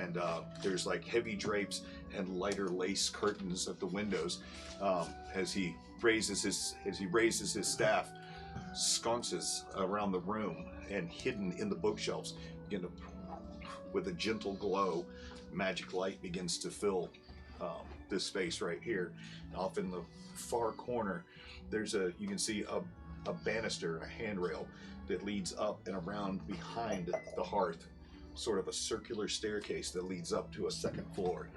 and there's like heavy drapes and lighter lace curtains at the windows. As he raises his staff, sconces around the room and hidden in the bookshelves begin to, with a gentle glow, magic light begins to fill this space right here. Off in the far corner, you can see a banister, a handrail that leads up and around behind the hearth, sort of a circular staircase that leads up to a second floor.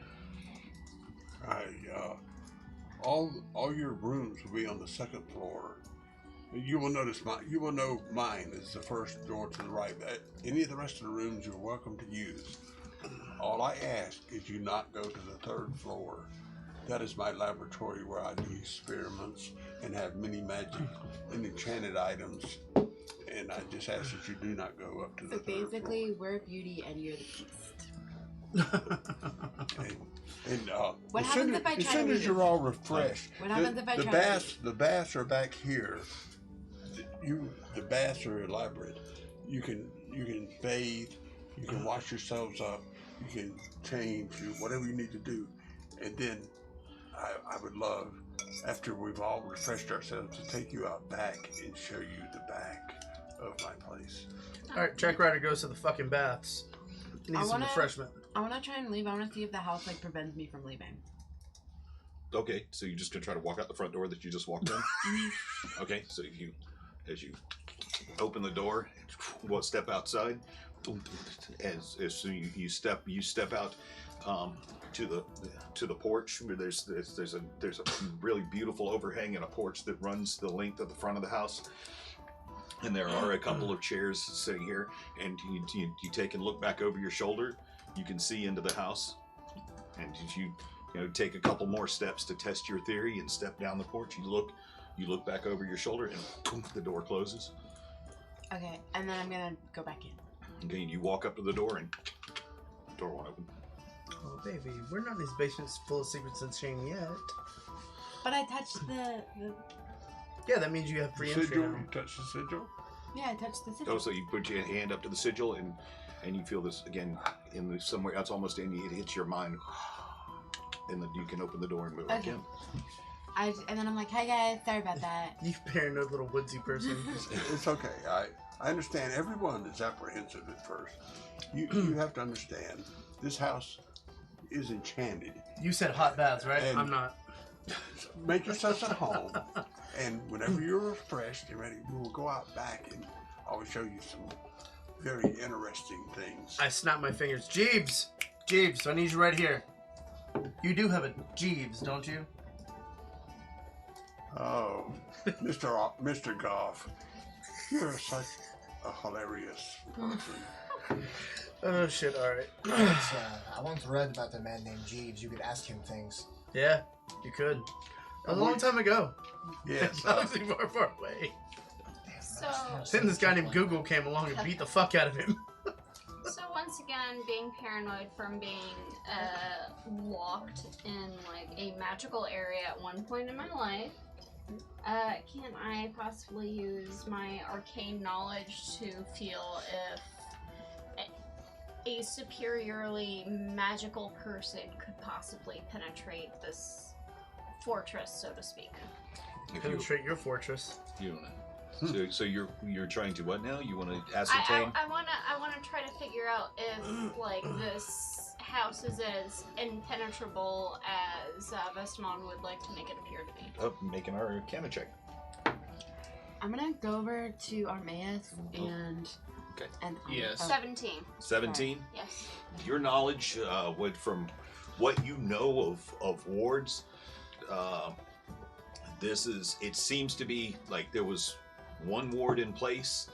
All your rooms will be on the second floor. You will know mine is the first door to the right. Any of the rest of the rooms you're welcome to use. All I ask is you not go to the third floor. That is my laboratory where I do experiments and have many magic and enchanted items. And I just ask that you do not go up to the So third floor. basically, we're beauty and you're the beast. What happens if I as try soon to as leave? you're all refreshed, What happens if I the try baths, the baths are back here. The baths are elaborate. You can bathe, you can wash yourselves up, you can change, whatever you need to do, and then I would love, after we've all refreshed ourselves, to take you out back and show you the back of my place. Alright, Jack Ryder goes to the fucking baths. Needs some refreshment. I want to try and leave. I want to see if the house prevents me from leaving. Okay, so you're just gonna try to walk out the front door that you just walked in? Okay, so as you open the door, step outside, as soon you step out, to the porch. There's a really beautiful overhang and a porch that runs the length of the front of the house. And there are a couple of chairs sitting here, and you take and look back over your shoulder. You can see into the house, and if you take a couple more steps to test your theory and step down the porch, you look back over your shoulder, and boom, the door closes. Okay, and then I'm gonna go back in. Okay, and you walk up to the door, and the door won't open. Oh, baby, we're not in these basements full of secrets and shame yet. But I touched the Yeah, that means you have free entry Sigil? now. You touch the sigil? yeah, I touched the sigil. Oh, so you put your hand up to the sigil, and you feel this again somewhere. It's almost in you. It hits your mind, and then you can open the door and move back Okay. in. And then I'm like, hi guys, sorry about that. You paranoid little woodsy person. It's okay. I understand. Everyone is apprehensive at first. You have to understand. This house is enchanted. You said hot baths, right? And- I'm not. Make yourselves at home, and whenever you're refreshed and ready, we will go out back and I will show you some very interesting things. I snap my fingers. Jeeves! Jeeves, I need you right here. You do have a Jeeves, don't you? Oh, Mr. Goff, you're such a hilarious person. Oh, shit, alright. I once read about a man named Jeeves. You could ask him things. Yeah, you could. That was a long time ago. Yes. That was far, far away. So, Then this guy named Google came along and beat the fuck out of him. so once again, being paranoid from being locked in like a magical area at one point in my life, can I possibly use my arcane knowledge to feel if a superiorly magical person could possibly penetrate this fortress, so to speak? Penetrate your fortress. So you're trying to what now? You want to ascertain? I wanna try to figure out if like this house is as impenetrable as Vestamon would like to make it appear to be. Oh, making our Arcana check. I'm gonna go over to Armaeus and Okay. Yes. 17. 17. Yes. Your knowledge, from what you know of wards, it seems to be like there was one ward in place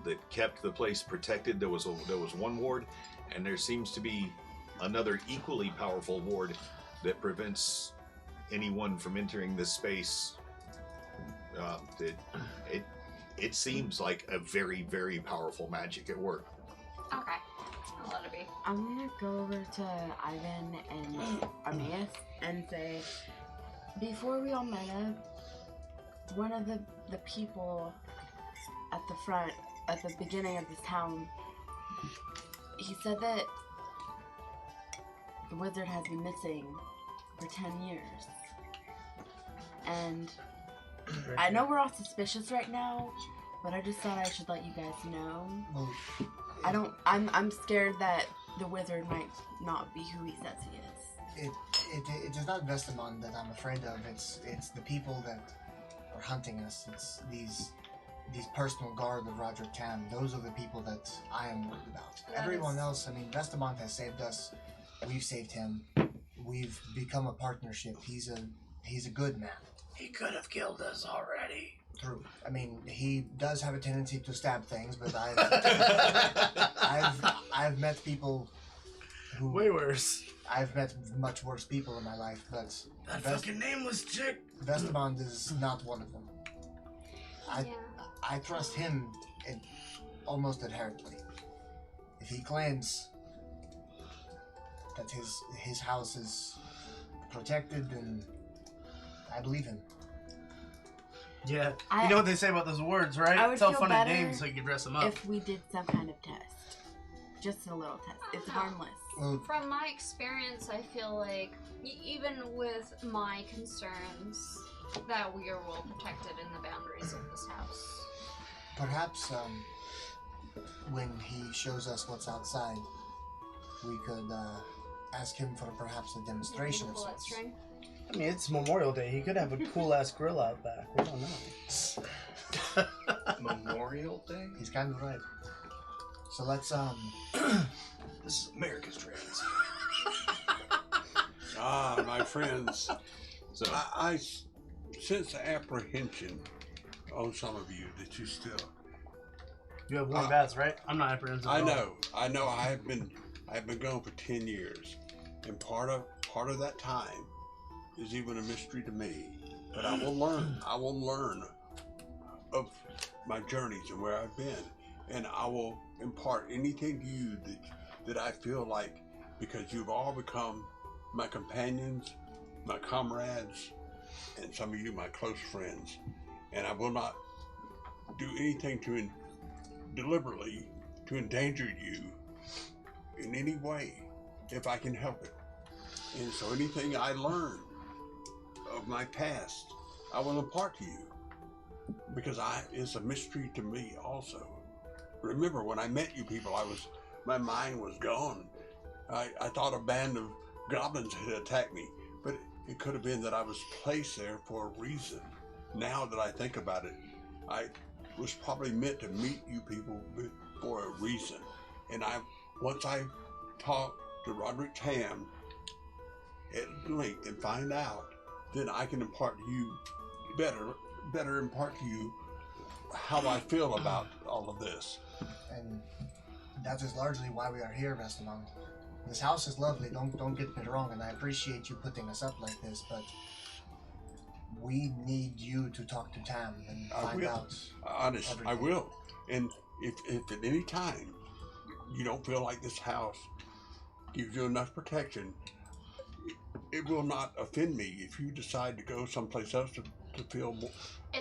that kept the place protected. There was one ward, and there seems to be another equally powerful ward that prevents anyone from entering this space. It seems like a very, very powerful magic at work. Okay. I'll let it be. I'm gonna go over to Ivan and Armaeus and say, before we all met up, one of the people at the front, at the beginning of this town, he said that the wizard has been missing for 10 years. And I know we're all suspicious right now, but I just thought I should let you guys know. Well, I'm scared that the wizard might not be who he says he is. it is not Vestamon that I'm afraid of. It's the people that are hunting us. It's these personal guard of Roger Tam. Those are the people that I am worried about. Everyone else, I mean, Vestamon has saved us. We've saved him. We've become a partnership. He's a good man. He could have killed us already. True. I mean, he does have a tendency to stab things, but I've met people who Way worse. I've met much worse people in my life, but That fucking nameless chick. Vestamond is not one of them. Yeah. I trust him almost inherently. If he claims that his house is protected, then I believe him. Yeah. You know what they say about those words, right? I would Tell feel funny better names so you can dress them up. if we did some kind of test. Just a little test. It's harmless. Well, From my experience, I feel like even with my concerns, that we are well protected in the boundaries of this house. perhaps when he shows us what's outside, we could ask him for perhaps a demonstration of Bullet sorts. string. I mean, it's Memorial Day. He could have a cool ass grill out back. We don't know. Memorial Day? He's kind of right. So let's This is America's dreams. Ah, my friends, So I sense apprehension on some of you that you still. You have warm baths, right? I'm not apprehensive. I at all. know. I've been gone for 10 years, and part of that time is even a mystery to me. But I will learn. I will learn of my journeys and where I've been, and I will impart anything to you that I feel like, because you've all become my companions, my comrades, and some of you my close friends, and I will not do anything deliberately to endanger you in any way if I can help it. And so anything I learn of my past, I will impart to you, because it's a mystery to me also. Remember, when I met you people, my mind was gone. I thought a band of goblins had attacked me, but it could have been that I was placed there for a reason. Now that I think about it, I was probably meant to meet you people for a reason. And once I talk to Roderick Tam at length and find out, then I can impart to you better impart to you how I feel about all of this. And that is largely why we are here, Vestamon. This house is lovely, don't get me wrong, and I appreciate you putting us up like this, but we need you to talk to Tam and find out. Honest, I everything. will. And if at any time you don't feel like this house gives you enough protection, it will not offend me if you decide to go someplace else to feel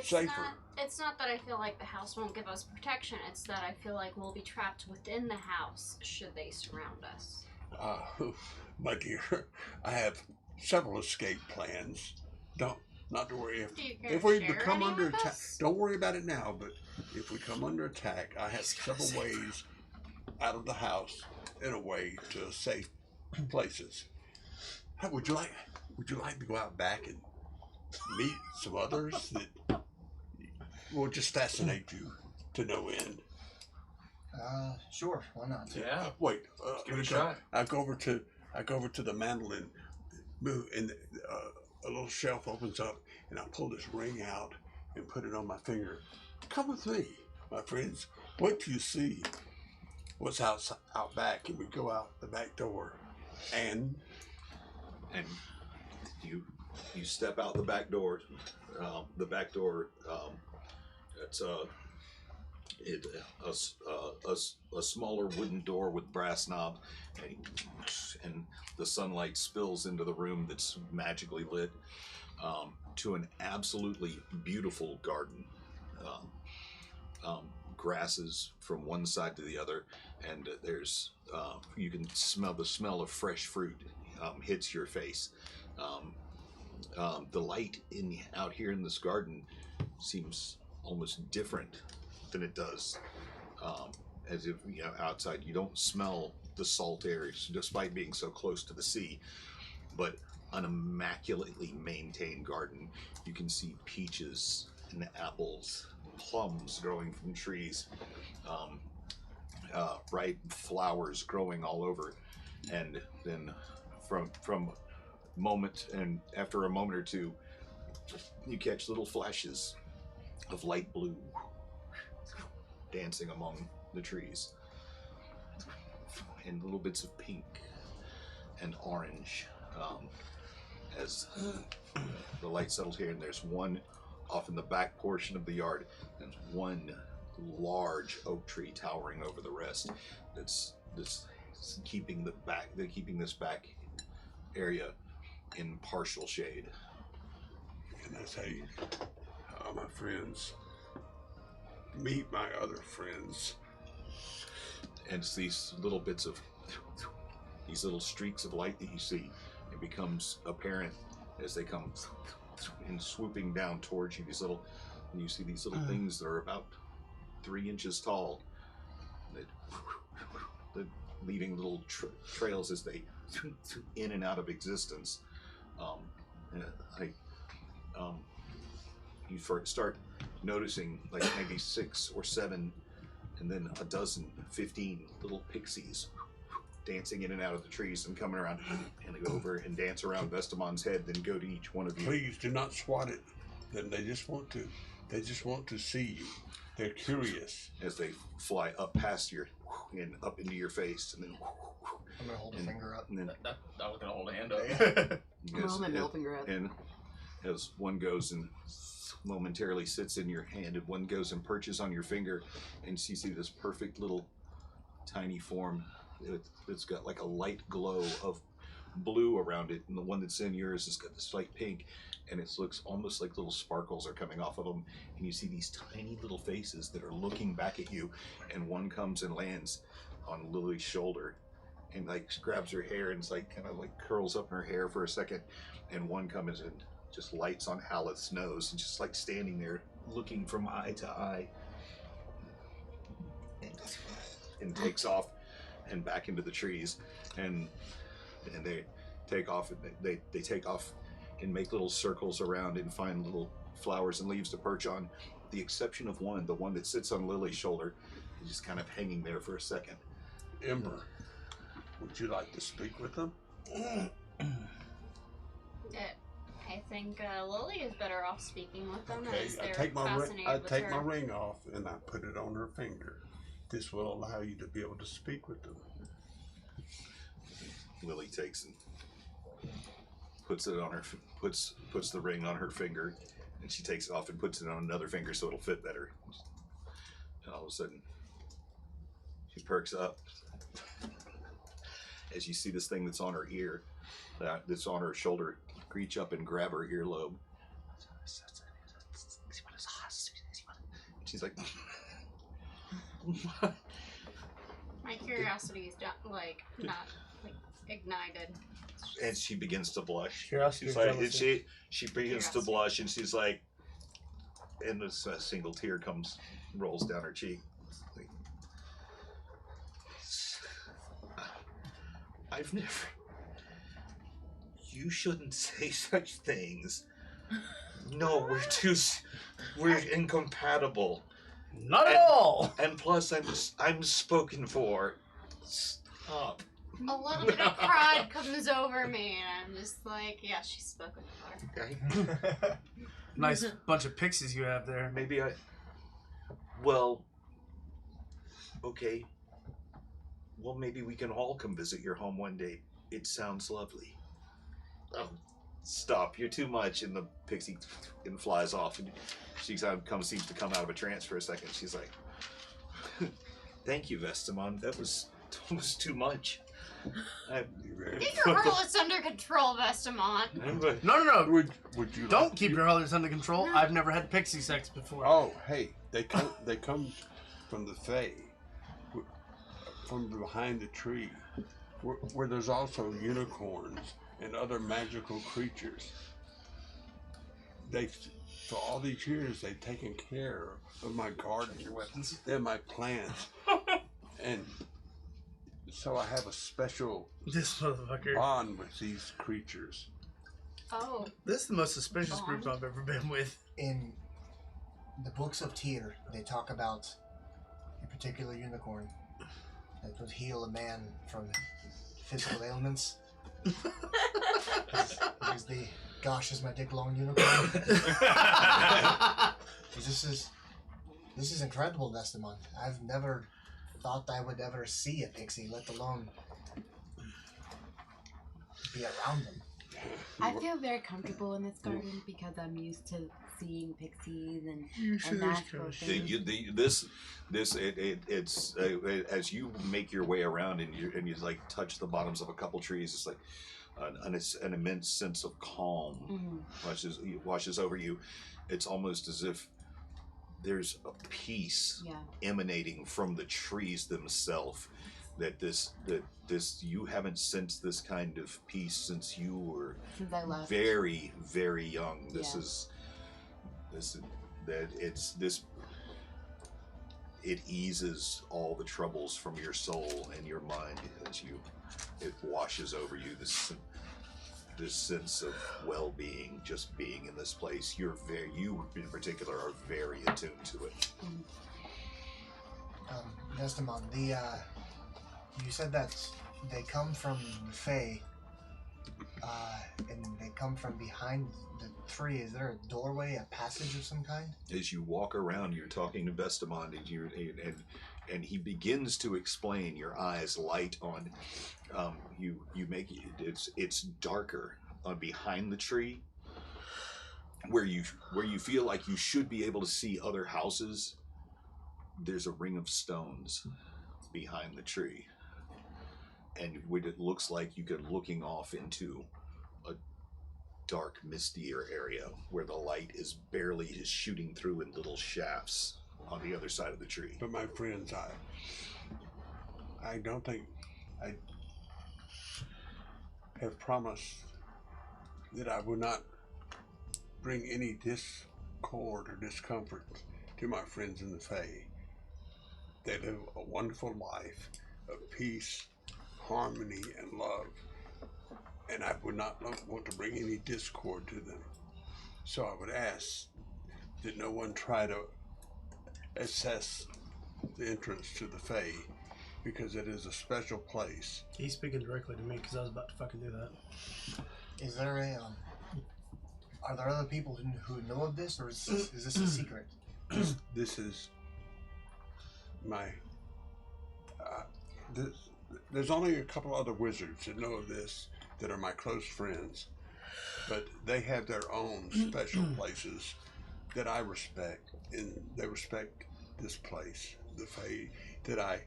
safer. It's not that I feel like the house won't give us protection. It's that I feel like we'll be trapped within the house should they surround us. My dear, I have several escape plans. Not to worry. If we become under attack, don't worry about it now. But if we come under attack, I have several ways out of the house and away to safe places. Hey, would you like to go out back and meet some others that will just fascinate you to no end? Sure, why not? Yeah. Wait, Give it a shot. I go over to the mantle and move, and a little shelf opens up, and I pull this ring out and put it on my finger. Come with me, my friends. Wait till you see what's out back, and we go out the back door, and you step out the back door. The back door. It's a smaller wooden door with brass knob, and the sunlight spills into the room that's magically lit, to an absolutely beautiful garden. Grasses from one side to the other, and there's you can smell the smell of fresh fruit hits your face. The light out here in this garden seems almost different than it does as if outside. You don't smell the salt air despite being so close to the sea, but an immaculately maintained garden. You can see peaches and apples, plums growing from trees, ripe flowers growing all over, and then from moment, and after a moment or two, you catch little flashes of light blue dancing among the trees, and little bits of pink and orange as the light settles here. And there's one off in the back portion of the yard, and one large oak tree towering over the rest that's keeping this back area in partial shade. And I say, my friends, meet my other friends. And it's these little streaks of light that you see. It becomes apparent as they come and swooping down towards you. And you see these little things that are about 3 inches tall, that leaving little trails as they in and out of existence. You start noticing like maybe 6 or 7, and then a dozen, 15 little pixies dancing in and out of the trees and coming around, and they go over and dance around Vestamon's head, then go to each one of you. Please do not swat it. Then they just want to see you. They're curious. As they fly up past your and up into your face, and then I'm gonna hold a finger up. and then I was gonna hold a hand up. I'm holding my middle finger up. and as one goes and momentarily sits in your hand, and one goes and perches on your finger, and you see this perfect little tiny form. It's got like a light glow of blue around it, and the one that's in yours has got this light pink, and it looks almost like little sparkles are coming off of them, and you see these tiny little faces that are looking back at you, and one comes and lands on Lily's shoulder and like grabs her hair and it's like kind of like curls up in her hair for a second, and one comes and just lights on Haleth's nose and just like standing there looking from eye to eye, and takes off and back into the trees, and they take off, and they take off and make little circles around and find little flowers and leaves to perch on, the exception of one, the one that sits on Lily's shoulder, is just kind of hanging there for a second. Ember, would you like to speak with them? I think Lily is better off speaking with them Okay, as I they're take fascinated with take her. my ring off and I put it on her finger. This will allow you to be able to speak with them. Lily takes and puts it on her, puts the ring on her finger, and she takes it off and puts it on another finger so it'll fit better. And all of a sudden, she perks up as you see this thing that's on her ear, that's on her shoulder, reach up and grab her earlobe. She's like, My curiosity is not ignited. and she begins to blush. Curiosity She's or like, jealousy? she begins to blush, and she's like, and this single tear rolls down her cheek. Like, I've never. You shouldn't say such things. No, we're incompatible. Not at all. And plus, I'm spoken for. Stop. A little bit of pride comes over me, and I'm just like, yeah, she's spoken for. Okay. Nice bunch of pixies you have there. Maybe well, okay. Well, maybe we can all come visit your home one day. It sounds lovely. Oh, stop. You're too much. And the pixie flies off. And she seems to come out of a trance for a second. She's like, thank you, Vestamon. That was almost too much. Get your harlots under control, Vestamon. No. Would you Don't like keep your harlots under control. I've never had pixie sex before. Oh, hey, they come from the Fae, from behind the tree, where there's also unicorns and other magical creatures. For all these years, they've taken care of my garden, and my plants, and so I have a special This motherfucker. bond with these creatures. Oh. This is the most suspicious group I've ever been with. In the books of Tyr, they talk about a particular unicorn that would heal a man from physical ailments. Is the gosh is my dick long unicorn. This is incredible, Vestamon. I've never thought I would ever see a pixie, let alone be around them. I feel very comfortable in this garden because I'm used to seeing pixies and magical things. It's as you make your way around and you like touch the bottoms of a couple trees, it's like an immense sense of calm washes over you. It's almost as if there's a peace emanating from the trees themselves. That you haven't sensed this kind of peace since you were very, very young. It eases all the troubles from your soul and your mind as it washes over you this sense of well-being, just being in this place. You in particular are very attuned to it. Vestamon, you said that they come from the Fae, and they come from behind the tree. Is there a doorway, a passage of some kind? As you walk around, you're talking to Vestamond, and he begins to explain. Your eyes light on. You make it's darker behind the tree, where you feel like you should be able to see other houses. There's a ring of stones behind the tree, and what it looks like you could looking off into a dark, mistier area where the light is barely shooting through in little shafts on the other side of the tree. But my friends, I don't think I have promised that I will not bring any discord or discomfort to my friends in the Fae. They live a wonderful life of peace, harmony, and love. And I would not want to bring any discord to them. So I would ask that no one try to assess the entrance to the Fae, because it is a special place. He's speaking directly to me because I was about to fucking do that. Is there are there other people who know of this, or is this a secret? This is my there's only a couple other wizards that know of this that are my close friends, but they have their own special places that I respect, and they respect this place, the Fae, that I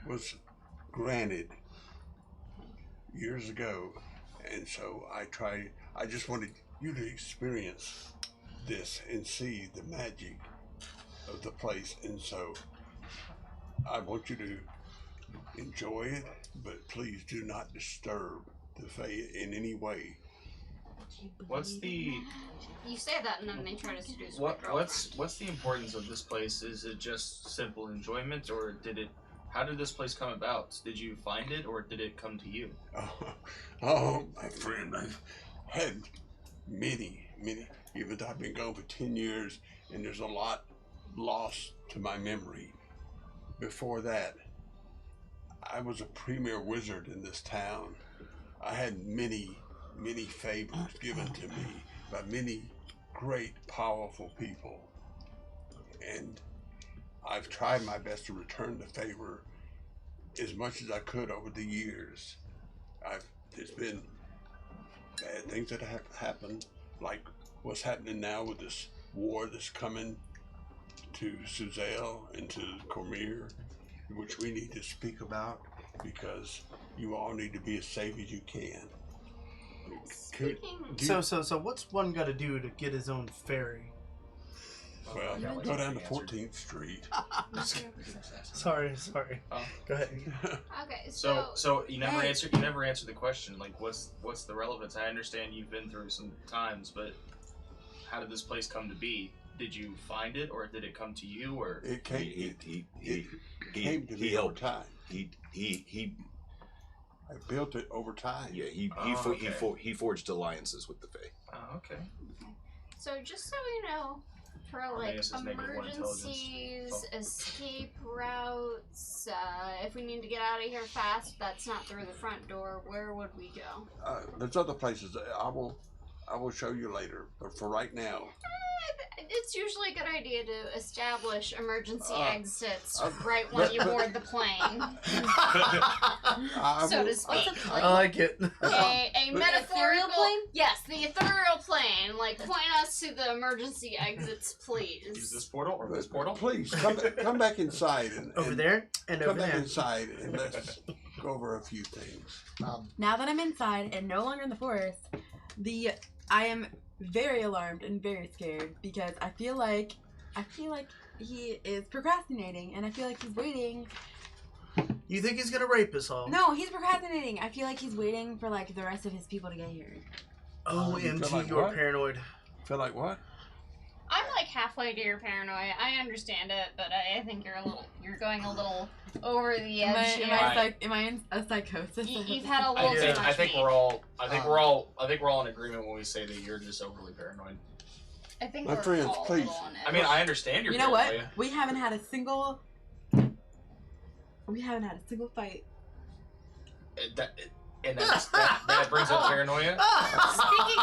was granted years ago. And so I just wanted you to experience this and see the magic of the place. And so I want you to enjoy it, but please do not disturb the Fae in any way. What's the You say that, and then they try to seduce my what? girlfriend. What's the importance of this place? Is it just simple enjoyment, or how did this place come about? Did you find it, or did it come to you? Oh, my friend, I've had many, even though I've been gone for 10 years, and there's a lot lost to my memory. Before that, I was a premier wizard in this town. I had many favors given to me by many great, powerful people. And I've tried my best to return the favor as much as I could over the years. There's been bad things that have happened, like what's happening now with this war that's coming to Suzail and to Cormier, which we need to speak about, because you all need to be as safe as you can. So what's one got to do to get his own ferry? Well, go down to 14th Street. Sorry. Oh. Go ahead. Okay, So you never answered the question. Like, what's the relevance? I understand you've been through some times, but how did this place come to be? Did you find it, or did it come to you, or It came to me he over helped. time. He I built it over time. yeah okay. he forged alliances with the Fae. Oh, okay. So just so you know, for like Arrhenius is negative 1 intelligence. emergencies, escape routes, if we need to get out of here fast, that's not through the front door, where would we go? There's other places that I will show you later, but for right now, It's usually a good idea to establish emergency exits uh, right when you board the plane, I so will- to speak. I like it. A metaphorical plane? Yes, the ethereal plane. Like, point us to the emergency exits, please. Use this portal or this portal? Please come back inside and Over there and Come over back there. inside and let's go over a few things. Now that I'm inside and no longer in the forest, I am very alarmed and very scared because I feel like he is procrastinating and I feel like he's waiting. You think he's gonna rape us all? No, he's procrastinating. I feel like he's waiting for like the rest of his people to get here. OMG, You feel like you're what? paranoid. Feel like what? I'm like halfway to your paranoia. I understand it, but I think you're going a little over the edge here. Am I in a psychosis? You've had a little too much I think meat. we're all in agreement when we say that you're just overly paranoid. I think My we're friends, all a please. little on edge. I mean, I understand your You know what? paranoia. We haven't had a single fight That brings up paranoia. Speaking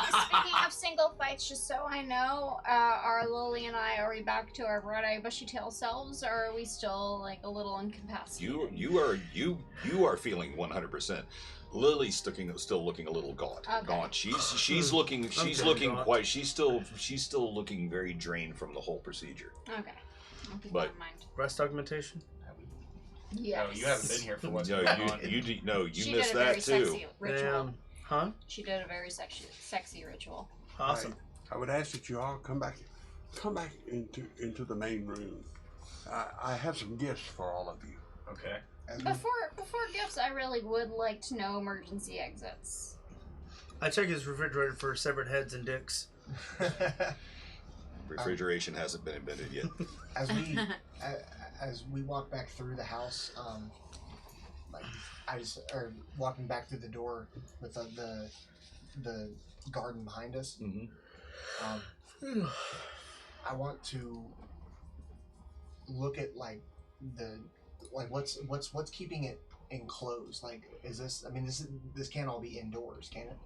of single fights, just so I know, are Lily and I, are we back to our bright-eyed, bushy-tailed selves, or are we still like a little incapacitated? You are feeling 100%. Lily's still looking a little gaunt. Okay. Gaunt. She's looking gaunt. she's still looking very drained from the whole procedure. Okay. I'll keep But- that in mind. Breast augmentation. Yes. No, you haven't been here for what's No, going on. She missed did a very that too. sexy ritual. Damn. Huh? She did a very sexy ritual. Awesome. I would ask that you all come back into the main room. I have some gifts for all of you. Okay. Before gifts, I really would like to know emergency exits. I check his refrigerator for severed heads and dicks. Refrigeration hasn't been invented yet. As we walk back through the house, walking back through the door with the garden behind us. Mm-hmm. I want to look at what's keeping it enclosed. Like, is this? I mean, this can't all be indoors, can it?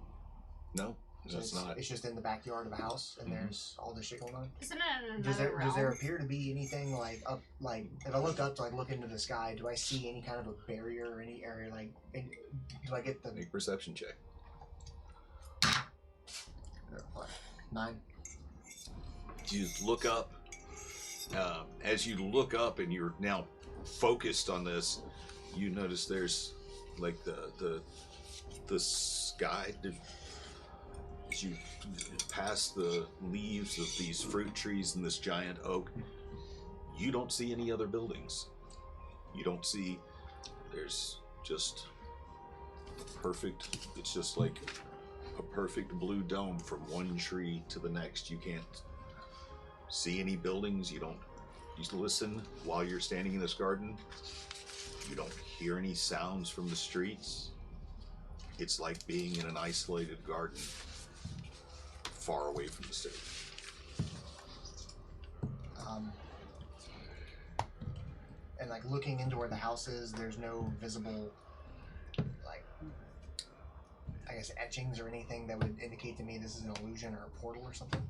No, So it's not. It's just in the backyard of a house, and there's all this shit going on. Isn't it in Does another there realm? appear to be anything up? Like, if I look up to look into the sky, do I see any kind of a barrier or any area? Do I get the Make a perception check. 9? You look up. As you look up and you're now focused on this, you notice there's like the sky. As you pass the leaves of these fruit trees and this giant oak, you don't see any other buildings. You don't see. There's just perfect. It's just like a perfect blue dome from one tree to the next. You can't see any buildings. You listen while you're standing in this garden. You don't hear any sounds from the streets. It's like being in an isolated garden far away from the city. And looking into where the house is, there's no visible I guess etchings or anything that would indicate to me this is an illusion or a portal or something.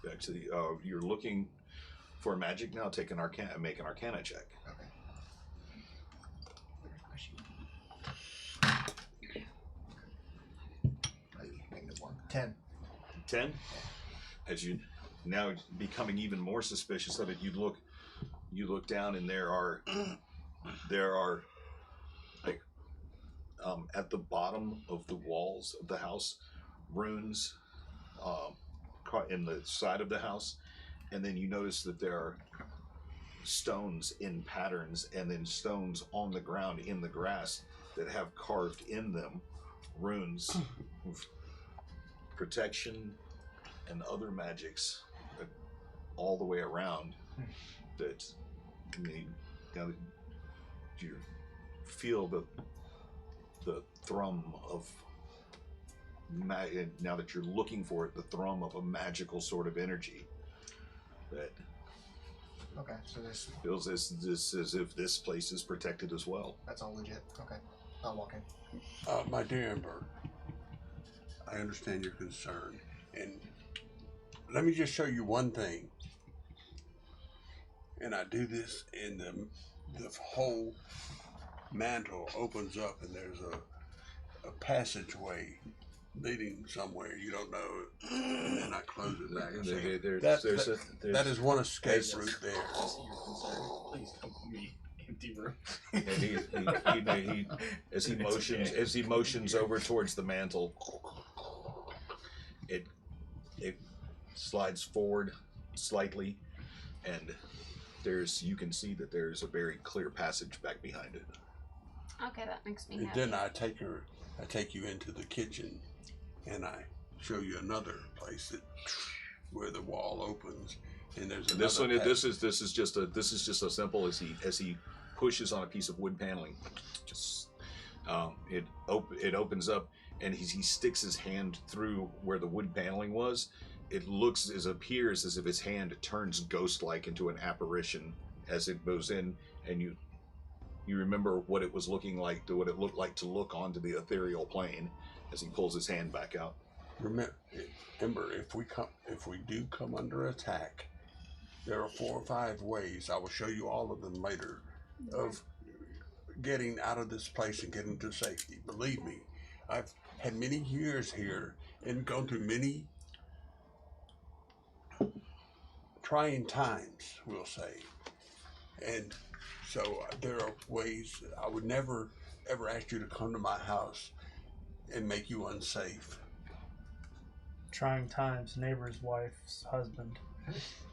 Actually, you're looking for magic now. Make an Arcana check. Okay. 10. 10. As you now becoming even more suspicious of it, you look down and there are at the bottom of the walls of the house, runes in the side of the house, and then you notice that there are stones in patterns, and then stones on the ground in the grass that have carved in them runes of protection and other magics all the way around. That now that you feel the thrum of now that you're looking for it, the thrum of a magical sort of energy that Okay, so this feels this as if this place is protected as well. that's all legit. Okay, I'll walk in. My dear Ember, I understand your concern, and let me just show you one thing. And I do this, and the whole mantle opens up, and there's a passageway leading somewhere you don't know, and then I close it back. And say, that is one escape route there. Please don't call me empty room. And he as he motions over towards the mantle, it slides forward slightly, and you can see that there's a very clear passage back behind it. Okay, that makes me And happy. then I take you into the kitchen, and I show you another place where the wall opens, and there's another This is just as simple as he pushes on a piece of wood paneling. Just it opens up, and he sticks his hand through where the wood paneling was. It appears as if his hand turns ghost-like into an apparition as it goes in, and you You remember what it was looking like, what it looked like to look onto the ethereal plane as he pulls his hand back out. Remember, if we do come under attack, there are 4 or 5 ways. I will show you all of them later of getting out of this place and getting to safety. Believe me, I've had many years here and gone through many trying times, we'll say. And so there are ways. I would never ever ask you to come to my house and make you unsafe. Trying times, neighbor's wife's husband.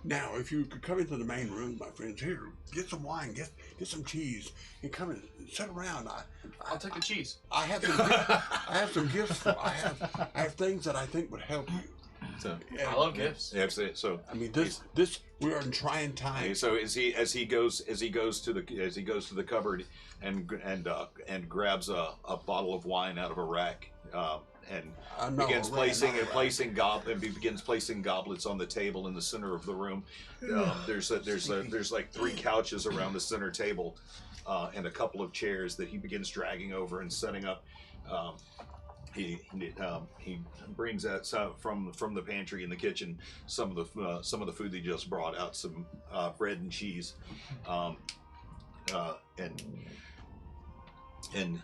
Now, if you could come into the main room, my friends, here, get some wine, get some cheese, and come and sit around. I'll take the cheese. I have some gifts. I have things that I think would help you. So, I love gifts. yeah, so I mean, this we are in trying times. so as he goes to the cupboard and grabs a bottle of wine out of a rack and begins placing goblets on the table in the center of the room. There's like 3 couches around the center table and a couple of chairs that he begins dragging over and setting up. He brings out from the pantry in the kitchen some of the food that he just brought out, some bread and cheese, and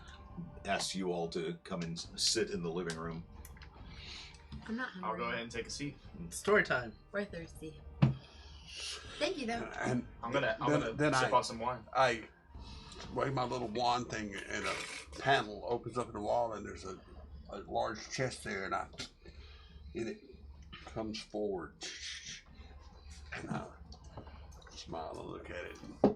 asks you all to come and sit in the living room. I'm not hungry. I'll go ahead and take a seat. Story time. We're thirsty. Thank you, though. And I'm gonna sip on some wine. I wave my little wand thing, and a panel opens up in the wall, and there's a large chest there, and it comes forward, and I smile and look at it, and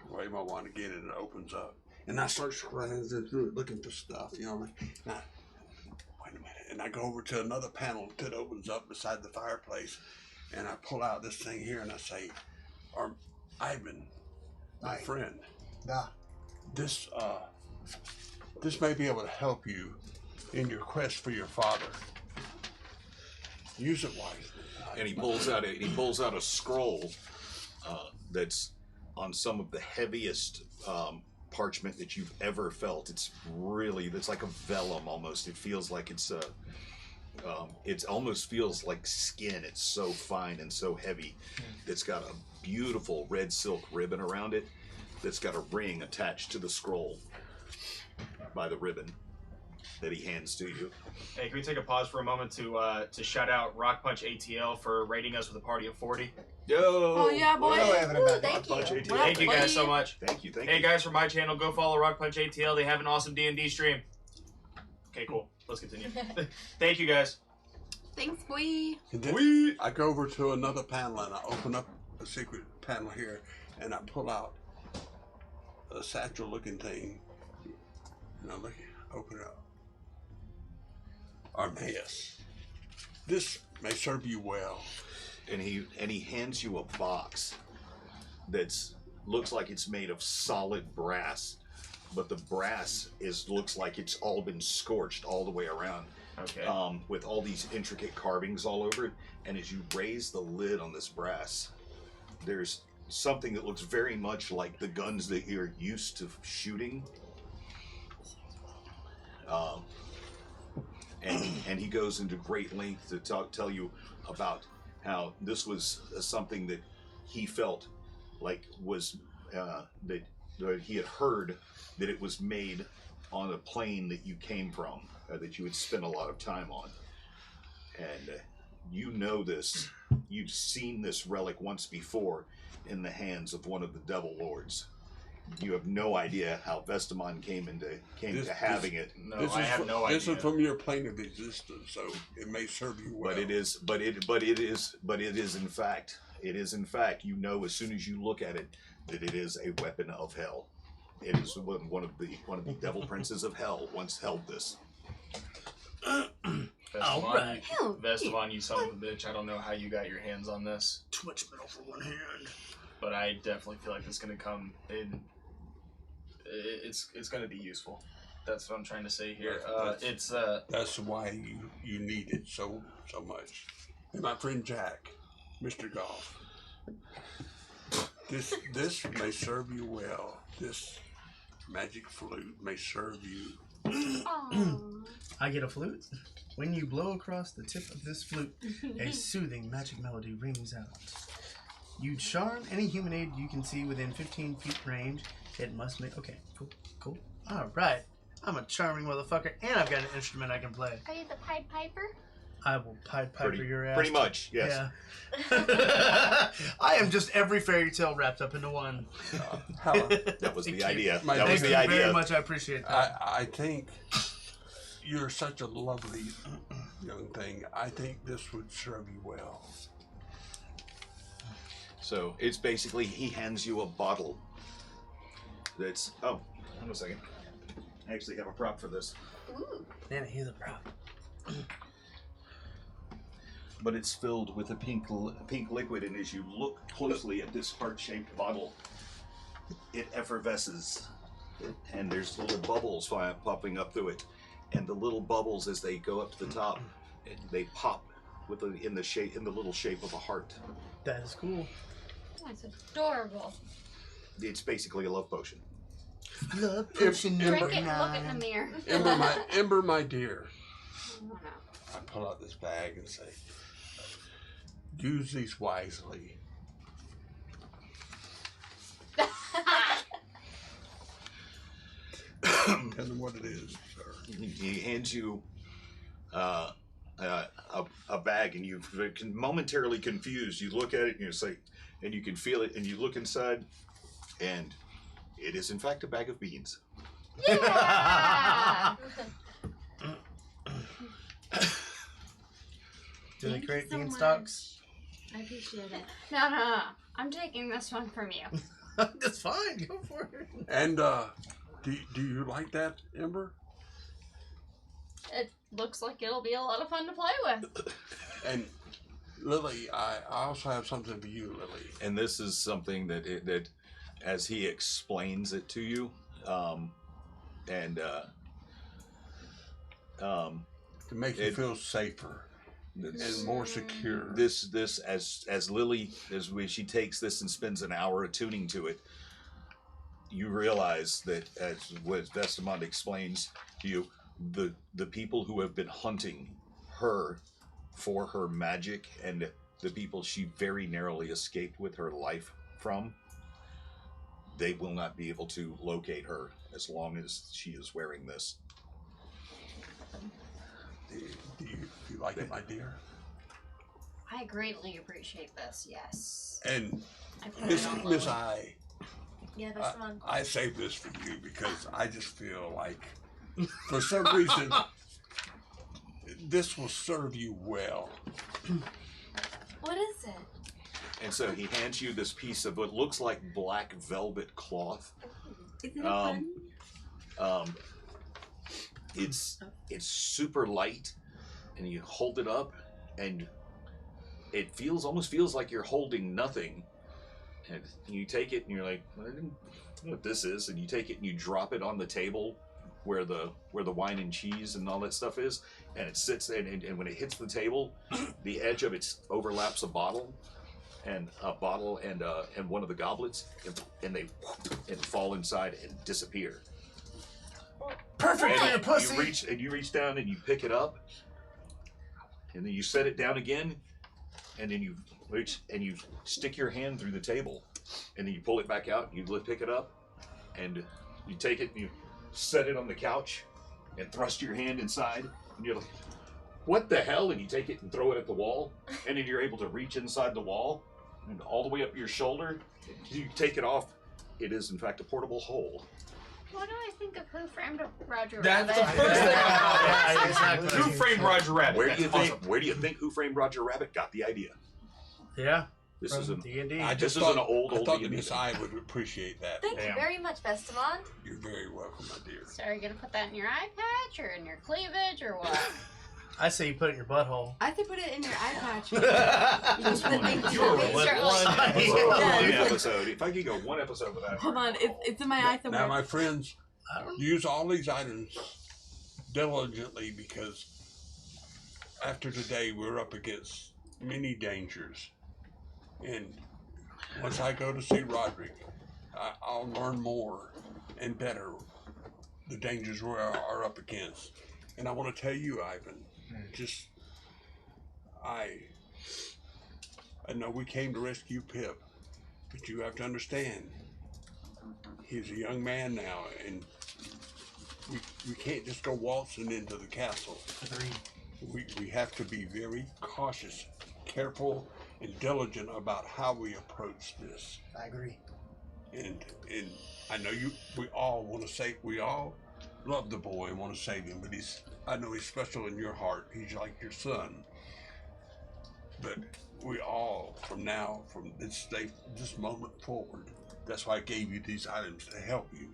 wave my wand again, and it opens up, and I start scrambling through it, looking for stuff, you know. Wait a minute, and I go over to another panel that opens up beside the fireplace, and I pull out this thing here, and I say, Ivan, my friend, this may be able to help you in your quest for your father. Use it wisely. And he pulls out a scroll that's on some of the heaviest parchment that you've ever felt. It's like a vellum almost. It feels like it almost feels like skin. It's so fine and so heavy. It's got a beautiful red silk ribbon around it that's got a ring attached to the scroll by the ribbon that he hands to you. Hey, can we take a pause for a moment to shout out Rock Punch ATL for rating us with a party of 40? Yo! Oh, yeah, boy. Thank you. Thank you guys so much. Thank you. Hey guys, from my channel, go follow Rock Punch ATL. They have an awesome D&D stream. Okay, cool. Let's continue. Thank you guys. Thanks, boy. And then I go over to another panel, and I open up a secret panel here, and I pull out a satchel-looking thing. And I open it up. Armaeus, this may serve you well. And he hands you a box that's looks like it's made of solid brass, but the brass looks like it's all been scorched all the way around. Okay. With all these intricate carvings all over it. And as you raise the lid on this brass, there's something that looks very much like the guns that you're used to shooting. And he goes into great length to tell you about how this was something that he felt like was that he had heard that it was made on a plane that you came from, that you had spent a lot of time on. And you know this. You've seen this relic once before in the hands of one of the Devil Lords. You have no idea how Vestamon came to having it. No, I have no idea. This is from your plane of existence, so it may serve you well. But it is in fact, you know as soon as you look at it that it is a weapon of hell. It is one of the devil princes of hell once held this. Alright. Vestamon, you son of a bitch, I don't know how you got your hands on this. Too much metal for one hand. But I definitely feel like it's gonna come in. It's gonna be useful. That's what I'm trying to say here. That's why you need it so much. And my friend Jack, Mr. Golf. This may serve you well. This magic flute may serve you. Aww. I get a flute. When you blow across the tip of this flute, a soothing magic melody rings out. You charm any humanoid you can see within 15 feet range. It must make... Okay, cool. Alright. I'm a charming motherfucker, and I've got an instrument I can play. Are you the Pied Piper? I will Pied Piper your ass. Pretty much, yes. Yeah. I am just every fairy tale wrapped up into one. That was the idea. My That was Thank the you idea. very much. I appreciate that. I think you're such a lovely young thing. I think this would serve you well. So it's basically he hands you a bottle. That's hold on a second. I actually have a prop for this. Ooh. Man, he's a prop. But it's filled with a pink liquid, and as you look closely at this heart-shaped bottle, it effervesces, and there's little bubbles popping up through it, and the little bubbles, as they go up to the top, they pop with in the little shape of a heart. That is cool. That's adorable. It's basically a love potion. Love potion Drink number it and look in 9. the mirror. Ember, my dear. Oh, no. I pull out this bag and say, use these wisely. Tell them what it is, sir. He hands you a bag, and you can momentarily confused. You look at it, and you say, and you can feel it, and you look inside, and it is in fact a bag of beans. Yeah. Do they Thank create you so beanstalks? much. I appreciate it. No. I'm taking this one from you. That's fine. Go for it. And do you like that, Ember? It looks like it'll be a lot of fun to play with. And Lily, I also have something for you, Lily. And this is something that as he explains it to you, To make you feel safer and more secure. This as Lily, when she takes this and spends an hour attuning to it, you realize that, as what Vestamond explains to you, the people who have been hunting her for her magic, and the people she very narrowly escaped with her life from, they will not be able to locate her as long as she is wearing this. Do you like it, my dear? I greatly appreciate this, yes. And I put it on Miss Lily. I, Yeah, that's the one. I saved this for you because I just feel like, for some reason, this will serve you well. What is it? And so he hands you this piece of what looks like black velvet cloth. Isn't it fun? It's super light, and you hold it up, and it almost feels like you're holding nothing. And you take it, and you're like, I didn't know what this is. And you take it, and you drop it on the table where the wine and cheese and all that stuff is, and it sits there. And when it hits the table, the edge of it overlaps a bottle and one of the goblets, and they fall inside and disappear. Perfect for your And pussy. you reach down and you pick it up, and then you set it down again, and then you reach and you stick your hand through the table, and then you pull it back out. You pick it up, and you take it and you set it on the couch, and thrust your hand inside, and you're like, "What the hell?" And you take it and throw it at the wall, and then you're able to reach inside the wall, and all the way up your shoulder. You take it off. It is in fact a portable hole. What do I think of Who Framed Roger That's Rabbit? the first thing I Yeah, exactly. thought. Who framed Roger Rabbit? Where do you That's think? awesome. Where do you think Who Framed Roger Rabbit got the idea? Yeah. This is an D&D. I This just is thought, an old I thought D&D that Miss thing. I would appreciate that. Thank you Damn. very much, Vestamond. You're very welcome, my dear. So are you gonna put that in your eye patch or in your cleavage or what? I say you put it in your butthole. I say put it in your eye patch. Just one- you were It's one certainly- One episode. If I could go one episode without. Hold on, it's in my eye somewhere. Now, my friends, use all these items diligently because after today we're up against many dangers. And once I go to see Roderick, I'll learn more and better the dangers we are up against. And I want to tell you, Ivan, I know we came to rescue Pip, but you have to understand, he's a young man now, and we can't just go waltzing into the castle. We have to be very cautious, careful, and diligent about how we approach this. I agree. And I know we all love the boy and want to save him, but I know he's special in your heart. He's like your son. But we all, from this moment forward, that's why I gave you these items to help you.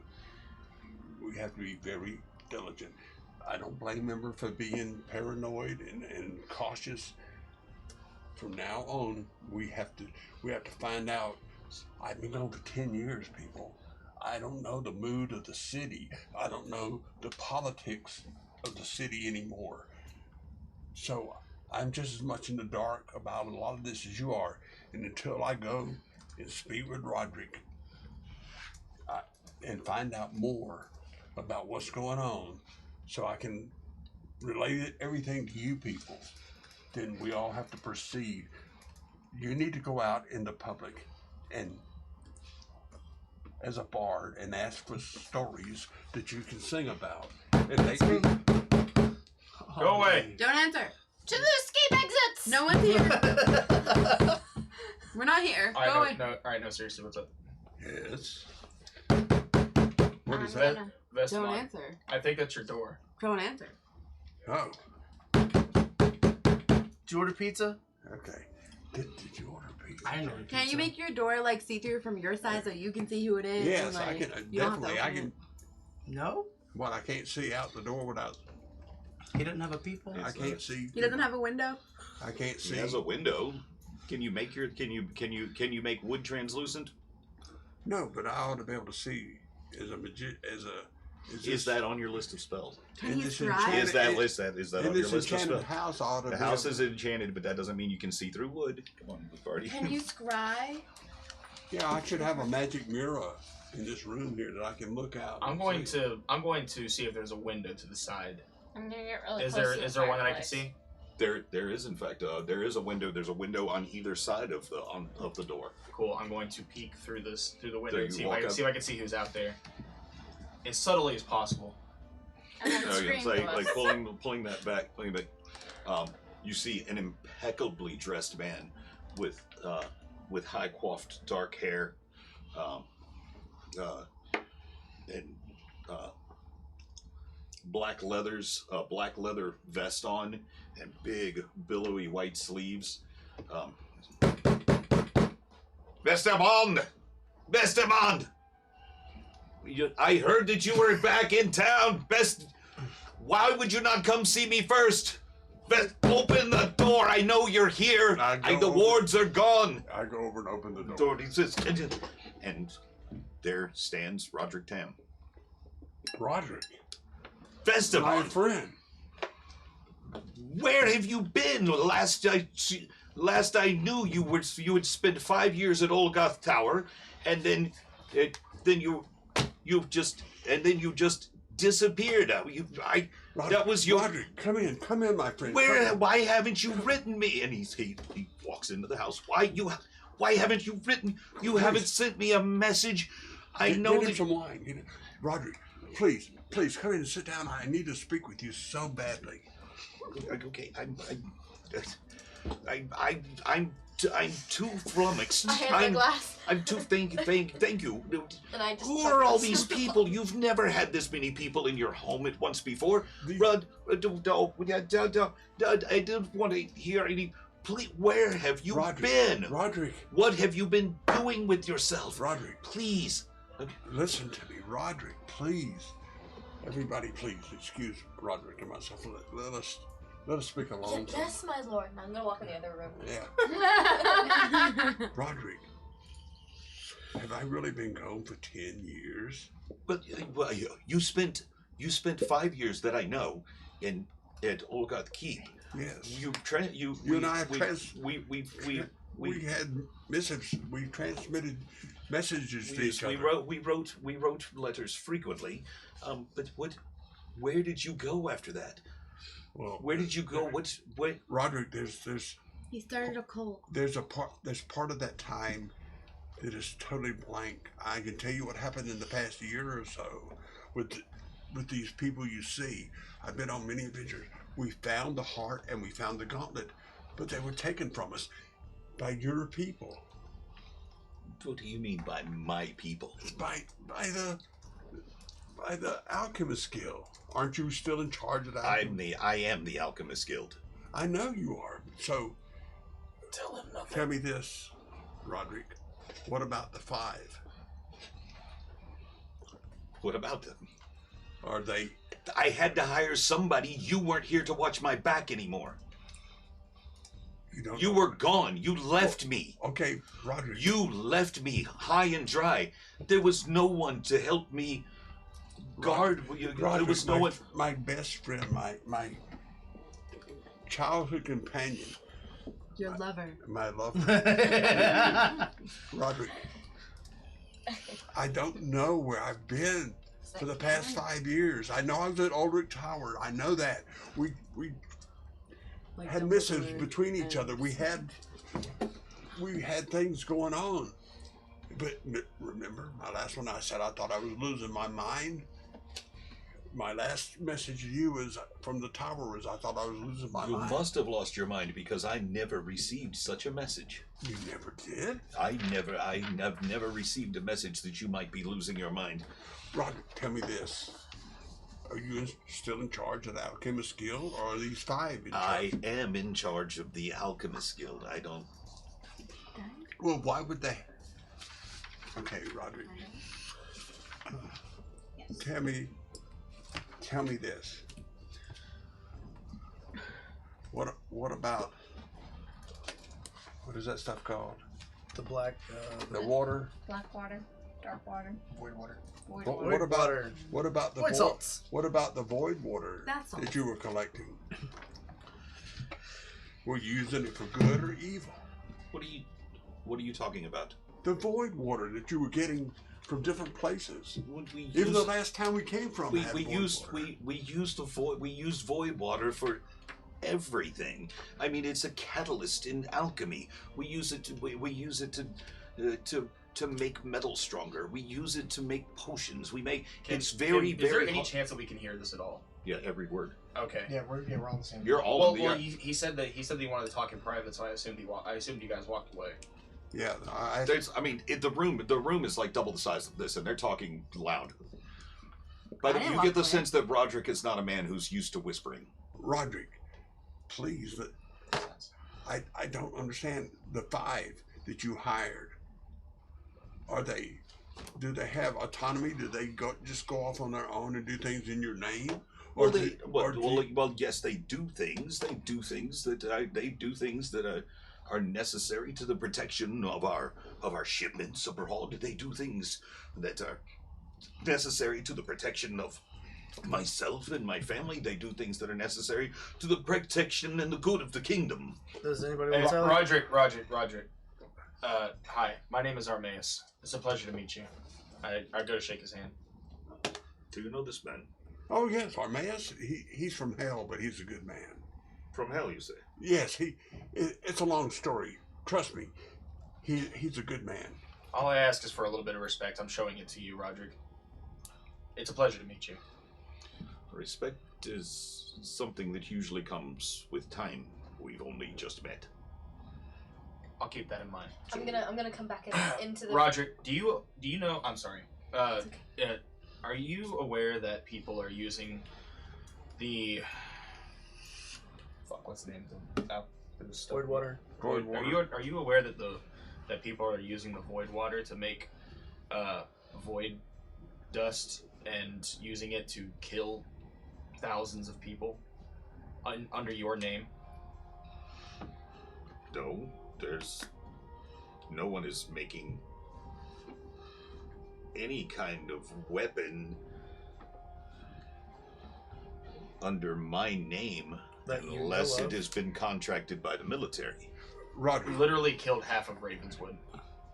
We have to be very diligent. I don't blame him for being paranoid and cautious. From now on, we have to find out. I've been gone for 10 years, people. I don't know the mood of the city. I don't know the politics of the city anymore. So I'm just as much in the dark about a lot of this as you are. And until I go and speak with Roderick and find out more about what's going on, so I can relay everything to you people, then we all have to proceed. You need to go out in the public and as a bard and ask for stories that you can sing about. And they can Go away. Don't answer. To the escape exits! No one's here. We're not here. Go away. Alright, no, seriously, what's up? Yes. What is I'm that? gonna- That's Don't mine. answer. I think that's your door. Don't answer. Oh, Did you order pizza? okay. Did you order pizza? I didn't order pizza. Can you make your door like see through from your side so you can see who it is? Yes, and, like, I can. you don't have to Definitely, I open can. it? No? Well, I can't see out the door without. He doesn't have a peephole? I can't see. He doesn't have a window. I can't see. He has a window. Can you make make wood translucent? No, but I ought to be able to see as a Is that on your list of spells? Can in he this scry? enchanted- Is that in on your this list of enchanted spells? house? I ought to The be house able- is enchanted, but that doesn't mean you can see through wood. Come on, we've already. Can you scry? Yeah, I should have a magic mirror in this room here that I can look out. I'm and going see. to see if there's a window to the side. I'm gonna get really Is close there to the is there one that I can fireplace. see? There is in fact there is a window. There's a window on either side of the door. Cool. I'm going to peek through the window There and you see if, walk I can, up. see if I can see who's out there. As subtly as possible. And then Okay, scream it's to like us. pulling that back. You see an impeccably dressed man with high coiffed dark hair, and black leather vest on, and big billowy white sleeves. Vestamond! I heard that you were back in town. Why would you not come see me first? Open the door. I know you're here. The wards are gone. I go over and open the door. And there stands Roderick Tam. Roderick, my Vestamond, friend. where have you been? Last I knew, you had spent 5 years at Olgoth Tower, and then you just disappeared. That was your. Roderick, come in, my friend. Why haven't you written me? And he walks into the house. Why haven't you written? You haven't sent me a message. I know Get him that. some wine. Roderick, please come in and sit down. I need to speak with you so badly. Okay, I'm too flummoxed. I hand the glass. I'm too thank you. And I just Who chuck are all this. these people? You've never had this many people in your home at once before. I didn't want to hear any. Please, where have you been? Roderick, What have you been doing with yourself? Roderick, Please. listen to me. Roderick, please. Everybody, please excuse Roderick and myself. Let us speak alone. Yes, my lord. I'm gonna walk in the other room. Yeah. Roderick, have I really been gone for 10 years? But well, you spent 5 years that I know at Olgoth Keep. Yes. You and I have we we had missives. We transmitted messages to each we other. wrote letters frequently. But where did you go after that? Well, Where did you go? What? Roderick, there's He started a cult. there's part of that time that is totally blank. I can tell you what happened in the past year or so with these people you see. I've been on many adventures. We found the heart and we found the gauntlet, but they were taken from us by your people. What do you mean by my people? By the alchemist guild. Aren't you still in charge of that? I am the alchemist guild. I know you are. So Tell him nothing. tell me this, Roderick. What about the 5? What about them? Are they? I had to hire somebody. You weren't here to watch my back anymore. You were gone. You left me. Okay, Roderick. You left me high and dry. There was no one to help me guard. There was no one. My best friend, my childhood companion, Your lover. my lover, Roderick. I don't know where I've been for the past 5 years. I know I was at Ulrich Tower. I know that. We Like had Dumbledore missives between each and- other. We had things going on. But remember, my last one, I said I thought I was losing my mind. My last message to you is from the tower was I thought I was losing my You mind. must have lost your mind because I never received such a message. You never did? I have never received a message that you might be losing your mind. Roderick, tell me this. Are you still in charge of the Alchemist Guild, or are these 5 in charge? I am in charge of the Alchemist Guild. I don't. Well, why would they? Okay, Roderick. Tell me this. What about? What is that stuff called? The black. The water. Black water, dark water, Void water. void What, water. what about? water. What about the Void salts. What about the void water That's all. that you were collecting? Were you using it for good or evil? What are you talking about? The void water that you were getting from different places. We Even the used- last time we came from, we had we void used water. we used void water for everything. I mean, it's a catalyst in alchemy. We use it to make metal stronger. We use it to make potions. It's very Is there very. any chance that we can hear this at all? Yeah, every word. Okay. Yeah, we're on the same. You're all. Well, in the, he said that he wanted to talk in private, so I assumed you guys walked away. Yeah, the room is like double the size of this, and they're talking loud. But I didn't you walk get the away. sense that Roderick is not a man who's used to whispering. Roderick, please. I don't understand the 5 that you hired. Do they have autonomy? Do they just go off on their own and do things in your name? Well, Or yes, they do things. They do things that are necessary to the protection of our shipments abroad. They do things that are necessary to the protection of myself and my family. They do things that are necessary to the protection and the good of the kingdom. Does anybody Hey, want to tell? Roderick. Hi, my name is Armaeus. It's a pleasure to meet you. I go to shake his hand. Do you know this man? Oh yes, Armaeus. He's from hell, but he's a good man. From hell, you say? Yes, it's a long story. Trust me, he's a good man. All I ask is for a little bit of respect. I'm showing it to you, Roderick. It's a pleasure to meet you. Respect is something that usually comes with time. We've only just met. I'll keep that in mind. I'm gonna come back into the. Roderick, do you know? I'm sorry. Are you aware that people are using the? Fuck, what's the name of the stuff? Void water. Void water. Are you aware that people are using the void water to make void dust and using it to kill thousands of people under your name? No, no one is making any kind of weapon under my name That you unless know it of. has been contracted by the military. Roderick. Literally killed half of Ravenswood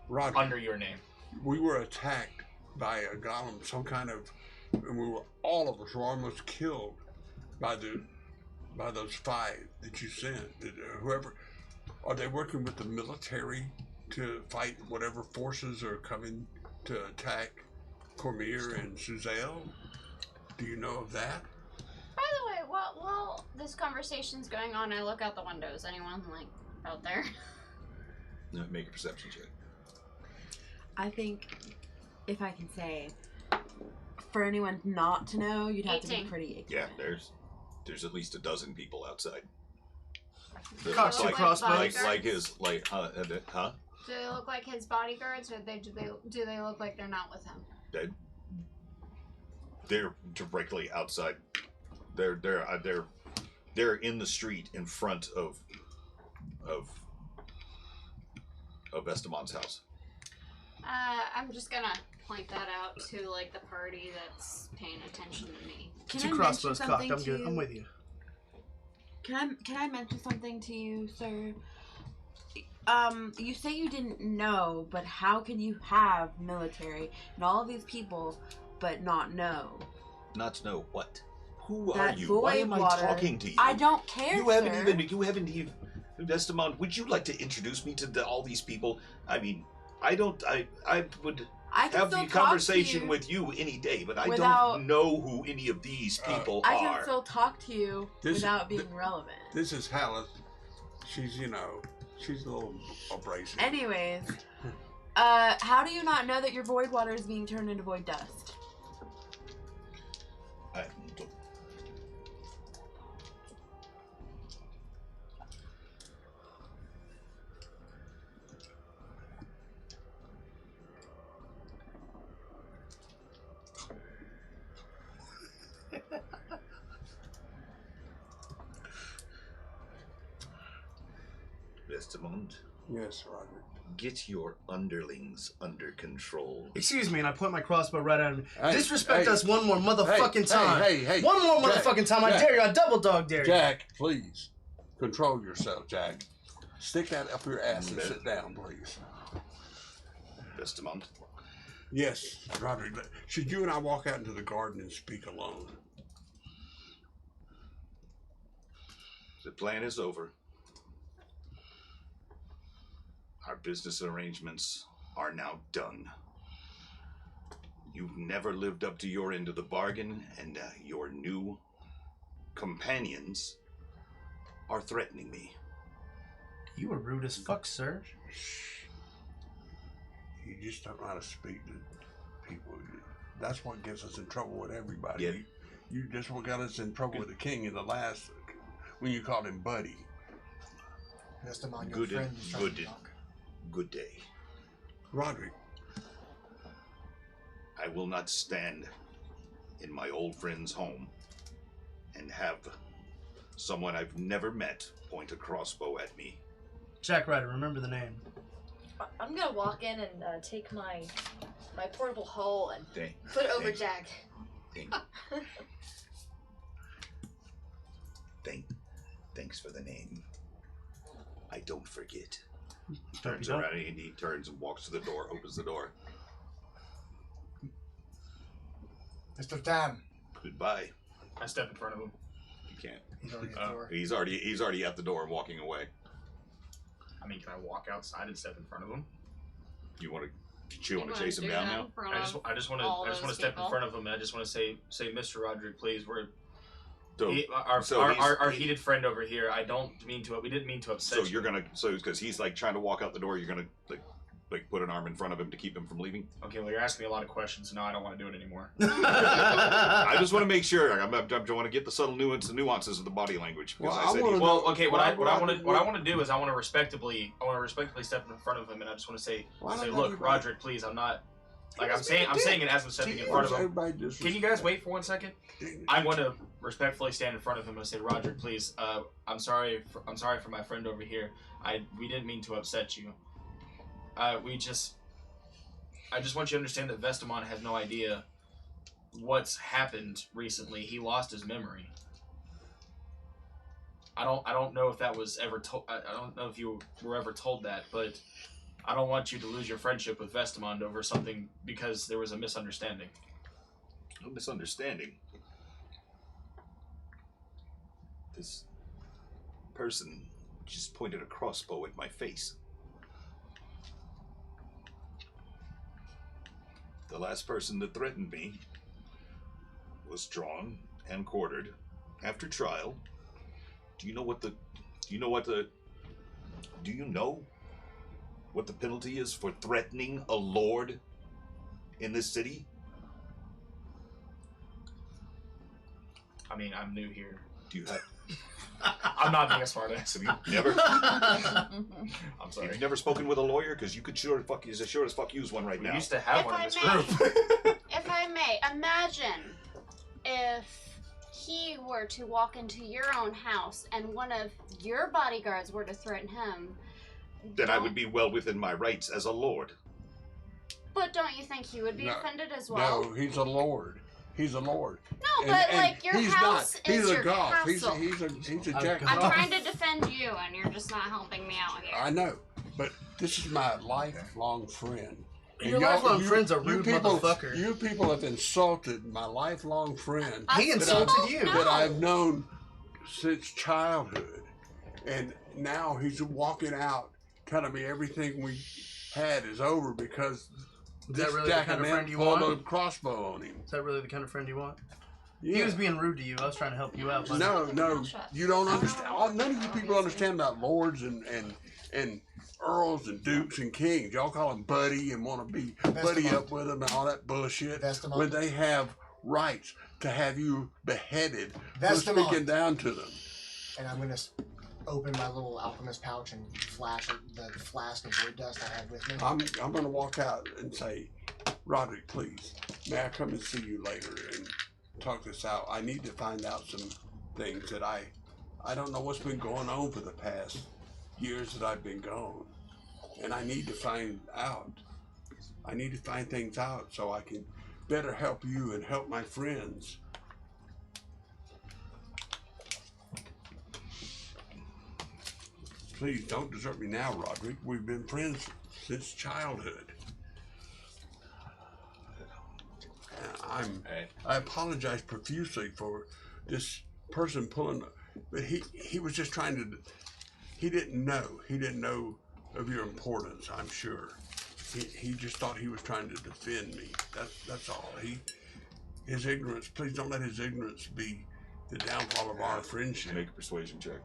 Roderick. under your name. we were attacked by a golem, some kind of, and all of us were almost killed by those 5 that you sent. Whoever, are they working with the military to fight whatever forces are coming to attack Cormier and Suzelle? Do you know of that? By the way, while this conversation's going on, I look out the windows. Anyone, like, out there? No, make a perception check. I think, if I can say, for anyone not to know, you'd have to be 18. pretty ignorant. Yeah, there's at least a dozen people outside. Cocks Look and crossbows. Like his, like, huh? Do they look like his bodyguards, or do they look like they're not with him? They're directly outside. They're in the street in front of Estemon's house. I'm just gonna point that out to like the party that's paying attention to me. Can 2 I crossbows mention cocked. something I'm to good. you? I'm with you. Can I mention something to you, sir? You say you didn't know, but how can you have military and all of these people, but not know? Not to know what? Who are That you? Why void am I water- talking to you? I don't care, You haven't sir. even. Estamon, would you like to introduce me to all these people? I mean, I would I can have still the talk conversation to you with you any day, but I without- don't know who any of these people I can are. still talk to you This- without being relevant. This is Hallis. She's, she's a little abrasive. Anyways, how do you not know that your void water is being turned into void dust? I don't- Estamond, Yes, Roger. get your underlings under control. Excuse me, and I point my crossbow right at him. Hey, Disrespect hey, us one more motherfucking time. Hey, One more Jack, motherfucking time. I Jack. dare you. I double dog dare you. Jack, please. Control yourself, Jack. Stick that up your ass and sit down, please. Estamond, Yes, Roger. Should you and I walk out into the garden and speak alone? the plan is over. Our business arrangements are now done. You've never lived up to your end of the bargain, and your new companions are threatening me. You were rude as fuck, sir. You just don't know how to speak to people. That's what gets us in trouble with everybody. Yeah. You just what got us in trouble with the king in the last, when you called him Buddy. Estamon, your friend is trying to talk. Good day. Roderick, I will not stand in my old friend's home and have someone I've never met point a crossbow at me. Jack Ryder, remember the name. I'm gonna walk in and take my portable hoe and Dang. put it over Thank- Jack. Thanks for the name. I don't forget. He Hope turns you don't. around and he turns and walks to the door, opens the door. Mr. Tam, Goodbye. I step in front of him. You can't. he's already at the door. He's already at the door and walking away. I mean, can I walk outside and step in front of him? You want to chase him down now? I just want to step in front of him, and I just want to say, Mr. Roderick, please. So, Our heated friend over here. We didn't mean to upset. so you're gonna because he's like trying to walk out the door. You're gonna like put an arm in front of him to keep him from leaving. Okay, well, you're asking me a lot of questions. So now I don't want to do it anymore. I just want to make sure. I want to get the subtle nuances of the body language. Because Well, I said I wanna he- Well, okay. What I Why- want to do is I want to respectably step in front of him, and I just want to say, Why don't look, everybody- Roderick, please, I'm not. Like I'm saying it as I'm stepping in front of him. Everybody just Can you guys wait for 1 second? I'm going to respectfully stand in front of him and say, Roderick, please. I'm sorry for my friend over here. We didn't mean to upset you. I just want you to understand that Vestamon has no idea what's happened recently. He lost his memory. I don't know if that was ever told. I don't know if you were ever told that, but I don't want you to lose your friendship with Vestamond over something because there was a misunderstanding. No misunderstanding. This person just pointed a crossbow at my face. The last person that threatened me was drawn and quartered after trial. Do you know what the penalty is for threatening a lord in this city? I mean, I'm new here. Do you have I'm not being a smartass. have you never I'm sorry. have you never spoken with a lawyer? Because you could sure as fuck use one right We now. used to have If one in I this may. group. If I may, imagine if he were to walk into your own house and one of your bodyguards were to threaten him. Then I would be well within my rights as a lord. But don't you think he would be No, offended as well? No, he's a lord. He's a lord. No, but like your he's house not. He's is a your goth. castle. He's a I'm jack. I'm trying to defend you, and you're just not helping me out here. I know, but this is my lifelong friend. And Your y'all- lifelong friend's a you rude people, motherfucker. You people have insulted my lifelong friend He Us insulted people? you. No. that I've known since childhood, and now he's walking out telling me everything we had is over because Is this that really the kind of friend you pulled want? a crossbow on him. Is that really the kind of friend you want? Yeah. He was being rude to you. I was trying to help you out. buddy. No, you don't understand. None of you people understand about lords and earls and dukes and kings. Y'all call them buddy and want to be buddy up with them and all that bullshit. Vestamont. When they have rights to have you beheaded for Vestamont. speaking down to them. And I'm gonna open my little alchemist pouch and flash the flask of wood dust I have with me. I'm gonna walk out and say, Roderick, please, may I come and see you later and talk this out? I need to find out some things that I don't know what's been going on for the past years that I've been gone. And I need to find out. I need to find things out so I can better help you and help my friends. Please don't desert me now, Roderick. We've been friends since childhood. I apologize profusely for this person pulling, but he was just trying to. He didn't know of your importance. I'm sure. He just thought he was trying to defend me. That's all. His ignorance. Please don't let his ignorance be the downfall of our friendship. Make a persuasion check.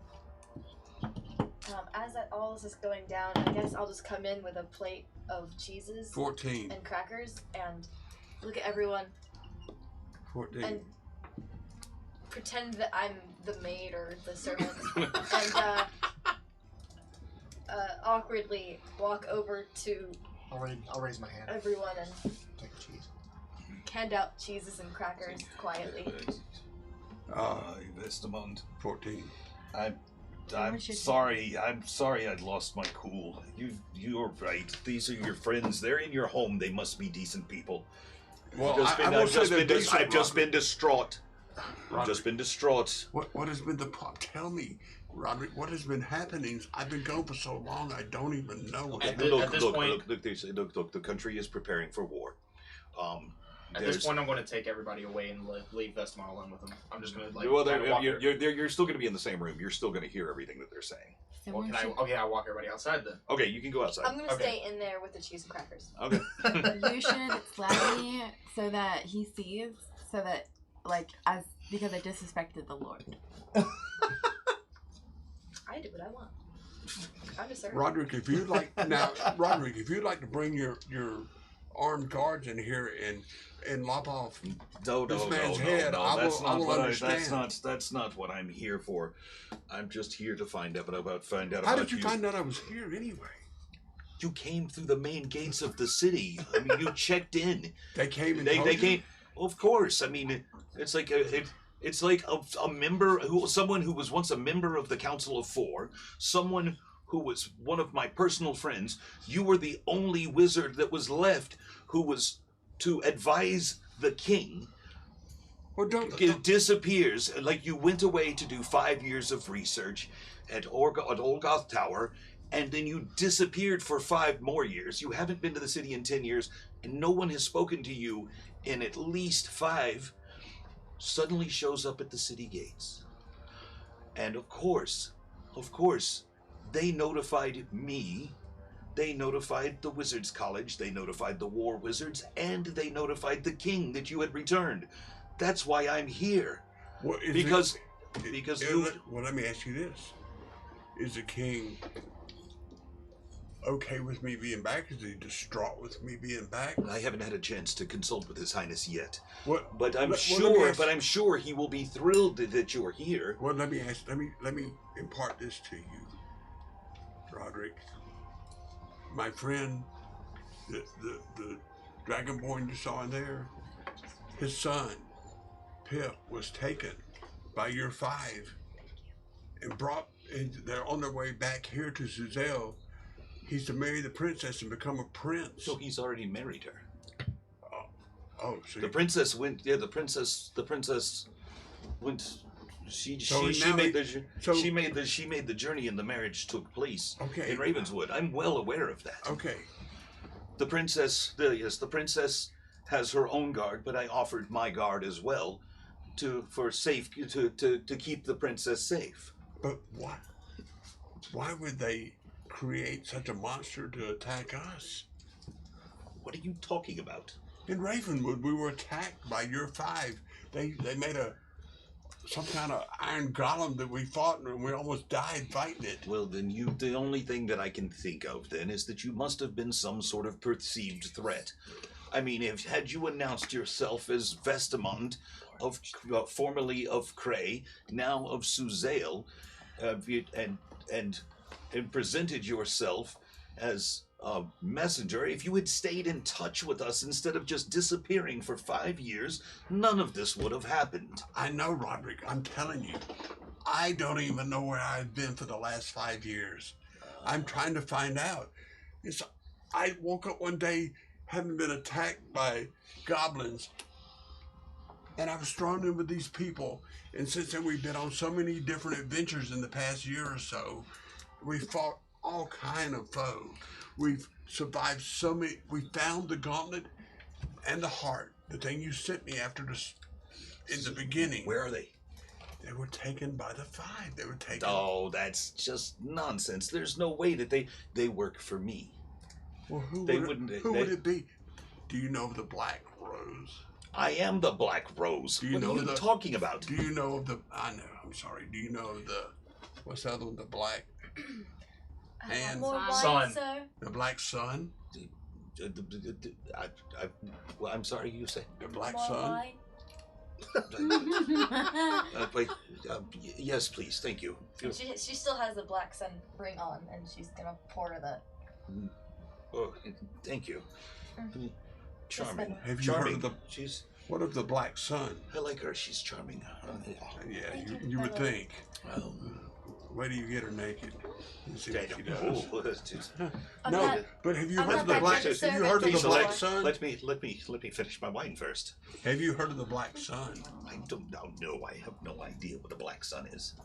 As all this is going down, I guess I'll just come in with a plate of cheeses 14. and crackers and look at everyone 14. and pretend that I'm the maid or the servant and awkwardly walk over to I'll raise my hand. everyone and Take the cheese. hand out cheeses and crackers quietly. Vestamond. 14. I'm sorry. I'm sorry I lost my cool. You're right. These are your friends. They're in your home. They must be decent people. Well, I've just been distraught. I've just been distraught. What has been the problem? Tell me, Roderick, what has been happening? I've been gone for so long, I don't even know. At Look, this look, point- look, the country is preparing for war. At this point, I'm going to take everybody away and leave Vestamon alone with them. I'm just going to Well, walk you're still going to be in the same room. You're still going to hear everything that they're saying. Well, I'll walk everybody outside then. Okay, you can go outside. I'm gonna Okay. stay in there with the cheese and crackers. Okay. You should slap me so that he sees, so that, because I disrespected the Lord. I do what I want. I'm a servant. Roderick, if you'd like to bring your armed guards in here and lop off this man's head, I will understand. That's not what I'm here for. I'm just here to find out about How did you find out I was here anyway? You came through the main gates of the city. I mean, you checked in. They came and They told you? came. Of course. I mean, it's like a member someone who was once a member of the Council of Four, someone who was one of my personal friends. You were the only wizard that was left who was to advise the king. Well, don't. It disappears. Like you went away to do 5 years of research at Olgoth Tower, and then you disappeared for 5 more years. You haven't been to the city in 10 years, and no one has spoken to you in at least 5, suddenly shows up at the city gates. And of course, they notified me, they notified the Wizards College, they notified the War Wizards, and they notified the king that you had returned. That's why I'm here. What is Because well, let me ask you this. Is the king okay with me being back? Is he distraught with me being back? I haven't had a chance to consult with His Highness yet. What? But I'm I'm sure he will be thrilled that you're here. Well, let me impart this to you, Roderick. My friend, the Dragonborn you saw in there, his son, Pip, was taken by your 5 and brought, and they're on their way back here to Suzel. He's to marry the princess and become a prince. So he's already married her. So the princess went. Yeah, the princess went. She made the journey, and the marriage took place in Ravenswood. I'm well aware of that. Okay. The princess has her own guard, but I offered my guard as well to keep the princess safe. But why would they create such a monster to attack us? What are you talking about? In Ravenwood, we were attacked by your 5. They made some kind of iron golem that we fought, and we almost died fighting it. Well, then the only thing that I can think of then is that you must have been some sort of perceived threat. I mean, had you announced yourself as Vestamond, formerly of Cray, now of Suzail, and presented yourself as a messenger, if you had stayed in touch with us instead of just disappearing for 5 years, none of this would have happened. I know, Roderick. I'm telling you. I don't even know where I've been for the last 5 years. I'm trying to find out. I woke up one day having been attacked by goblins, and I was thrown in with these people. And since then, we've been on so many different adventures in the past year or so. We fought all kind of foe. We've survived so many. We found the gauntlet and the heart, the thing you sent me after in the beginning. Where are they? They were taken by the 5. They were taken. Oh, that's just nonsense. There's no way that they work for me. Well, who would it be? Do you know of the Black Rose? I am the Black Rose. What are you talking about? Do you know of the? I know. I'm sorry. Do you know of the? What's the other one? The Black. And Sun. The Black Sun. I'm sorry. You say the Black Sun. Yes, please. Thank you. She still has the Black Sun ring on, and she's gonna pour her that. Oh, thank you. Charming. Have you heard of the? What of the Black Sun? I like her. She's charming. Yeah, you would think. Well, wait till you get her naked and see what she does. No, but have you heard of the Black? Have you heard of the Black Sun? Let me finish my wine first. Have you heard of the Black Sun? I don't know. I have no idea what the Black Sun is.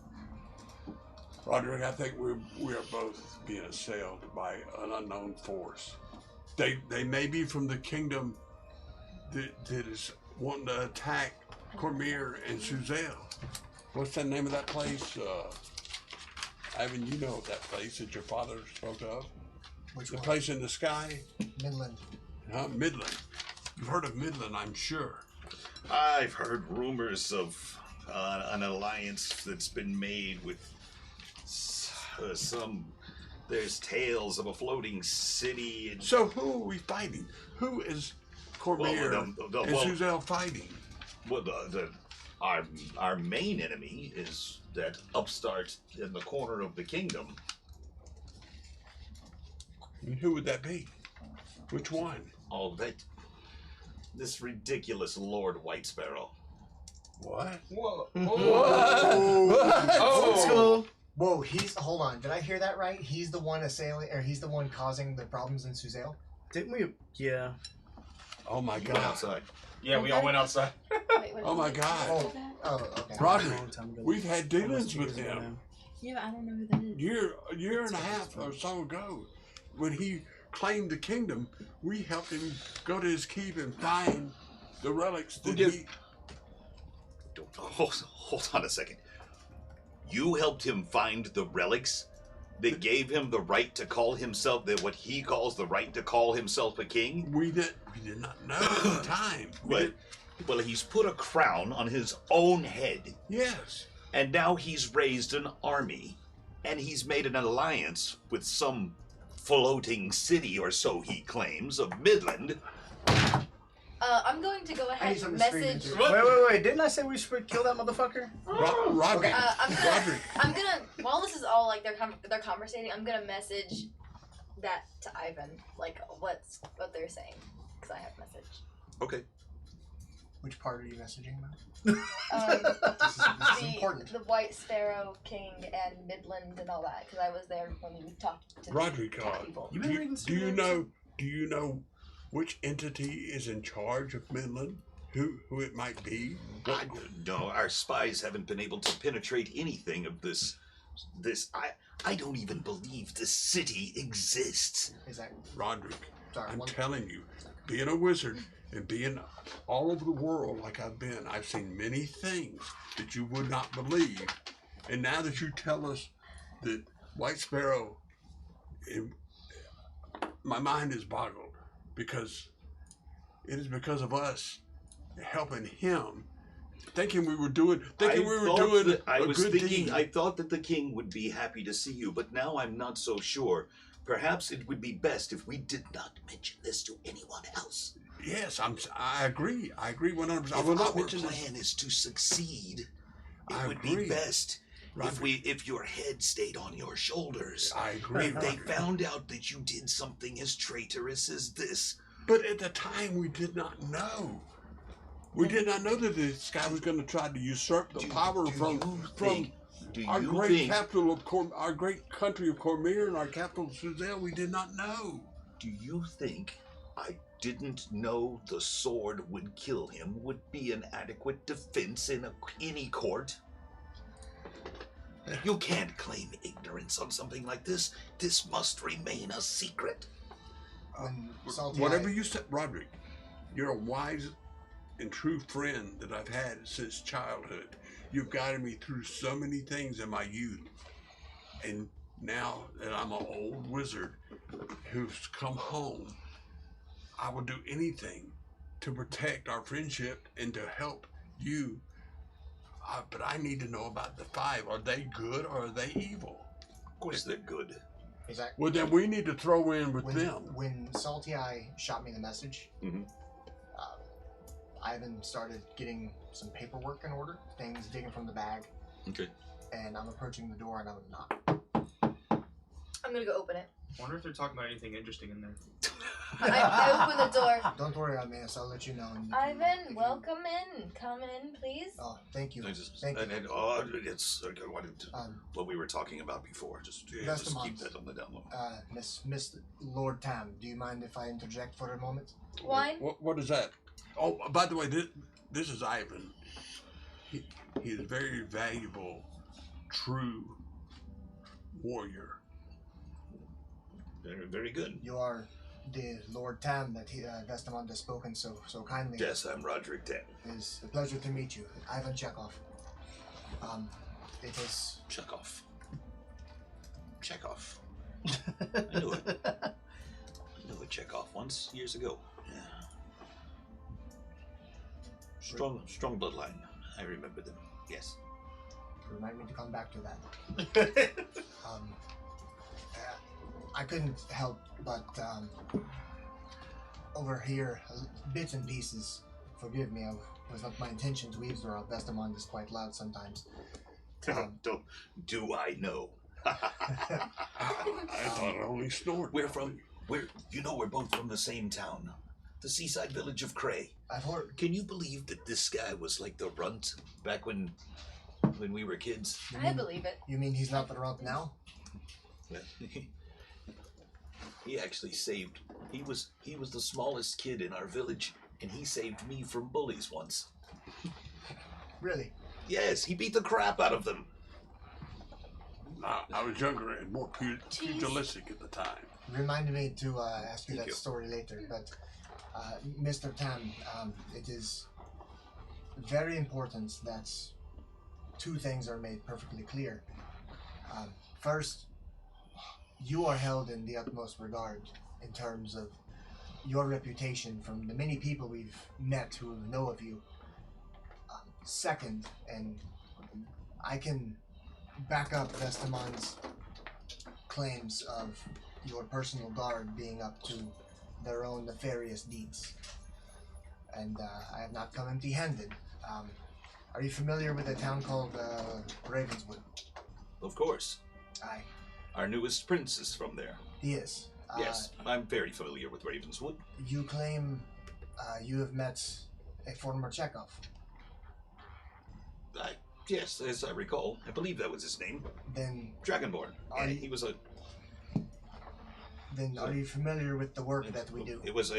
Roderick, I think we are both being assailed by an unknown force. They may be from the kingdom that is wanting to attack Cormier and Suzel. What's the name of that place? Ivan, you know that place that your father spoke of? Which the one? place in the sky? Midland. Midland. You've heard of Midland, I'm sure. I've heard rumors of an alliance that's been made with there's tales of a floating city. And so who are we fighting? Who is Cormier and Suzel fighting? Well, our main enemy is that upstart in the corner of the kingdom. And who would that be? Which one? Oh, this ridiculous Lord White Sparrow. What? Whoa. Oh. Whoa, hold on. Did I hear that right? He's the one he's the one causing the problems in Suzel? Didn't we? Yeah. Oh my God. Went outside. Yeah, we all went outside. Oh my God. Oh, okay. Roderick, we've had dealings with him. Yeah, but I don't know who that is. A year and a half or so ago, when he claimed the kingdom, we helped him go to his keep and find the relics that he... Hold on a second. You helped him find the relics that gave him the right to call himself, what he calls the right to call himself a king? We did not know at the time. Well, he's put a crown on his own head. Yes. And now he's raised an army. And he's made an alliance with some floating city or so he claims of Midland. I'm going to go ahead and message. Wait. Didn't I say we should kill that motherfucker? Roderick. I'm gonna. While this is all like they're conversating, I'm gonna message that to Ivan, like what they're saying, because I have a message. Okay. Which part are you messaging about? This is important. The White Sparrow King and Midland and all that, because I was there when we talked to Roderick, people. You been reading some do you know which entity is in charge of Midland? Who it might be? No, our spies haven't been able to penetrate anything of this. I don't even believe this city exists. Exactly. Roderick, Sorry, I'm telling you, being a wizard and being all over the world like I've been, I've seen many things that you would not believe. And now that you tell us that White Sparrow, my mind is boggled, because it is because of us helping him, thinking we were doing a good deed. I thought that the king would be happy to see you, but now I'm not so sure. Perhaps it would be best if we did not mention this to anyone else. Yes, I agree. I agree 100%. I If will not our mention this. plan is to succeed, I it would agree. be best Roderick. if your head stayed on your shoulders. I agree. If they Roderick. found out that you did something as traitorous as this. But at the time, we did not know. We did not know that this guy was going to try to usurp the power from our great capital of our great country of Cormier and our capital Suzelle. We did not know. Do you think I didn't know the sword would kill him would be an adequate defense in any court? You can't claim ignorance on something like this. This must remain a secret. Whatever you said, Roderick, you're a wise and true friend that I've had since childhood. You've guided me through so many things in my youth. And now that I'm an old wizard who's come home, I will do anything to protect our friendship and to help you. But I need to know about the five. Are they good or are they evil? Of course they're good. Exactly. Well, then we need to throw in with them. When Salty Eye shot me the message, Ivan started getting some paperwork in order, things digging from the bag. Okay. And I'm approaching the door and I'm gonna knock. I'm gonna go open it. I wonder if they're talking about anything interesting in there. I open the door. Don't worry, Miss. I'll let you know. Ivan, welcome in. Come in, please. Oh, thank you. Thank you. It's what we were talking about before. Just keep that on the down low. Miss Lord Tam, do you mind if I interject for a moment? Wine? What is that? Oh, by the way, this is Ivan. He is a very valuable, true warrior. Very, very good. You are the Lord Tam that Vestamond has spoken so kindly. Yes, I'm Roderick Tam. It's a pleasure to meet you. Ivan Chekhov. It is... Chekhov. I knew it. I knew a Chekhov once, years ago. Yeah. Strong bloodline. I remember them. Yes. Remind me to come back to that. I couldn't help but overhear bits and pieces. Forgive me, it was not my intention to eavesdrop. Vestamond is quite loud sometimes. Do I know? I thought I only snored. We're both from the same town. The seaside village of Cray. I've heard. Can you believe that this guy was like the runt back when we were kids? I believe it. You mean he's not the runt now? He actually saved. He was the smallest kid in our village, and he saved me from bullies once. Really? Yes, he beat the crap out of them. I was younger and more pugilistic at the time. Remind me to ask you Thank that you. story later, but Mr. Tam, it is very important that two things are made perfectly clear. First, you are held in the utmost regard in terms of your reputation from the many people we've met who know of you. Second, and I can back up Vestamon's claims of your personal guard being up to their own nefarious deeds. And I have not come empty-handed. Are you familiar with a town called Ravenswood? Of course. Aye, Our newest prince is from there. he is. Yes, I'm very familiar with Ravenswood. You claim you have met a former Chekhov. Yes, as I recall, I believe that was his name. Then, Dragonborn. Are Yeah, you- he was a. are you familiar with the work that we do? It was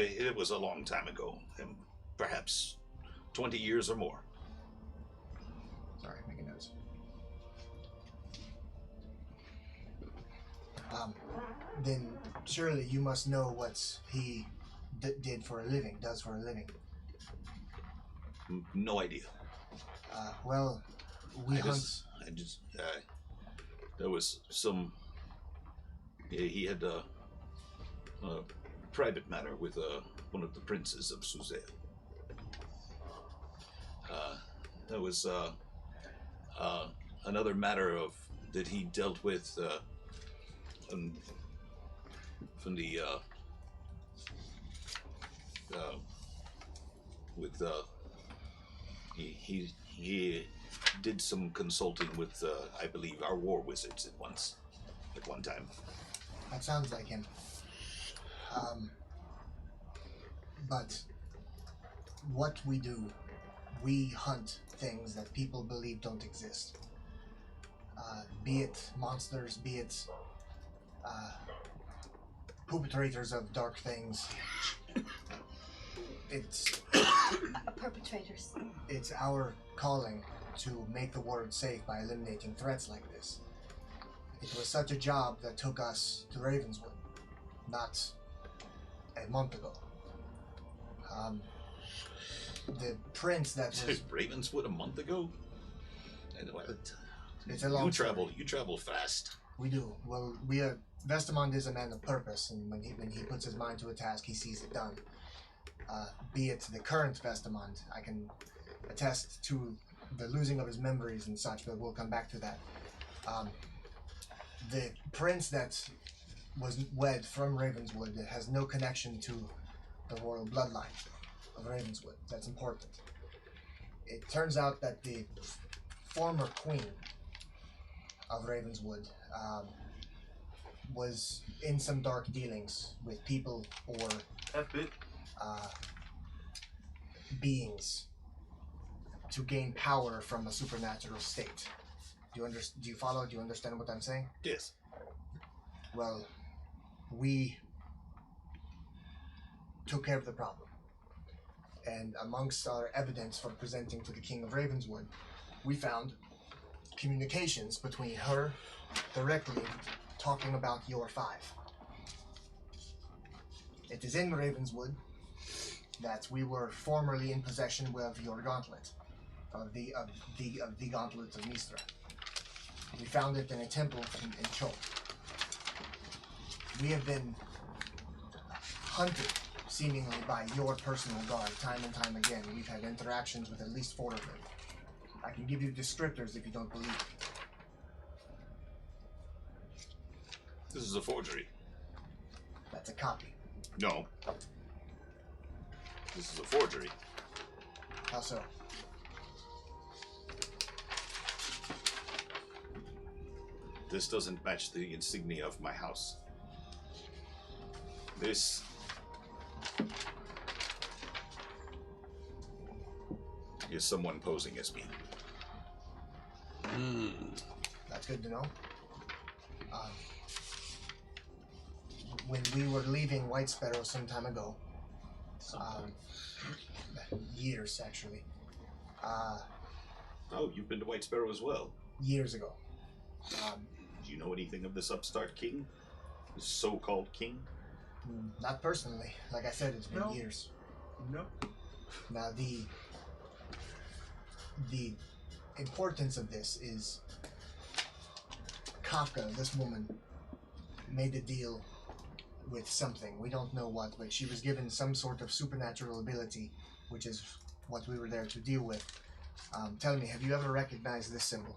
a long time ago, and perhaps 20 years or more. Sorry, making notes. Then surely you must know what he did for a living, does for a living. No idea. Well, we hunt. There was some. He had a private matter with one of the princes of Suzette. There was another matter of that he dealt with from the with he did some consulting with I believe our war wizards at one time. That sounds like him. But what we do, we hunt things that people believe don't exist. Be it monsters, be it perpetrators of dark things. Perpetrators. It's our calling to make the world safe by eliminating threats like this. It was such a job that took us to Ravenswood, not a month ago. The prince that was... Ravenswood a month ago? It's a long story. You travel fast. We do. Well, Vestamond is a man of purpose, and when he puts his mind to a task, he sees it done. Be it the current Vestamond, I can attest to the losing of his memories and such, but we'll come back to that. The prince that was wed from Ravenswood has no connection to the royal bloodline of Ravenswood. That's important. It turns out that the former queen of Ravenswood was in some dark dealings with people or beings to gain power from a supernatural state. Do you follow? Do you understand what I'm saying? Yes. Well, we took care of the problem. And amongst our evidence for presenting to the King of Ravenswood, we found communications between her directly talking about your five. It is in Ravenswood that we were formerly in possession of your gauntlet, of the gauntlet of Mistra. We found it in a temple in Chol. We have been hunted seemingly by your personal guard time and time again. We've had interactions with at least 4 of them. I can give you descriptors if you don't believe me. This is a forgery. That's a copy. No. This is a forgery. How so? This doesn't match the insignia of my house. This is someone posing as me. That's good to know. When we were leaving White Sparrow some time ago, years actually, Oh, you've been to White Sparrow as well. years ago, Did you know anything of this upstart king? This so-called king? Not personally. Like I said, it's been No. years. No. Now the importance of this is Kafka, this woman, made a deal with something. We don't know what, but she was given some sort of supernatural ability, which is what we were there to deal with. Tell me, have you ever recognized this symbol?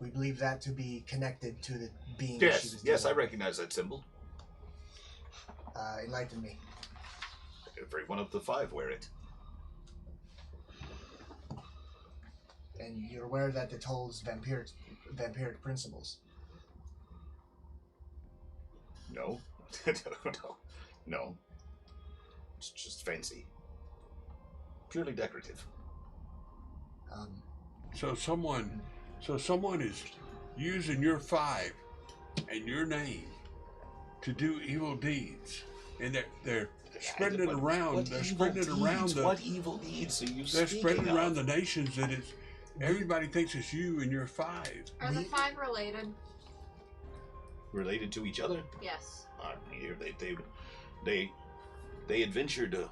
We believe that to be connected to the being she Yes, was yes, I dealing recognize that symbol. with. Enlighten me. Every one of the 5 wear it. And you're aware that it holds vampiric principles. No. No. It's just fancy. Purely decorative. So someone is using your 5 and your name to do evil deeds, and they're spreading it around. They're spreading it around. What evil deeds are you They're speaking spreading it around of? the nations that it's. Everybody thinks it's you and your 5. Are the 5 related? Related to each other? Yes. Here they adventured a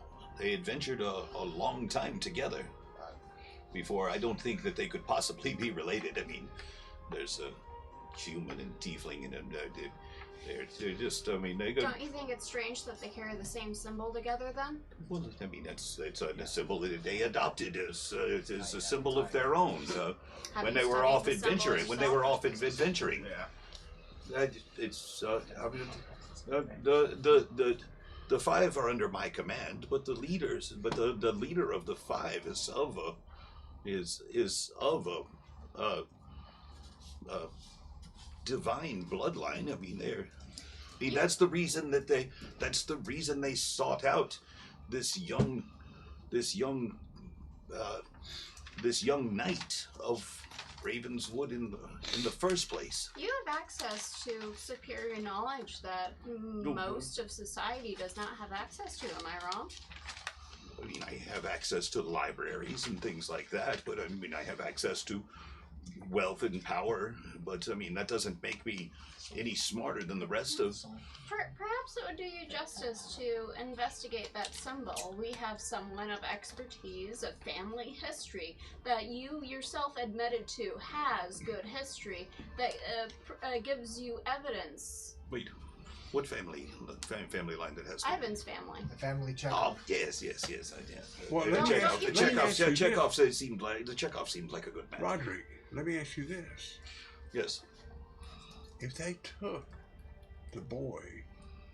long time together. Before, I don't think that they could possibly be related. I mean, there's a human and tiefling, and they're just. I mean, they go. Don't you think it's strange that they carry the same symbol together then? Well, I mean, it's a symbol that they adopted as a symbol of their own Have when you they were studied off the symbol adventuring. When they yourself? were off adventuring. Yeah. It's I mean, the 5 are under my command, but the leader of the 5 is of a divine bloodline. I mean, that's the reason they sought out this young knight of Ravenswood in the first place. You have access to superior knowledge that most of society does not have access to, am I wrong? I mean, I have access to libraries and things like that, but I mean, I have access to wealth and power, but I mean, that doesn't make me any smarter than the rest of... Perhaps it would do you justice to investigate that symbol. We have someone of expertise, of family history, that you yourself admitted to has good history, that gives you evidence. Wait, what family? Family line that has... Ivan's family. The family check. Oh, yes. Well, let me ask you this. Chekhov seemed like a good man. Roderick, let me ask you this. Yes. If they took the boy,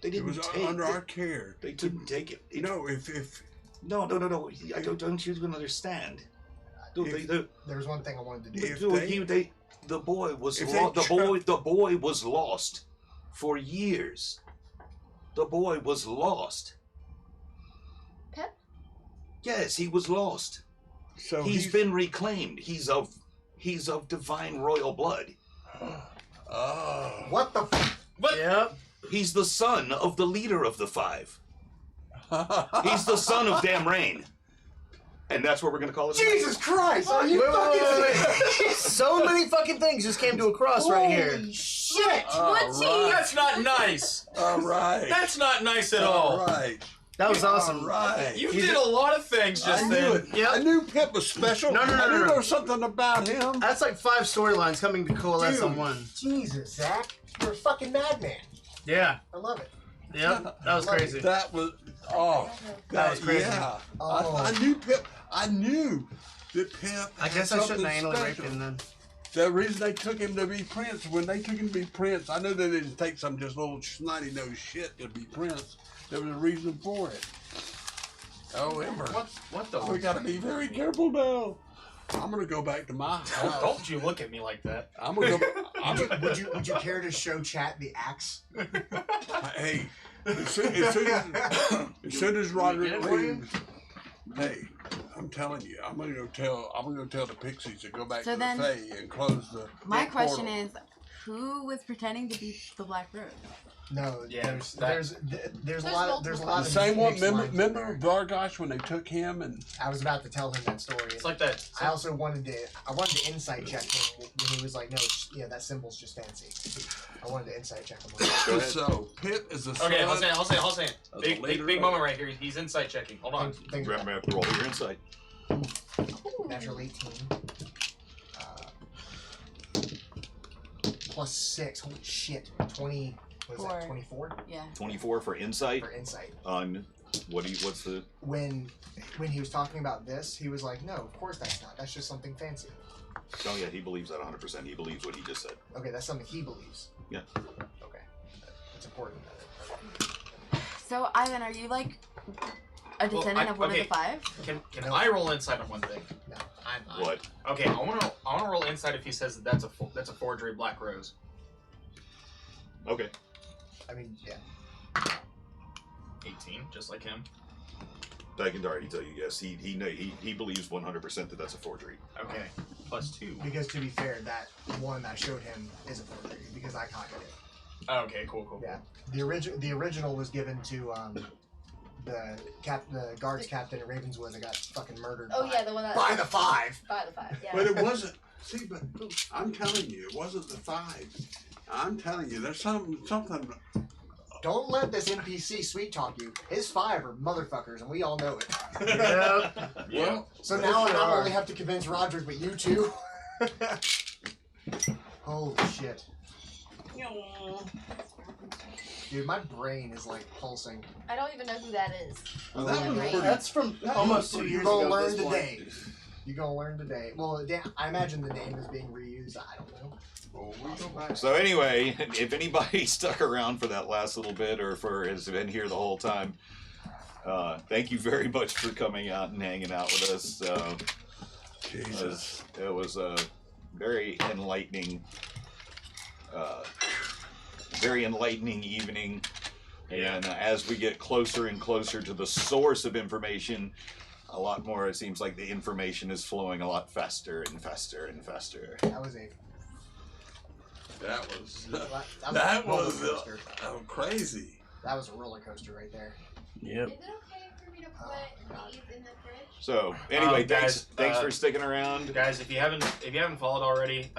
They it didn't was take under it. our care. They didn't take it. No, if No. I don't you understand? There was one thing I wanted to do. If The boy was If the boy was lost for years. The boy was lost. Pip? Yes, he was lost. so He's been reclaimed. He's of divine royal blood. Oh. What the f- Yep. He's the son of the leader of the 5. He's the son of Damrain. And that's what we're gonna call it. Jesus Christ! Are you Wait, fucking wait. So many fucking things just came to a cross right here. Holy shit! That's not nice. All right. That's not nice at all. All right. That was awesome. All right. You did a lot of things just I knew then. it. Yep. I knew Pip was special. No. I knew there was something about him. That's like 5 storylines coming to coalesce on one. Jesus, Zach, you're a fucking madman. Yeah. I love it. Yep. That was crazy. That was That was crazy. Yeah. Oh. I knew Pip. I knew that Pip. I guess I shouldn't have anally raped him then. The reason they took him to be Prince, when they took him to be Prince, I know they didn't take some just little snotty nose shit to be Prince. There was a reason for it. Oh, Ember. What the? We gotta be very careful now. I'm gonna go back to my house. Don't you look at me like that. I'm gonna go. Would you care to show chat the axe? Hey, as soon as Roderick leaves, hey, I'm telling you, I'm gonna go tell the Pixies to go back So to then, the Fae and close the. My the question portal. is, who was pretending to be the Black Rose? No, Yeah, there's a lot of The The mixed same one. lines in Remember there. Vargosh when they took him and I was about to tell him that story. It's like that. I also wanted to insight check him when he was like, no, yeah, that symbol's just fancy. I wanted to insight check him on that. Go ahead. so Pitt is the son. Okay, hold on. As a Big leader moment right here. He's insight checking. Hold on. Things Remember, have to roll your insight. Natural 18. Plus 6. Holy shit. 20. What is that? 4. 24 Yeah. 24 for insight. for insight. On what's the? When he was talking about this, he was like, no, of course that's not. That's just something fancy. Oh yeah, he believes that 100%. He believes what he just said. Okay, that's something he believes. Yeah. Okay. That's important. So, Ivan, are you like a descendant of one of the 5? Can No. I roll insight on one thing? No. I'm not. What? Okay, I want to roll insight if he says that that's a forgery Black Rose. Okay. I mean, yeah. 18, just like him. I can already tell you, yes, he believes 100% that that's a forgery. Okay, plus 2. Because to be fair, that one I showed him is a forgery because I copied it. Okay, cool. Yeah. The original was given to the guards captain at Ravenswood that got fucking murdered. Oh yeah, the one that By the 5. by the 5. Yeah. But it wasn't. See, but I'm telling you, it wasn't the 5. I'm telling you, there's something. Don't let this NPC sweet talk you. His 5 are motherfuckers, and we all know it. Yep. Yeah. So They now I sure not are. only have to convince Rogers, but you too. Holy shit. Dude, my brain is like pulsing. I don't even know who that is. Well, that was pretty. That's from almost 2 You're years gonna ago. at learn this point. today. You're gonna learn today. Well, I imagine the name is being reused. I don't know. Well, we go back. So anyway, if anybody stuck around for that last little bit or has been here the whole time, thank you very much for coming out and hanging out with us. Jesus. It was a very enlightening evening. And as we get closer and closer to the source of information, a lot more, it seems like the information is flowing a lot faster and faster and faster. That was a. That was roller coaster. crazy. That was a roller coaster right there. Yep. Is it okay for me to put these in the fridge? So anyway, Guys, thanks for sticking around. Guys, if you haven't followed already,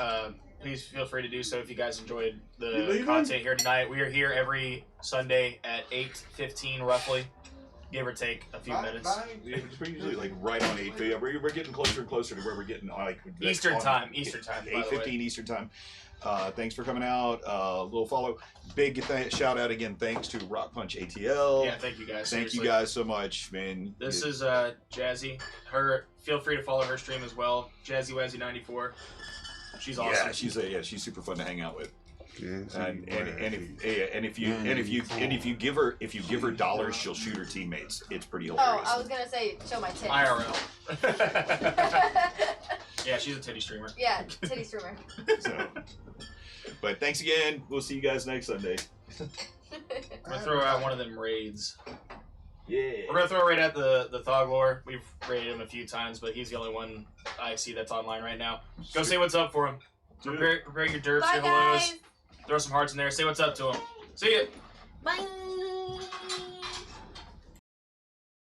please feel free to do so. If you guys enjoyed You the leaving? content here tonight, we are here every Sunday at 8:15 roughly, give or take a few minutes. It's usually like right on 8. Yeah, we're getting closer and closer to where we're getting like Eastern time. By the way. 8:15 Eastern time. Thanks for coming out. Little follow. Big shout out again. Thanks to Rock Punch ATL. Yeah, thank you guys. Thank you seriously. guys so much, man. This is Jazzy. Feel free to follow her stream as well. JazzyWazzy94. She's awesome. Yeah, she's super fun to hang out with. Yes, And if you give her dollars, she'll shoot her teammates. It's pretty Oh, hilarious. I was gonna say show my tits. IRL. Yeah, she's a titty streamer. Yeah, titty streamer. So, but thanks again. We'll see you guys next Sunday. I'm gonna throw out one of them raids. Yeah. We're gonna throw a raid at the Thog Lord. We've raided him a few times, but he's the only one I see that's online right now. Go say what's up for him. Prepare your derps, Bye, your hellos. guys. Throw some hearts in there. Say what's up to him. See ya. Bye.